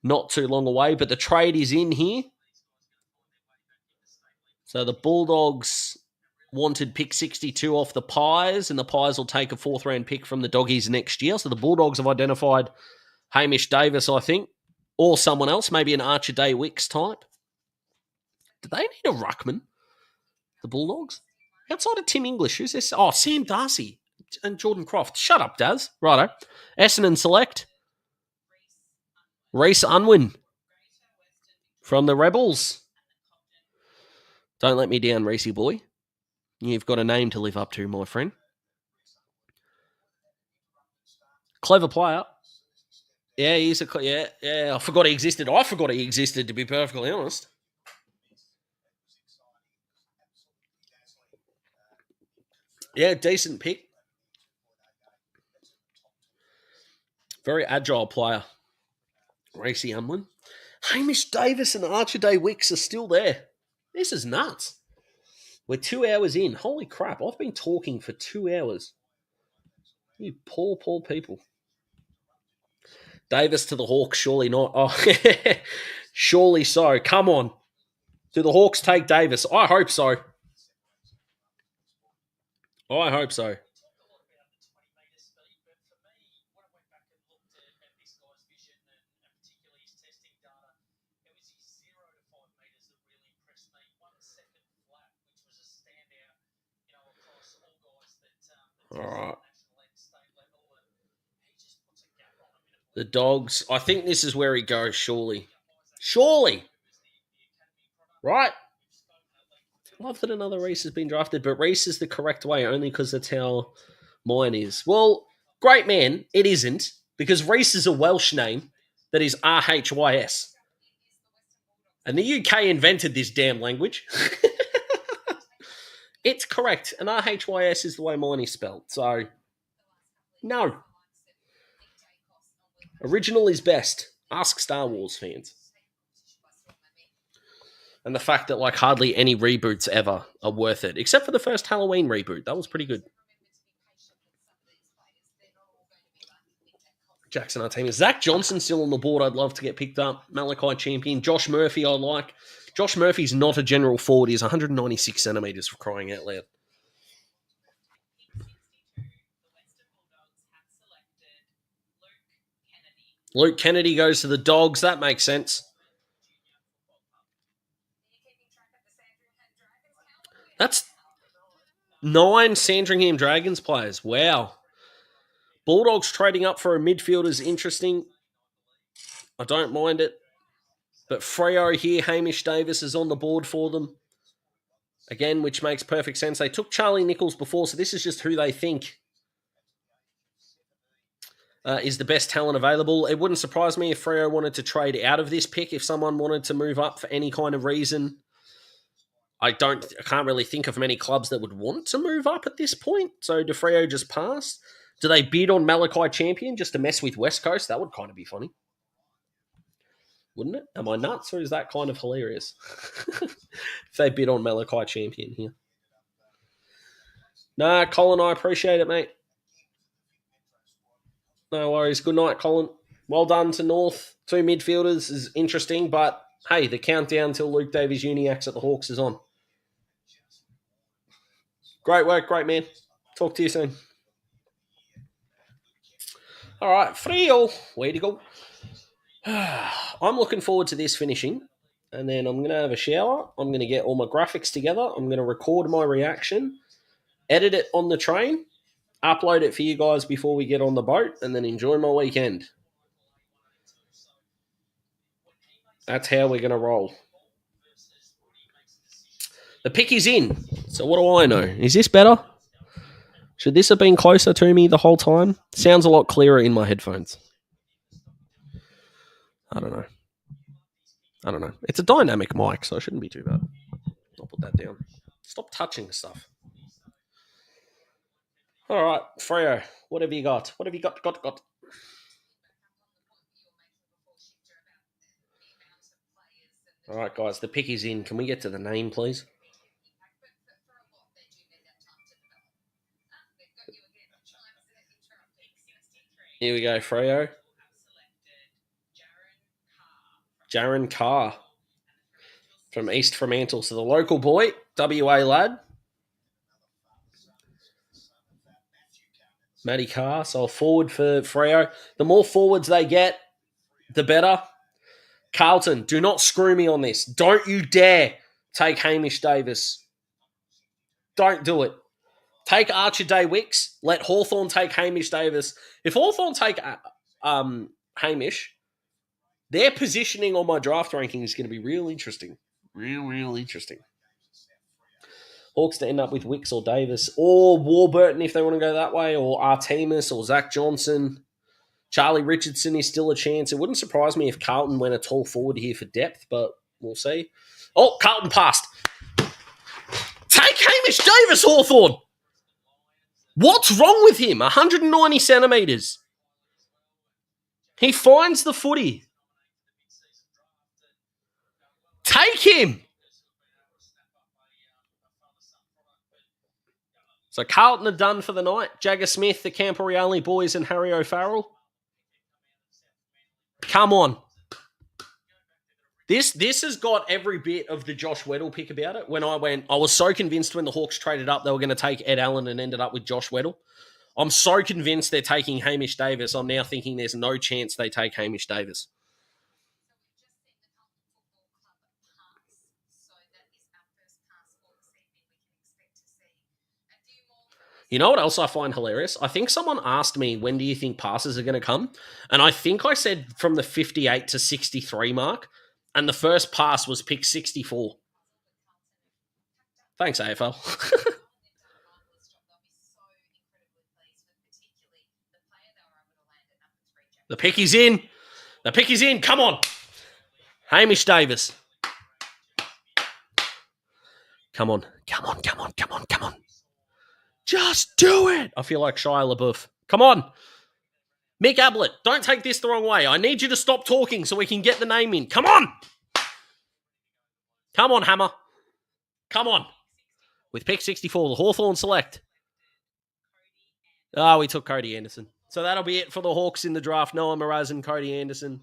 not too long away, but the trade is in here. So the Bulldogs wanted pick 62 off the Pies, and the Pies will take a 4th round pick from the Doggies next year. So the Bulldogs have identified Hamish Davis, I think, or someone else, maybe an Archer Day Wicks type. Do they need a ruckman? The Bulldogs? Outside of Tim English, who's this? Oh, Sam Darcy and Jordan Croft. Shut up, Daz. Righto. Essendon select Reece Unwin from the Rebels. Don't let me down, Reece boy. You've got a name to live up to, my friend. Clever player. Yeah, he's a yeah. I forgot he existed. I forgot he existed, to be perfectly honest. Yeah, decent pick. Very agile player. Racy Umlin. Hamish Davis and Archer Day Wicks are still there. This is nuts. We're 2 hours in. Holy crap. I've been talking for 2 hours. You poor, poor people. Davis to the Hawks, surely not. Oh, surely so. Come on. Do the Hawks take Davis? I hope so. I hope so. All right. The Dogs. I think this is where he goes, surely. Surely. Right? Love that another Reese has been drafted, but Reese is the correct way only because that's how mine is. Well, great man, it isn't, because Reese is a Welsh name that is RHYS. And the UK invented this damn language. It's correct. And RHYS is the way mine is spelled. So, no. Original is best. Ask Star Wars fans. And the fact that like hardly any reboots ever are worth it, except for the first Halloween reboot. That was pretty good. Jackson, our team is Zack Johnson still on the board. I'd love to get picked up. Malachi Champion. Josh Murphy, I like. Josh Murphy's not a general forward. He's 196 centimetres for crying out loud. Luke Kennedy goes to the Dogs. That makes sense. That's 9 Sandringham Dragons players. Wow. Bulldogs trading up for a midfielder is interesting. I don't mind it. But Freo here, Hamish Davis is on the board for them. Again, which makes perfect sense. They took Charlie Nichols before, so this is just who they think is the best talent available. It wouldn't surprise me if Freo wanted to trade out of this pick, if someone wanted to move up for any kind of reason. I can't really think of many clubs that would want to move up at this point. So do Freo just pass? Do they bid on Malachi Champion just to mess with West Coast? That would kind of be funny. Wouldn't it? Am I nuts, or is that kind of hilarious? If they bid on Malachi Champion here. Nah, Colin, I appreciate it, mate. No worries. Good night, Colin. Well done to North. 2 midfielders is interesting, but hey, the countdown till Luke Davies-Uniacke's at the Hawks is on. Great work, great man. Talk to you soon. All right, Freo. Way to go. I'm looking forward to this finishing, and then I'm going to have a shower. I'm going to get all my graphics together. I'm going to record my reaction, edit it on the train, upload it for you guys before we get on the boat, and then enjoy my weekend. That's how we're going to roll. The pick is in. So what do I know? Is this better? Should this have been closer to me the whole time? Sounds a lot clearer in my headphones. I don't know. It's a dynamic mic, so it shouldn't be too bad. I'll put that down. Stop touching stuff. All right, Freo, what have you got? What have you got? All right, guys, the pick is in. Can we get to the name, please? Here we go, Freo. Jaron Carr from East Fremantle. So the local boy, WA lad. Matty Carr, so a forward for Freo. The more forwards they get, the better. Carlton, do not screw me on this. Don't you dare take Hamish Davis. Don't do it. Take Archer Day Wicks. Let Hawthorn take Hamish Davis. If Hawthorn take Hamish, their positioning on my draft ranking is going to be real interesting. Real interesting. Hawks to end up with Wicks or Davis or Warburton if they want to go that way, or Artemis or Zack Johnson. Charlie Richardson is still a chance. It wouldn't surprise me if Carlton went a tall forward here for depth, but we'll see. Oh, Carlton passed. Take Hamish Davis, Hawthorn. What's wrong with him? 190 centimetres. He finds the footy. Take him. So Carlton are done for the night. Jagger Smith, the Camporeale boys, and Harry O'Farrell. Come on. This has got every bit of the Josh Weddle pick about it. When I was so convinced when the Hawks traded up, they were going to take Ed Allen and ended up with Josh Weddle. I'm so convinced they're taking Hamish Davis. I'm now thinking there's no chance they take Hamish Davis. You know what else I find hilarious? I think someone asked me, when do you think passes are going to come? And I think I said from the 58 to 63 mark. And the first pass was pick 64. Thanks, AFL. The pick is in. The pick is in. Come on. Hamish Davis. Come on. Come on, come on, come on, come on. Just do it. I feel like Shia LaBeouf. Come on. Mick Ablett, don't take this the wrong way. I need you to stop talking so we can get the name in. Come on. Come on, Hammer. Come on. With pick 64, the Hawthorn select. We took Cody Anderson. So that'll be it for the Hawks in the draft. Noah Mraz and Cody Anderson.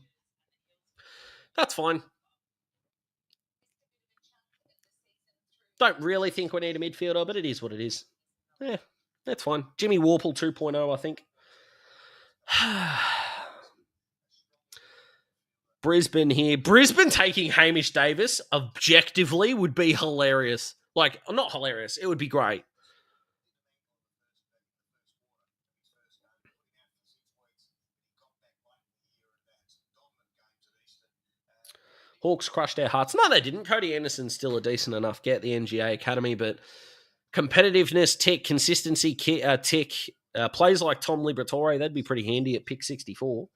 That's fine. Don't really think we need a midfielder, but it is what it is. Yeah, that's fine. Jimmy Warple 2.0, I think. Brisbane here. Brisbane taking Hamish Davis objectively would be hilarious. Like, not hilarious. It would be great. Hawks crushed their hearts. No, they didn't. Cody Anderson's still a decent enough get, the NGA Academy, but competitiveness, tick, consistency, tick, plays like Tom Liberatore, that'd be pretty handy at pick 64.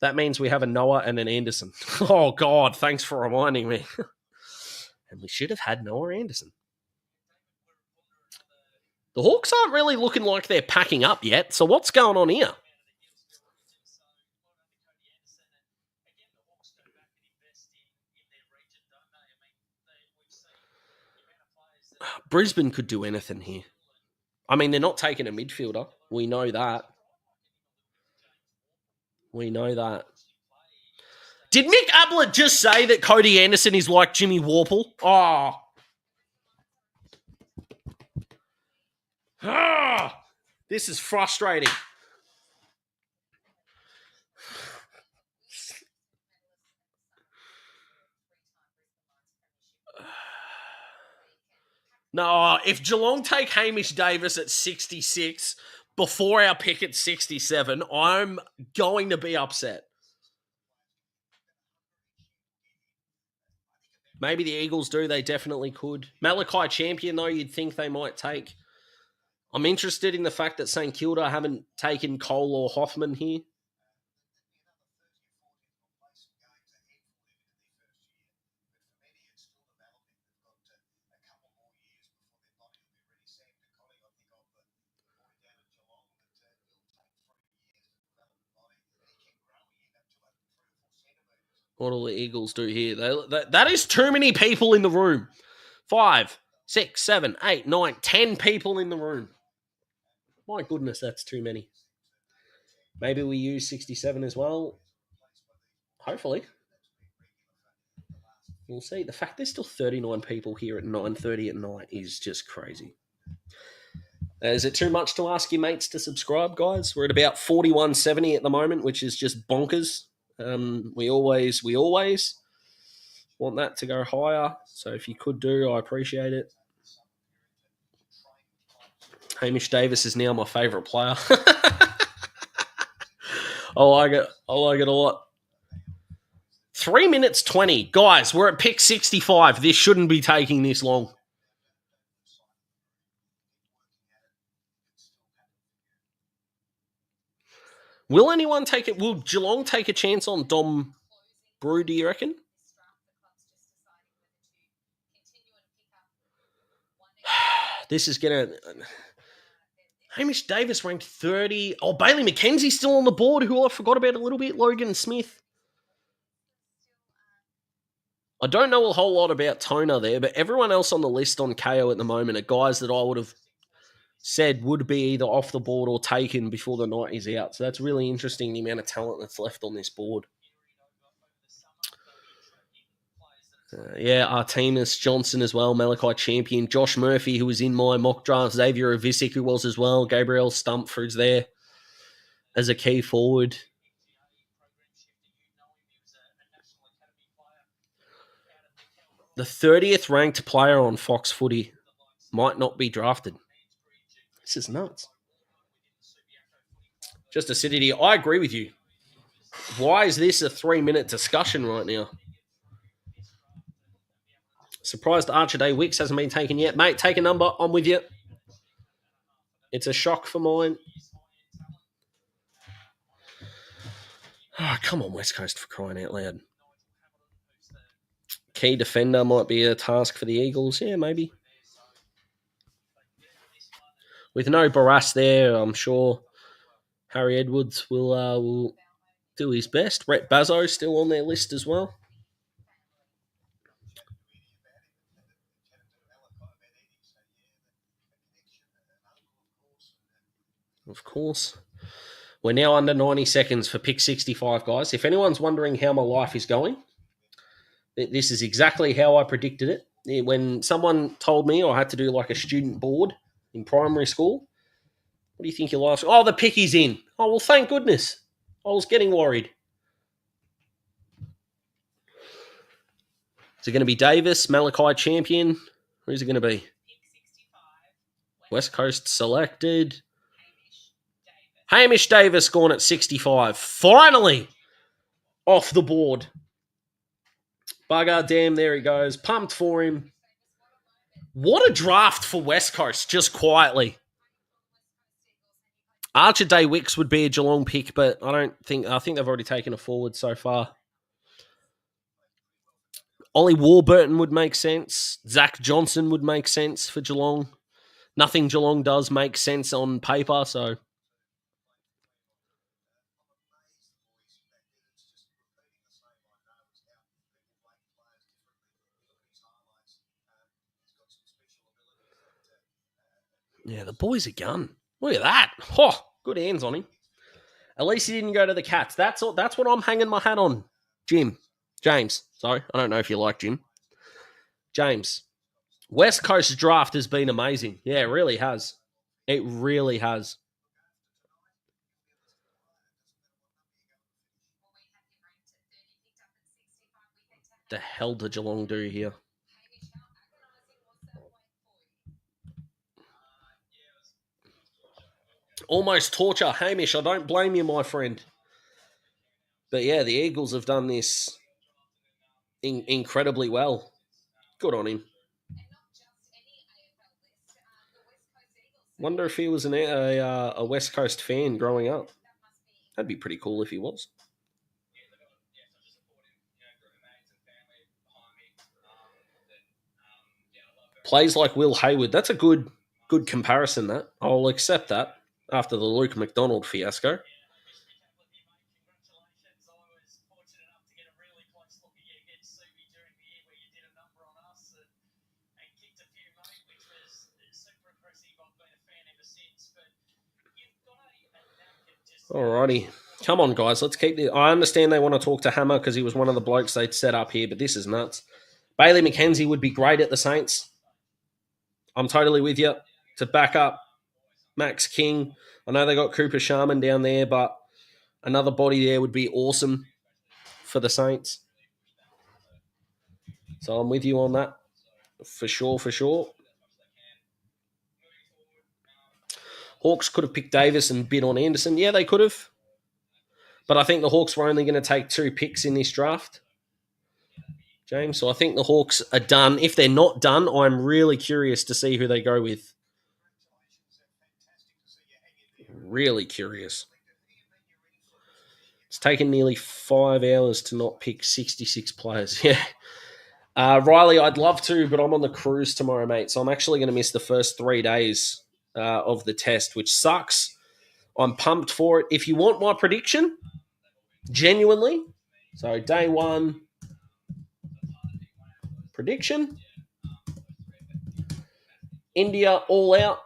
That means we have a Noah and an Anderson. Oh, God, thanks for reminding me. And we should have had Noah Anderson. The Hawks aren't really looking like they're packing up yet, so what's going on here? Brisbane could do anything here. I mean, they're not taking a midfielder. We know that. We know that. Did Mick Ablett just say that Cody Anderson is like Jimmy Warple? Oh. This is frustrating. No, if Geelong take Hamish Davis at 66 before our pick at 67, I'm going to be upset. Maybe the Eagles do. They definitely could. Malachi Champion, though, you'd think they might take. I'm interested in the fact that St Kilda haven't taken Cole or Hoffman here. What will the Eagles do here? That is too many people in the room. 5, 6, 7, 8, 9, 10 people in the room. My goodness, that's too many. Maybe we use 67 as well. Hopefully. We'll see. The fact there's still 39 people here at 9:30 at night is just crazy. Is it too much to ask your mates to subscribe, guys? We're at about 41.70 at the moment, which is just bonkers. We always want that to go higher. So if you could do, I appreciate it. Hamish Davis is now my favourite player. I like it a lot. 3 minutes 20. Guys, we're at pick 65. This shouldn't be taking this long. Will anyone take it? Will Geelong take a chance on Dom Brew, do you reckon? This is going to... Hamish Davis ranked 30. Oh, Bailey McKenzie's still on the board, who I forgot about a little bit. Logan Smith. I don't know a whole lot about Toner there, but everyone else on the list on KO at the moment are guys that I would have said would be either off the board or taken before the night is out. So that's really interesting, the amount of talent that's left on this board. Artemis Johnson as well, Malachi Champion, Josh Murphy, who was in my mock draft, Xavier Ovisic, who was as well, Gabriel Stumpford's there as a key forward. The 30th ranked player on Fox Footy might not be drafted. This is nuts. Just acidity. I agree with you. Why is this a 3-minute discussion right now? Surprised Archer Day Wicks hasn't been taken yet. Mate, take a number. I'm with you. It's a shock for mine. Oh, come on, West Coast, for crying out loud. Key defender might be a task for the Eagles. Yeah, maybe. With no Barras there, I'm sure Harry Edwards will do his best. Rhett Bazzo still on their list as well. Of course. We're now under 90 seconds for pick 65, guys. If anyone's wondering how my life is going, this is exactly how I predicted it. When someone told me I had to do like a student board in primary school, what do you think your life's... Oh, the pick is in. Oh, well, thank goodness. I was getting worried. Is it going to be Davis, Malachi Champion? Who's it going to be? West Coast selected. Hamish Davis gone at 65. Finally off the board. Bugger, damn, there he goes. Pumped for him. What a draft for West Coast, just quietly. Archer Day Wicks would be a Geelong pick, but I think they've already taken a forward so far. Ollie Warburton would make sense. Zack Johnson would make sense for Geelong. Nothing Geelong does make sense on paper, so... Yeah, the boy's a gun. Look at that. Oh, good hands on him. At least he didn't go to the Cats. That's what I'm hanging my hat on. James. Sorry, I don't know if you like Jim. James. West Coast draft has been amazing. Yeah, it really has. It really has. The hell did Geelong do here? Almost torture. Hamish, I don't blame you, my friend. But yeah, the Eagles have done this incredibly well. Good on him. Wonder if he was a West Coast fan growing up. That'd be pretty cool if he was. Plays like Will Hayward. That's a good comparison, that. I'll accept that after the Luke McDonald fiasco. Alrighty. Come on, guys. Let's keep this. I understand they want to talk to Hammer because he was one of the blokes they'd set up here, but this is nuts. Bailey McKenzie would be great at the Saints. I'm totally with you. To back up Max King. I know they got Cooper Sharman down there, but another body there would be awesome for the Saints. So I'm with you on that. For sure. Hawks could have picked Davis and bid on Anderson. Yeah, they could have. But I think the Hawks were only going to take 2 picks in this draft, James. So I think the Hawks are done. If they're not done, I'm really curious to see who they go with. Really curious. It's taken nearly 5 hours to not pick 66 players. Yeah. Riley, I'd love to, but I'm on the cruise tomorrow, mate. So I'm actually going to miss the first 3 days of the test, which sucks. I'm pumped for it. If you want my prediction, genuinely, so day one prediction, India all out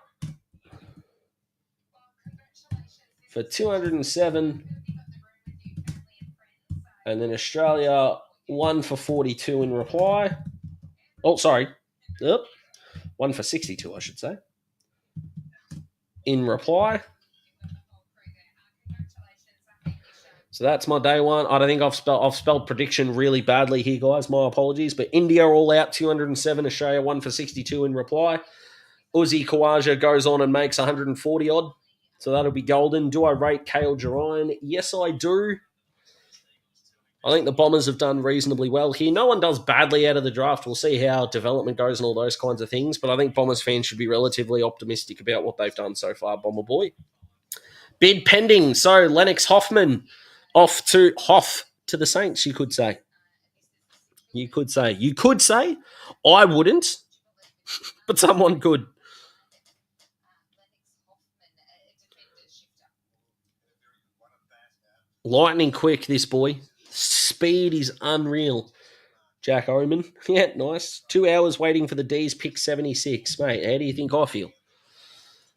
for 207, and then Australia 1 for 42 in reply. Oh, sorry. Yep. 1 for 62, I should say. In reply. So that's my day one. I don't think I've spelled prediction really badly here, guys. My apologies. But India all out, 207. Australia 1 for 62 in reply. Uzi Khawaja goes on and makes 140 odd. So that'll be golden. Do I rate Kale Gerreyn? Yes, I do. I think the Bombers have done reasonably well here. No one does badly out of the draft. We'll see how development goes and all those kinds of things. But I think Bombers fans should be relatively optimistic about what they've done so far, Bomber Boy. Bid pending. So Lennox Hoffman off to the Saints, you could say. You could say. I wouldn't, but someone could. Lightning quick, this boy. Speed is unreal. Jack Oman. Yeah, nice. 2 hours waiting for the Dees pick 76. Mate, how do you think I feel?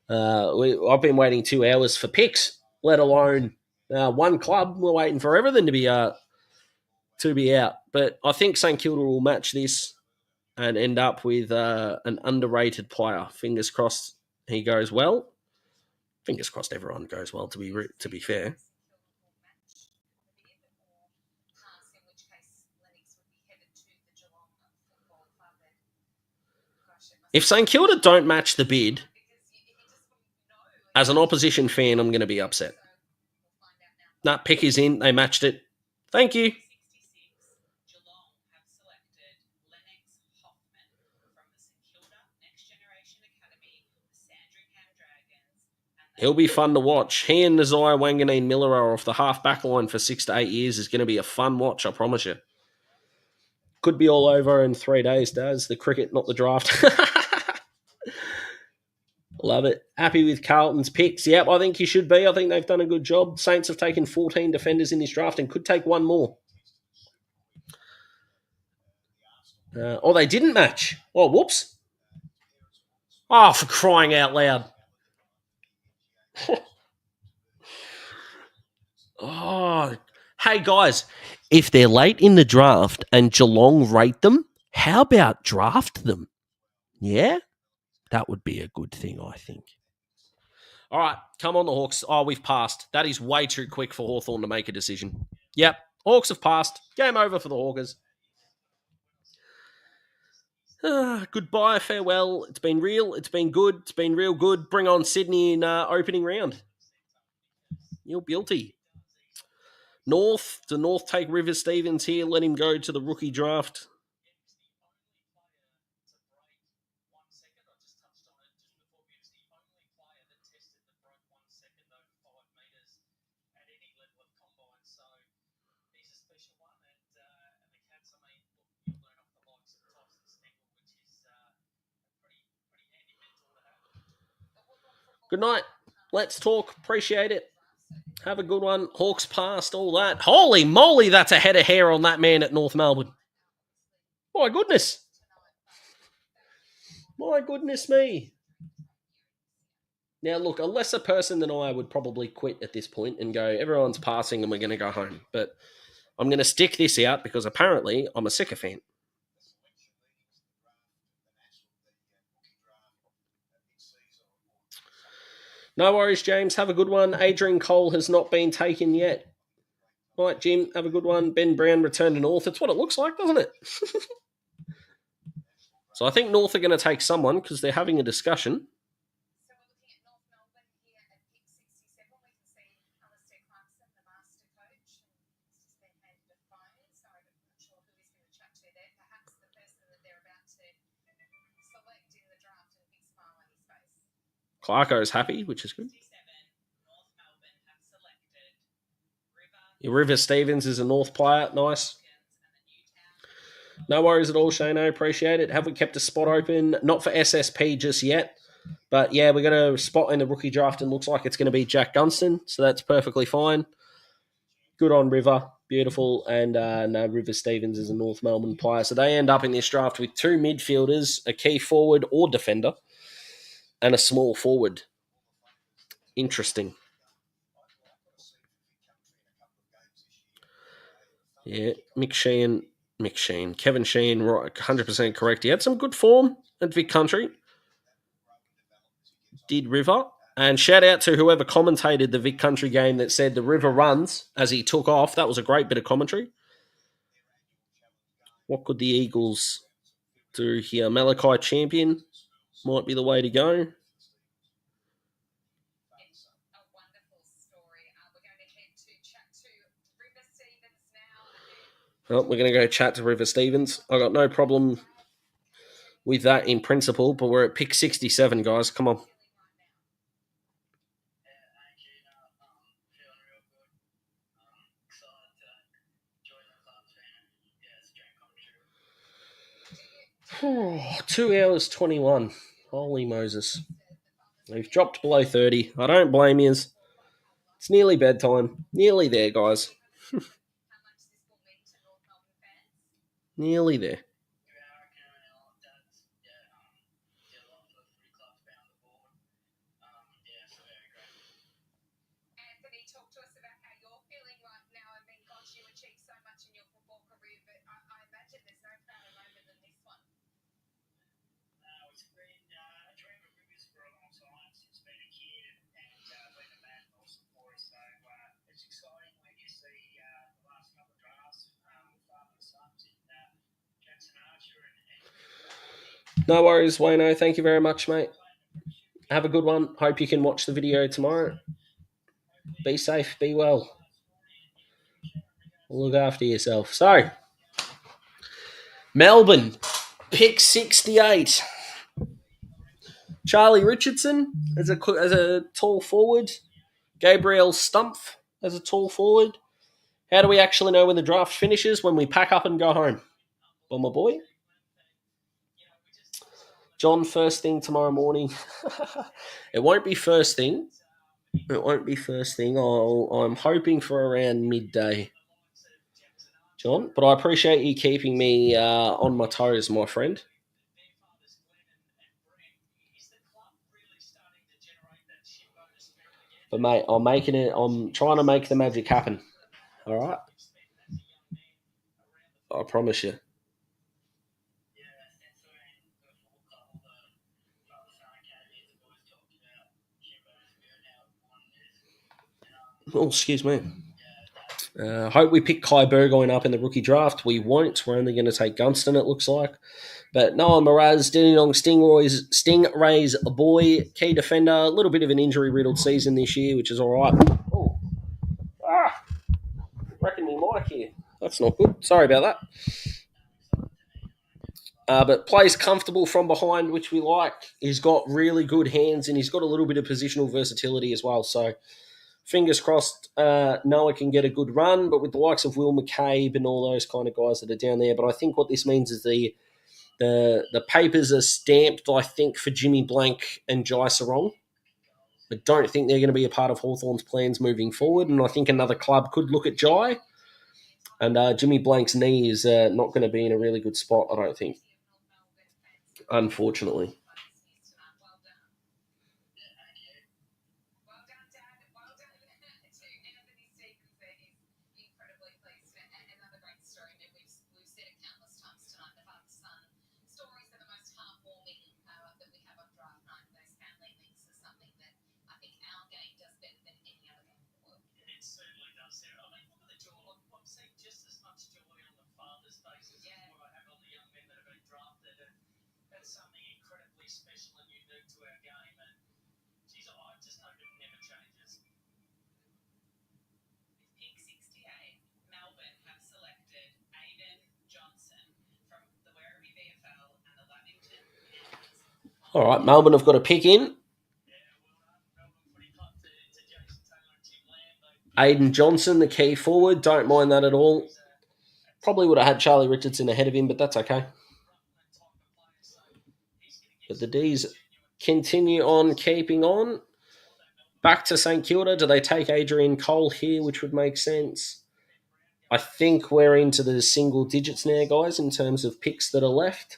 I've been waiting 2 hours for picks, let alone one club. We're waiting for everything to be out. But I think St Kilda will match this and end up with an underrated player. Fingers crossed he goes well. Fingers crossed everyone goes well, to be fair. If St Kilda don't match the bid, as an opposition fan, I'm going to be upset. Nah, pick is in. They matched it. Thank you. He'll be fun to watch. He and Nazai Wanganeen Miller are off the half back line for 6 to 8 years. Is going to be a fun watch, I promise you. Could be all over in 3 days, Daz. The cricket, not the draft. Love it. Happy with Carlton's picks. Yep, I think you should be. I think they've done a good job. Saints have taken 14 defenders in this draft and could take one more. They didn't match. Oh, whoops. Oh, for crying out loud. Oh, hey, guys. If they're late in the draft and Geelong rate them, how about draft them? Yeah? That would be a good thing, I think. All right, come on, the Hawks. Oh, we've passed. That is way too quick for Hawthorn to make a decision. Yep, Hawks have passed. Game over for the Hawkers. Goodbye, farewell. It's been real. It's been good. It's been real good. Bring on Sydney in opening round. You're guilty. North. Do North take River Stevens here? Let him go to the rookie draft. Good night. Let's talk. Appreciate it. Have a good one. Hawks passed, all that. Holy moly, that's a head of hair on that man at North Melbourne. My goodness. My goodness me. Now, look, a lesser person than I would probably quit at this point and go, everyone's passing and we're going to go home. But I'm going to stick this out because apparently I'm a sycophant. No worries, James. Have a good one. Adrian Cole has not been taken yet. All right, Jim, have a good one. Ben Brown returned to North. It's what it looks like, doesn't it? So I think North are going to take someone because they're having a discussion. Clarko's happy, which is good. Your River Stevens is a North player. Nice. No worries at all, Shane. I appreciate it. Have we kept a spot open? Not for SSP just yet. But yeah, we're going to spot in the rookie draft and looks like it's going to be Zack Johnson. So that's perfectly fine. Good on River. Beautiful. And no, River Stevens is a North Melbourne player. So they end up in this draft with 2 midfielders, a key forward or defender, and a small forward. Interesting. Yeah, Kevin Sheehan, right, 100% correct. He had some good form at Vic Country. Did River. And shout out to whoever commentated the Vic Country game that said the River runs as he took off. That was a great bit of commentary. What could the Eagles do here? Malachi Champion might be the way to go. Oh, we're going to go chat to River Stevens. I got no problem with that in principle, but we're at pick 67, guys. Come on. Oh, 2 hours 21. Holy Moses. We've dropped below 30. I don't blame you. It's nearly bedtime. Nearly there, guys. Nearly there. No worries, Wayno. Thank you very much, mate. Have a good one. Hope you can watch the video tomorrow. Be safe. Be well. Look after yourself. So, Melbourne, pick 68. Charlie Richardson as a tall forward. Gabriel Stumpf as a tall forward. How do we actually know when the draft finishes? When we pack up and go home. Well, my boy. John, first thing tomorrow morning. It won't be first thing. It won't be first thing. I'm hoping for around midday, John. But I appreciate you keeping me on my toes, my friend. But mate, I'm trying to make the magic happen. All right. I promise you. Oh, excuse me. Hope we pick Kai Burgoyne up in the rookie draft. We won't. We're only going to take Gunston, it looks like. But Noah Mraz, Dandenong Stingrays, a boy, key defender. A little bit of an injury-riddled season this year, which is all right. Oh. Wrecking me mic here. That's not good. Sorry about that. But plays comfortable from behind, which we like. He's got really good hands, and he's got a little bit of positional versatility as well. So fingers crossed Noah can get a good run, but with the likes of Will McCabe and all those kind of guys that are down there. But I think what this means is the papers are stamped, I think, for Jimmy Blank and Jai Sarong. I don't think they're going to be a part of Hawthorn's plans moving forward, and I think another club could look at Jai. And Jimmy Blank's knee is not going to be in a really good spot, I don't think, unfortunately. All right, Melbourne have got a pick in. Aiden Johnson, the key forward. Don't mind that at all. Probably would have had Charlie Richardson ahead of him, but that's okay. But the Dees continue on keeping on. Back to St Kilda. Do they take Adrian Cole here, which would make sense? I think we're into the single digits now, guys, in terms of picks that are left.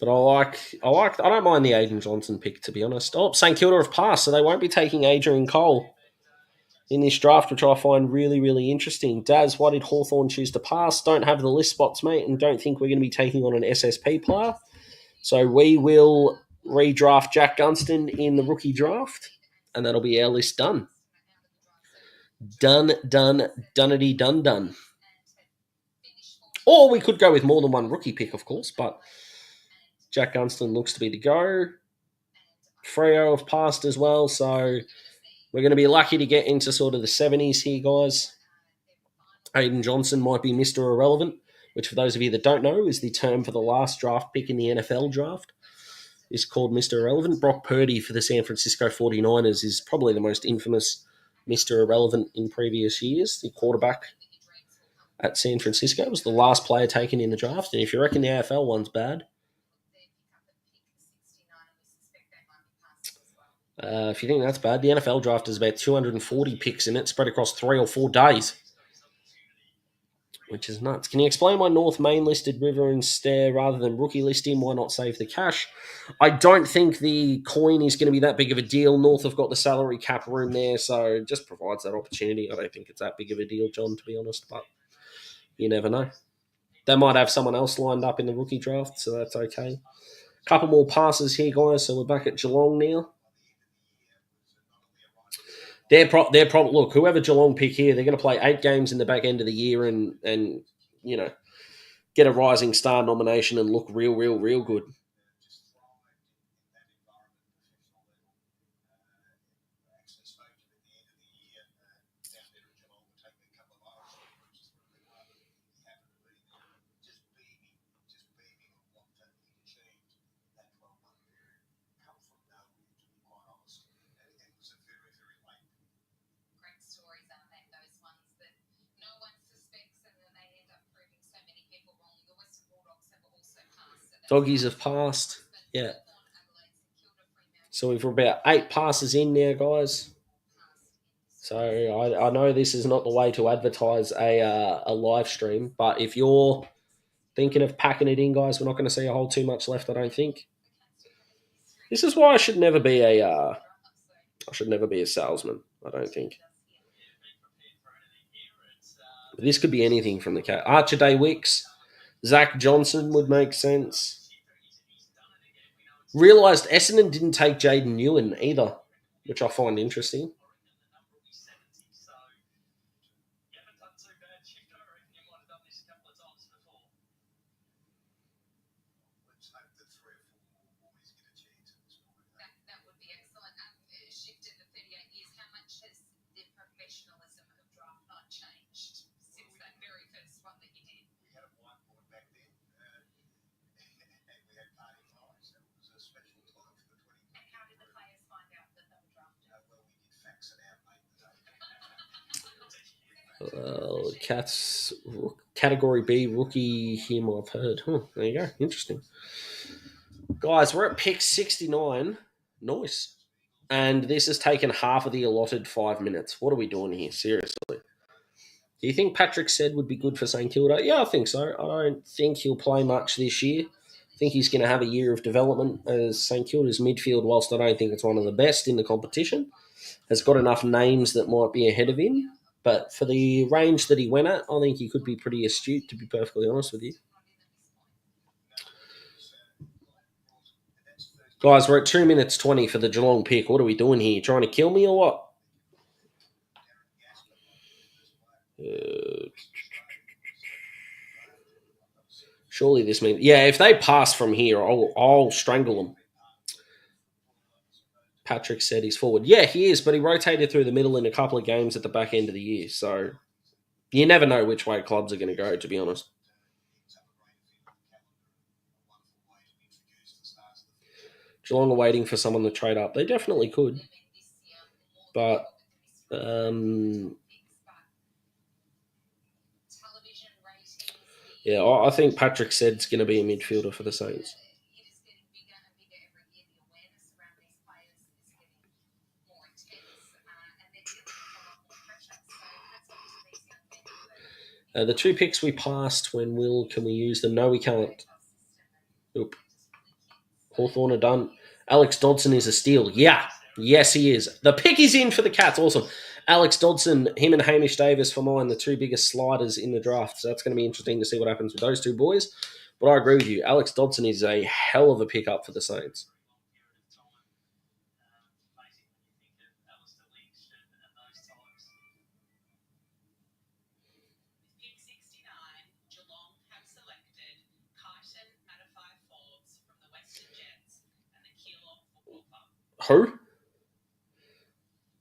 But I don't mind the Aiden Johnson pick, to be honest. Oh, St Kilda have passed, so they won't be taking Adrian Cole in this draft, which I find really, really interesting. Daz, why did Hawthorn choose to pass? Don't have the list spots, mate, and don't think we're going to be taking on an SSP player. So we will redraft Jack Gunston in the rookie draft, and that'll be our list done. Done, dunnity, done. Or we could go with more than one rookie pick, of course, but Jack Gunston looks to be the go. Freo have passed as well, so we're going to be lucky to get into sort of the 70s here, guys. Aiden Johnson might be Mr. Irrelevant, which for those of you that don't know is the term for the last draft pick in the NFL draft. Is called Mr. Irrelevant. Brock Purdy for the San Francisco 49ers is probably the most infamous Mr. Irrelevant in previous years. The quarterback at San Francisco was the last player taken in the draft, and if you reckon the AFL one's bad, if you think that's bad, the NFL draft has about 240 picks in it, spread across 3 or 4 days, which is nuts. Can you explain why North Main listed River and Stair rather than rookie listing? Why not save the cash? I don't think the coin is going to be that big of a deal. North have got the salary cap room there, so it just provides that opportunity. I don't think it's that big of a deal, John, to be honest, but you never know. They might have someone else lined up in the rookie draft, so that's okay. Couple more passes here, guys, so we're back at Geelong now. They're probably look, whoever Geelong pick here, they're going to play 8 games in the back end of the year and you know, get a Rising Star nomination and look real good. Doggies have passed. Yeah. So we've about 8 passes in now, guys. So I know this is not the way to advertise a live stream, but if you're thinking of packing it in, guys, we're not going to see a whole too much left, I don't think. This is why I should never be a salesman, I don't think. But this could be anything from the cat. Archer Day Wicks, Zack Johnson would make sense. Realised Essendon didn't take Jayden Newen either, which I find interesting. Cats category B rookie him I've heard. There you go. Interesting. Guys, we're at pick 69. Nice. And this has taken half of the allotted 5 minutes. What are we doing here? Seriously. Do you think Patrick said would be good for St Kilda? Yeah, I think so. I don't think he'll play much this year. I think he's going to have a year of development as St Kilda's midfield, whilst I don't think it's one of the best in the competition, has got enough names that might be ahead of him. But for the range that he went at, I think he could be pretty astute, to be perfectly honest with you. Guys, we're at 2 minutes 20 for the Geelong pick. What are we doing here? Trying to kill me or what? Surely this means... Yeah, if they pass from here, I'll strangle them. Patrick said he's forward. Yeah, he is, but he rotated through the middle in a couple of games at the back end of the year. So you never know which way clubs are going to go, to be honest. Geelong are waiting for someone to trade up. They definitely could. But yeah, I think Patrick Said's going to be a midfielder for the Saints. The 2 picks we passed, when can we use them? No, we can't. Oop. Hawthorn are done. Alex Dodson is a steal. Yeah. Yes, he is. The pick is in for the Cats. Awesome. Alex Dodson, him and Hamish Davis for mine, the 2 biggest sliders in the draft. So that's going to be interesting to see what happens with those 2 boys. But I agree with you. Alex Dodson is a hell of a pickup for the Saints. Who?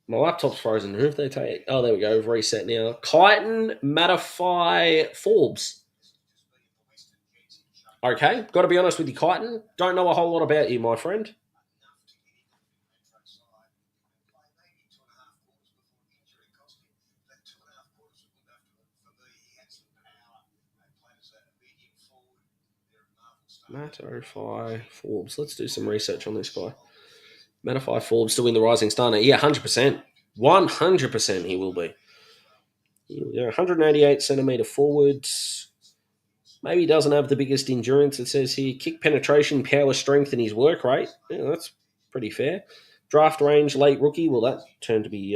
My laptop's frozen. Who have they taken? Oh, there we go. Reset now. Kyton Matty Forbes. Okay, got to be honest with you, Kyton. Don't know a whole lot about you, my friend. Matty Forbes. Let's do some research on this guy. Matty Forbes to win the Rising Star. Yeah, 100%. 100% he will be. Yeah, 188 centimetre forwards. Maybe he doesn't have the biggest endurance, it says here. Kick penetration, power, strength, and his work rate. Yeah, that's pretty fair. Draft range, late rookie. Well, that turned to be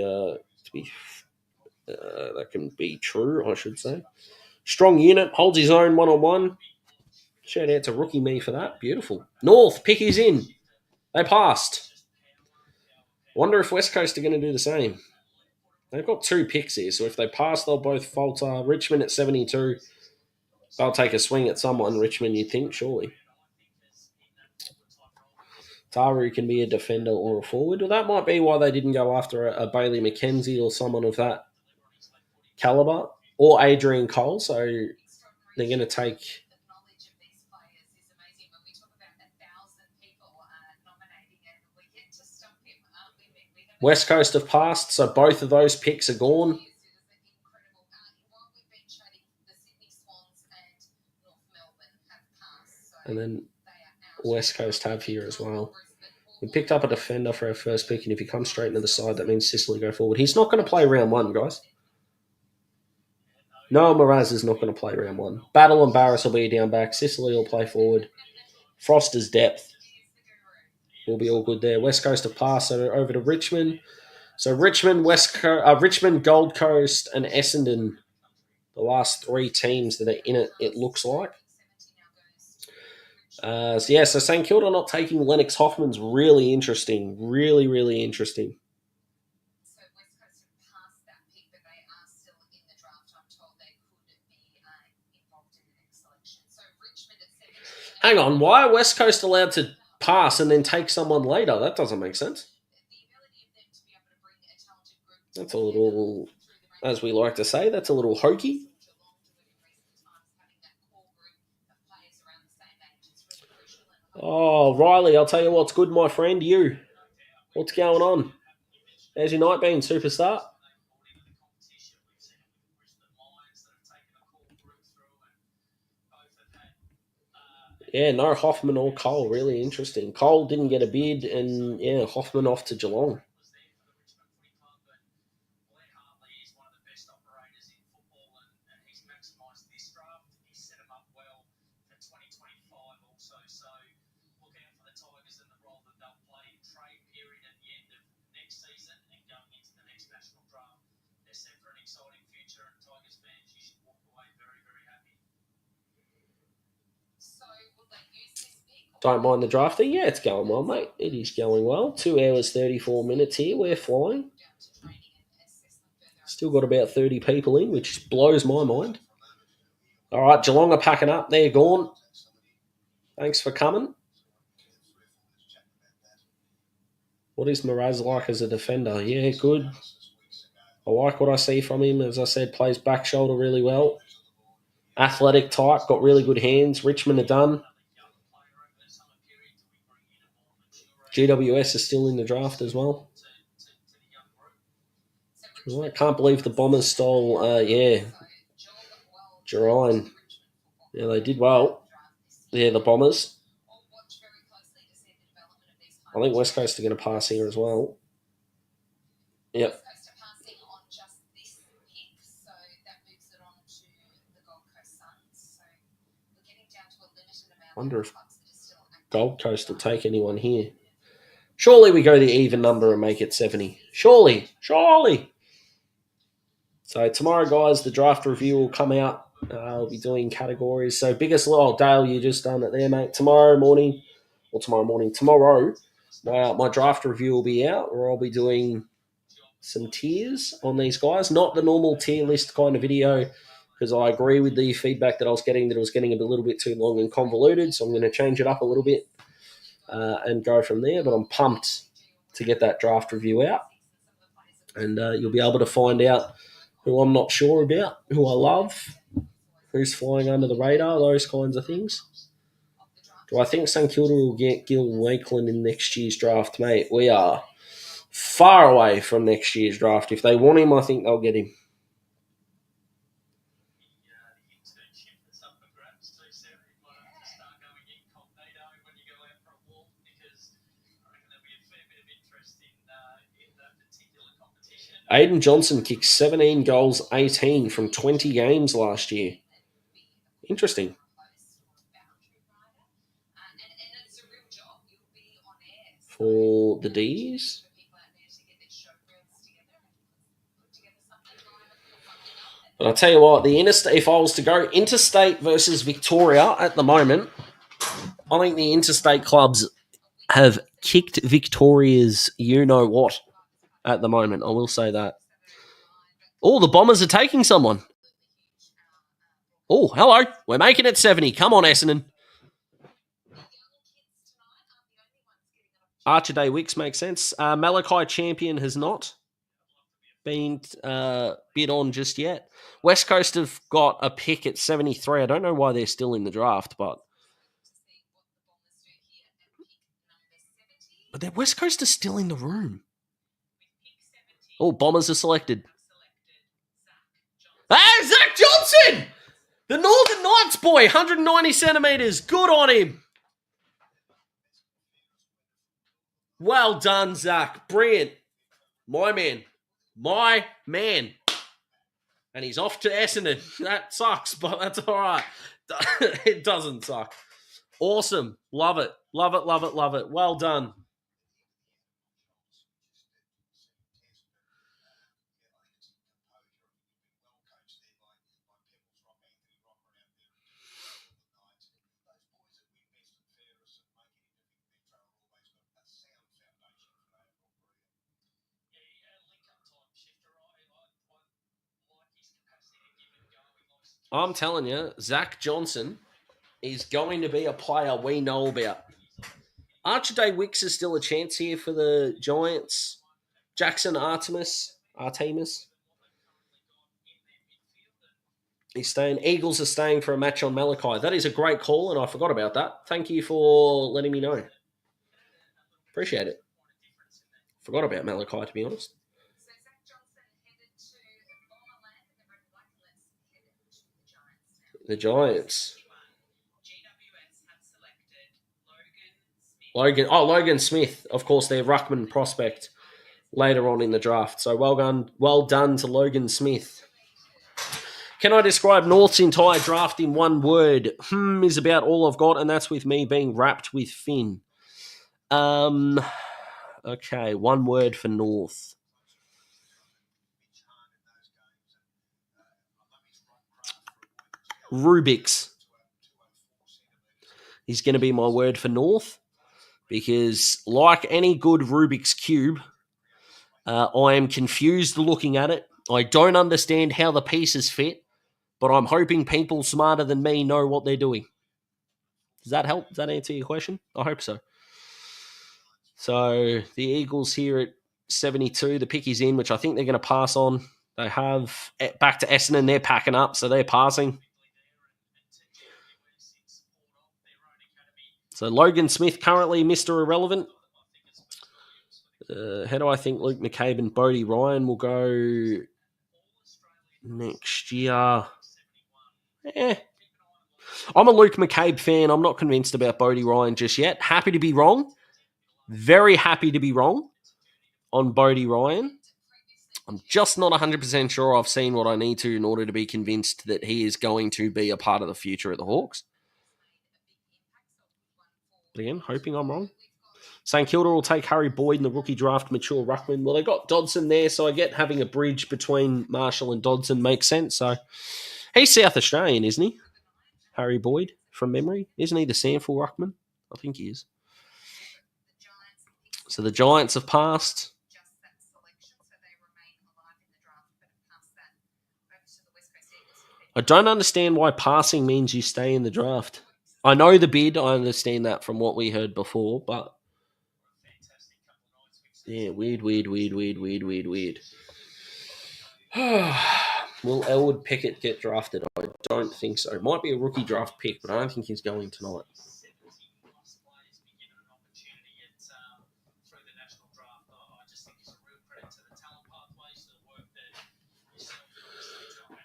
that can be true, I should say. Strong unit, holds his own one-on-one. Shout out to rookie me for that. Beautiful. North, pick is in. They passed. Wonder if West Coast are going to do the same. They've got 2 picks here, so if they pass, they'll both falter. Richmond at 72. They'll take a swing at someone, Richmond, you'd think, surely. Taru can be a defender or a forward. Well, that might be why they didn't go after a Bailey McKenzie or someone of that calibre, or Adrian Cole. So they're going to take... West Coast have passed, so both of those picks are gone. And then West Coast have here as well. We picked up a defender for our first pick, and if he comes straight into the side, that means Sicily go forward. He's not going to play round 1, guys. Noah Mraz is not going to play round 1. Battle and Barris will be down back. Sicily will play forward. Foster's depth will be all good there. West Coast have passed, so over to Richmond. So Richmond, Richmond, Gold Coast, and Essendon, the last 3 teams that are in it, it looks like. So St Kilda not taking Lennox Hoffman's really interesting. Really, really interesting. Hang on, why are West Coast allowed to pass and then take someone later? That doesn't make sense. That's a little, as we like to say, that's a little hokey. Oh, Riley, I'll tell you what's good, my friend. You. What's going on? How's your night been, superstar? Yeah, no Hoffman or Cole. Really interesting. Cole didn't get a bid, and yeah, Hoffman off to Geelong. Don't mind the drafting. Yeah, it's going well, mate. It is going well. 2 hours, 34 minutes here. We're flying. Still got about 30 people in, which blows my mind. All right, Geelong are packing up. They're gone. Thanks for coming. What is Moraes like as a defender? Yeah, good. I like what I see from him. As I said, plays back shoulder really well. Athletic type, got really good hands. Richmond are done. GWS is still in the draft as well. Well, I can't believe the Bombers stole, Gerreyn. Yeah, they did well. Yeah, the Bombers. I think West Coast are going to pass here as well. Yep. Wonder if Gold Coast will take anyone here. Surely we go the even number and make it 70. Surely. So tomorrow, guys, the draft review will come out. I'll be doing categories. So biggest, Dale, you just done it there, mate. Tomorrow, my draft review will be out, where I'll be doing some tiers on these guys. Not the normal tier list kind of video, because I agree with the feedback that I was getting, that it was getting a little bit too long and convoluted. So I'm going to change it up a little bit and go from there. But I'm pumped to get that draft review out. And you'll be able to find out who I'm not sure about, who I love, who's flying under the radar, those kinds of things. Do I think St Kilda will get Gil Wakeland in next year's draft, mate? We are far away from next year's draft. If they want him, I think they'll get him. Aiden Johnson kicked 17 goals, 18 from 20 games last year. Interesting. For the Dees. But I'll tell you what, if I was to go interstate versus Victoria at the moment, I think the interstate clubs have kicked Victoria's you-know-what at the moment. I will say that. Oh, the Bombers are taking someone. Oh, hello. We're making it 70. Come on, Essendon. Archer Wicks makes sense. Malachi Champion has not been bid on just yet. West Coast have got a pick at 73. I don't know why they're still in the draft, but the West Coast are still in the room. Oh, Bombers are selected. Hey, Zack Johnson! The Northern Knights boy, 190 centimetres. Good on him. Well done, Zach. Brilliant. My man. And he's off to Essendon. That sucks, but that's all right. It doesn't suck. Awesome. Love it. Well done. I'm telling you, Zack Johnson is going to be a player we know about. Archer Wicks is still a chance here for the Giants. Jackson Artemis. He's staying. Eagles are staying for a match on Malachi. That is a great call, and I forgot about that. Thank you for letting me know. Appreciate it. Forgot about Malachi, to be honest. The Giants. Logan Smith. Of course, their ruckman prospect later on in the draft. So well done to Logan Smith. Can I describe North's entire draft in one word? Is about all I've got, and that's with me being wrapped with Finn. Okay, one word for North. Rubik's. He's going to be my word for North, because like any good Rubik's Cube, I am confused looking at it. I don't understand how the pieces fit, but I'm hoping people smarter than me know what they're doing. Does that help? Does that answer your question? I hope so. So the Eagles here at 72, the pick is in, which I think they're going to pass on. They have back to Essendon, they're packing up, so they're passing. So Logan Smith currently Mr. Irrelevant. How do I think Luke McCabe and Bodie Ryan will go next year? I'm a Luke McCabe fan. I'm not convinced about Bodie Ryan just yet. Happy to be wrong. Very happy to be wrong on Bodie Ryan. I'm just not 100% sure I've seen what I need to in order to be convinced that he is going to be a part of the future of the Hawks. But again, hoping I'm wrong. St Kilda will take Harry Boyd in the rookie draft, mature ruckman. Well, they got Dodson there, so I get having a bridge between Marshall and Dodson makes sense. So he's South Australian, isn't he? Harry Boyd, from memory. Isn't he the Sandful ruckman? I think he is. So the Giants have passed. I don't understand why passing means you stay in the draft. I know the bid. I understand that from what we heard before, but yeah, weird. Will Elwood Pickett get drafted? I don't think so. It might be a rookie draft pick, but I don't think he's going tonight.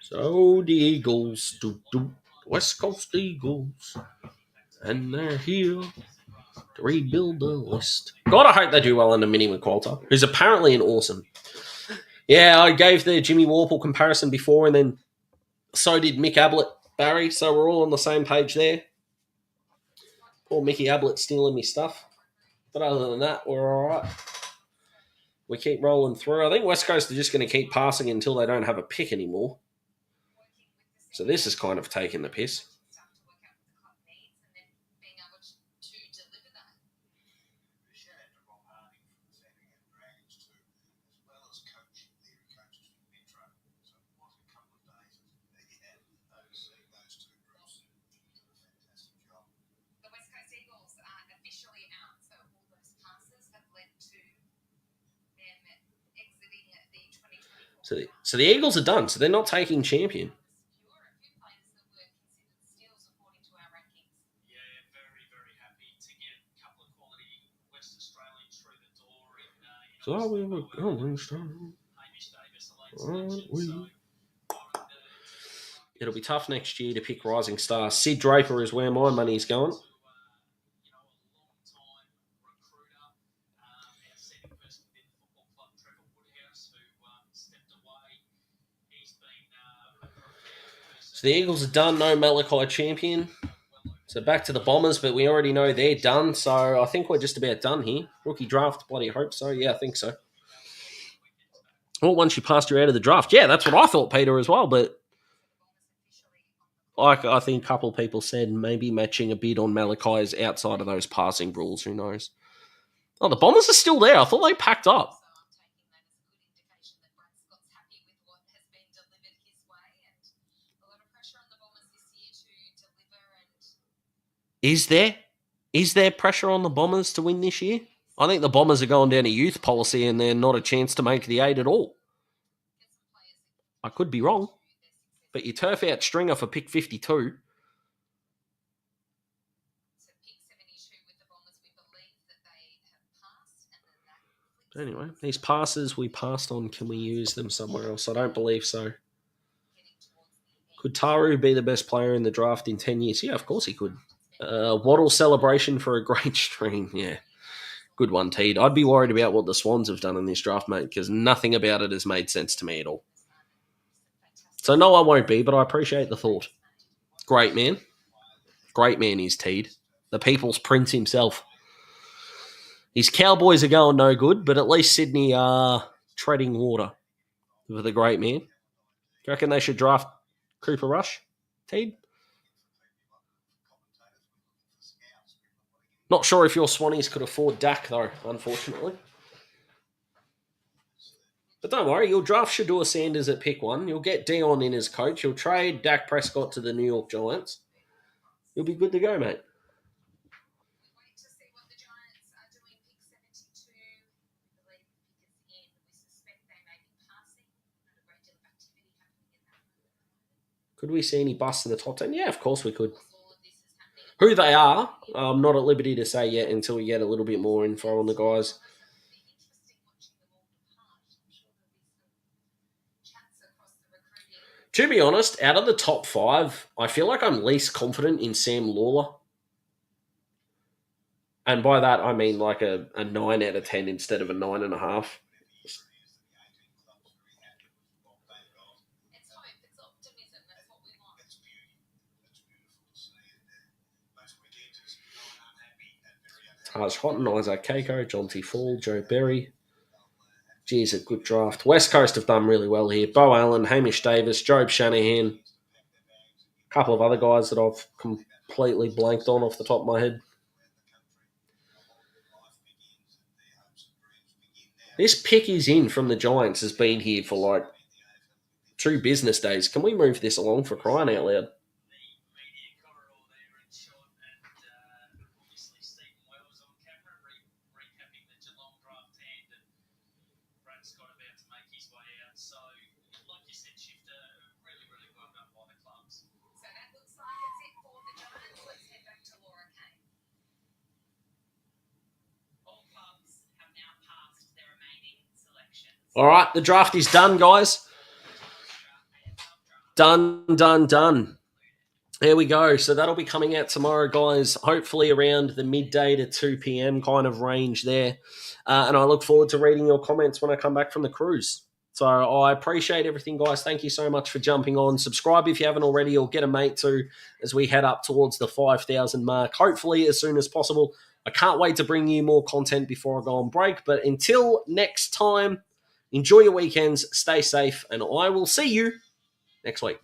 So the Eagles, West Coast Eagles, and they're here to rebuild the list. God, I hope they do well under Minnie McQualter, who's apparently an awesome. Yeah, I gave the Jimmy Warple comparison before, and then so did Mick Ablett, Barry, so we're all on the same page there. Poor Mickey Ablett stealing me stuff. But other than that, we're all right. We keep rolling through. I think West Coast are just going to keep passing until they don't have a pick anymore. So this is kind of taking the piss. So the Eagles are done. So they're not taking champion. So we were going strong. It'll be tough next year to pick rising stars. Sid Draper is where my money's going. So the Eagles are done. No Malachi champion. So back to the Bombers, but we already know they're done. So I think we're just about done here. Rookie draft, bloody hope so. Yeah, I think so. Well, once you passed, you're out of the draft. Yeah, that's what I thought, Peter, as well. But I think a couple of people said maybe matching a bid on Malachi is outside of those passing rules. Who knows? Oh, the Bombers are still there. I thought they packed up. Is there pressure on the Bombers to win this year? I think the Bombers are going down a youth policy and they're not a chance to make the 8 at all. I could be wrong, but you turf out Stringer for pick 52. Anyway, these passes we passed on, can we use them somewhere else? I don't believe so. Could Taru be the best player in the draft in 10 years? Yeah, of course he could. Waddle celebration for a great stream. Yeah, good one, Teed. I'd be worried about what the Swans have done in this draft, mate, because nothing about it has made sense to me at all. So no, I won't be, but I appreciate the thought. Great man. Great man is Teed. The people's prince himself. His Cowboys are going no good, but at least Sydney are treading water with the great man. Do you reckon they should draft Cooper Rush, Teed? Not sure if your Swannies could afford Dak, though, unfortunately. But don't worry, you'll draft Shador Sanders at pick 1. You'll get Dion in as coach. You'll trade Dak Prescott to the New York Giants. You'll be good to go, mate. Could we see any busts in the top 10? Yeah, of course we could. Who they are, I'm not at liberty to say yet until we get a little bit more info on the guys. To be honest, out of the top 5, I feel like I'm least confident in Sam Lawler. And by that, I mean like a 9 out of 10 instead of a 9.5. Taj Houghton, Isaac Keiko, Jonty Fall, Joe Berry. Geez, a good draft. West Coast have done really well here. Bo Allen, Hamish Davis, Job Shanahan. A couple of other guys that I've completely blanked on off the top of my head. This pick is in from the Giants has been here for like 2 business days. Can we move this along for crying out loud? All right, the draft is done, guys. Done. There we go. So that'll be coming out tomorrow, guys, hopefully around the midday to 2 p.m. kind of range there. And I look forward to reading your comments when I come back from the cruise. So I appreciate everything, guys. Thank you so much for jumping on. Subscribe if you haven't already, or get a mate to as we head up towards the 5,000 mark, hopefully as soon as possible. I can't wait to bring you more content before I go on break. But until next time, enjoy your weekends, stay safe, and I will see you next week.